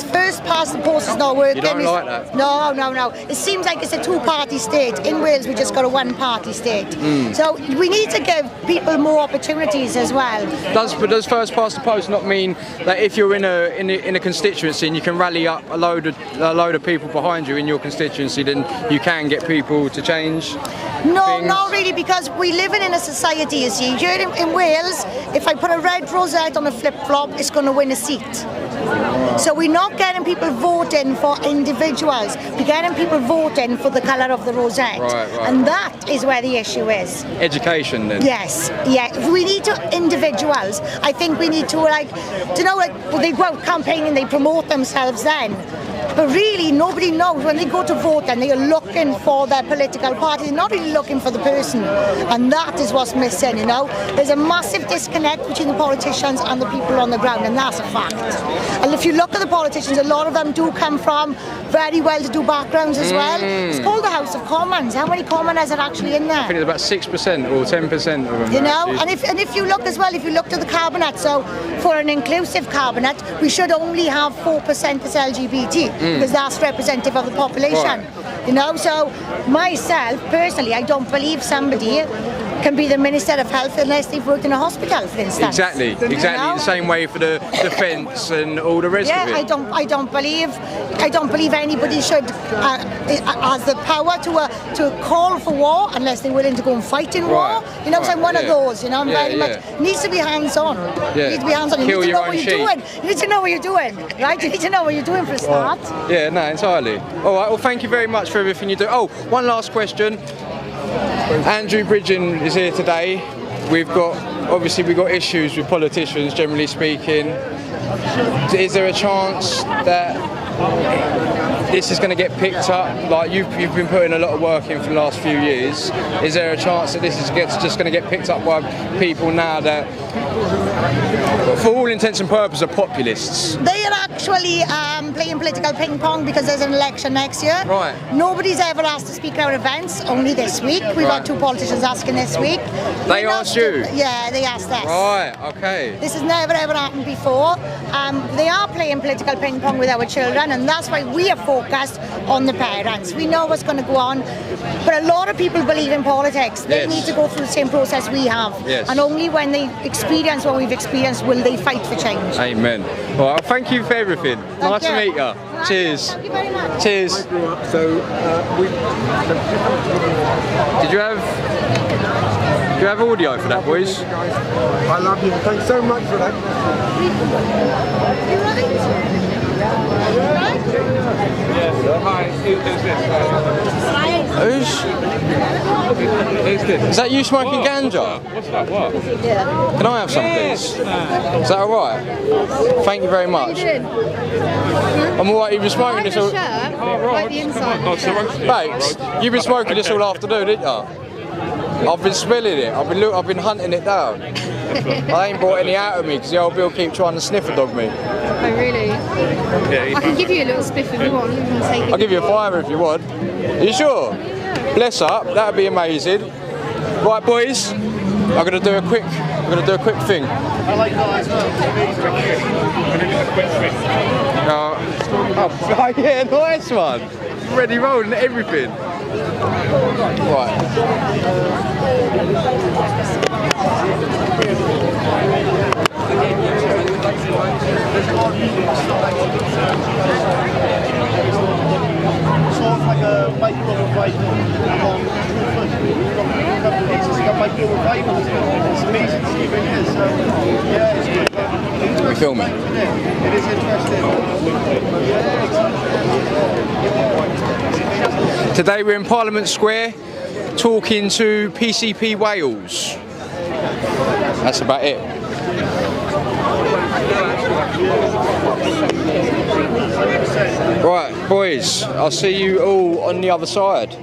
first past the post is not working. You don't like that? No, no, no. It seems like it's a two-party state. In Wales, we just got a one-party state. So we need to give people more opportunities as well. But does first past the post not mean that if you're in a constituency and you can rally up a load of people behind you in your constituency, then you can get people to change? No, things? not really, because we live in a society, you see. Here in Wales, if I put a red rosette on a flip-flop, it's going to win a seat. So we're not getting people voting for individuals, we're getting people voting for the colour of the rosette. Right. And that is where the issue is. Education then? Yes, yeah. We need to individuals. I think we need to, like, you know, like, well, they go out campaigning, they promote themselves then. But really, nobody knows when they go to vote and they are looking for their political party. They're not really looking for the person. And that is what's missing, you know. There's a massive disconnect between the politicians and the people on the ground, and that's a fact. And if you look at the politicians, a lot of them do come from very well-to-do backgrounds as well. It's called the House of Commons. How many commoners are actually in there? I think it's about 6% or 10% of them. You know, and if you look as well, if you look to the cabinet, so for an inclusive cabinet, we should only have 4% as LGBT. Because that's representative of the population. Right. You know, so myself, personally, I don't believe somebody can be the Minister of Health unless they've worked in a hospital, for instance. Exactly, exactly. You know? The same way for the defence and all the rest of it. I don't believe anybody should has the power to call for war unless they're willing to go and fight in war. You know, so I'm one of those. You know, I'm very much needs to be hands-on. You need to be hands-on. You need to know what you're doing. You need to know what you're doing, right? You need to know what you're doing for a start. Yeah, no, entirely. All right. Well, thank you very much for everything you do. Oh, one last question. Andrew Bridgen is here today. We've got issues with politicians, generally speaking. Is there a chance that this is going to get picked up? Like you've been putting a lot of work in for the last few years. Is there a chance that this is just going to get picked up by people now that, for all intents and purposes, are populists? They are actually playing political ping pong because there's an election next year. Right. Nobody's ever asked to speak at our events, only this week. We've had 2 politicians asking this week. They asked you? Yeah, they asked us. Right, okay. This has never ever happened before. They are playing political ping pong with our children, and that's why we are focused on the parents. We know what's going to go on, but a lot of people believe in politics. They need to go through the same process we have. And only when they experience what we've experienced will they fight for change. Amen. Well, thank you for everything. Nice to meet you. Cheers. Thank you very much. Cheers. So Did you have audio for that, boys? I love you. Thanks so much for that. Is that you smoking ganja? What's that? What? Can I have some, please? Is that alright? Thank you very much. I'm alright, you've been smoking this all... Babes, you've been smoking this all afternoon, didn't you? I've been smelling it. I've been hunting it down. I ain't brought any out of me because the old Bill keeps trying to sniffer dog me. Oh really? I can give you a little spiff if you want. I'll give you a fiver if you want. Are you sure? Bless up. That'd be amazing. Right, boys. I'm gonna do a quick thing. I like that as well. Oh, yeah, nice one. Ready rolling everything. Right. Sort of like a micro revival along it's like a micro revival, isn't it? It's amazing to see it here, so yeah, it's good. We're filming. It is interesting. Today we're in Parliament Square talking to PCP Wales. That's about it. Right, boys, I'll see you all on the other side.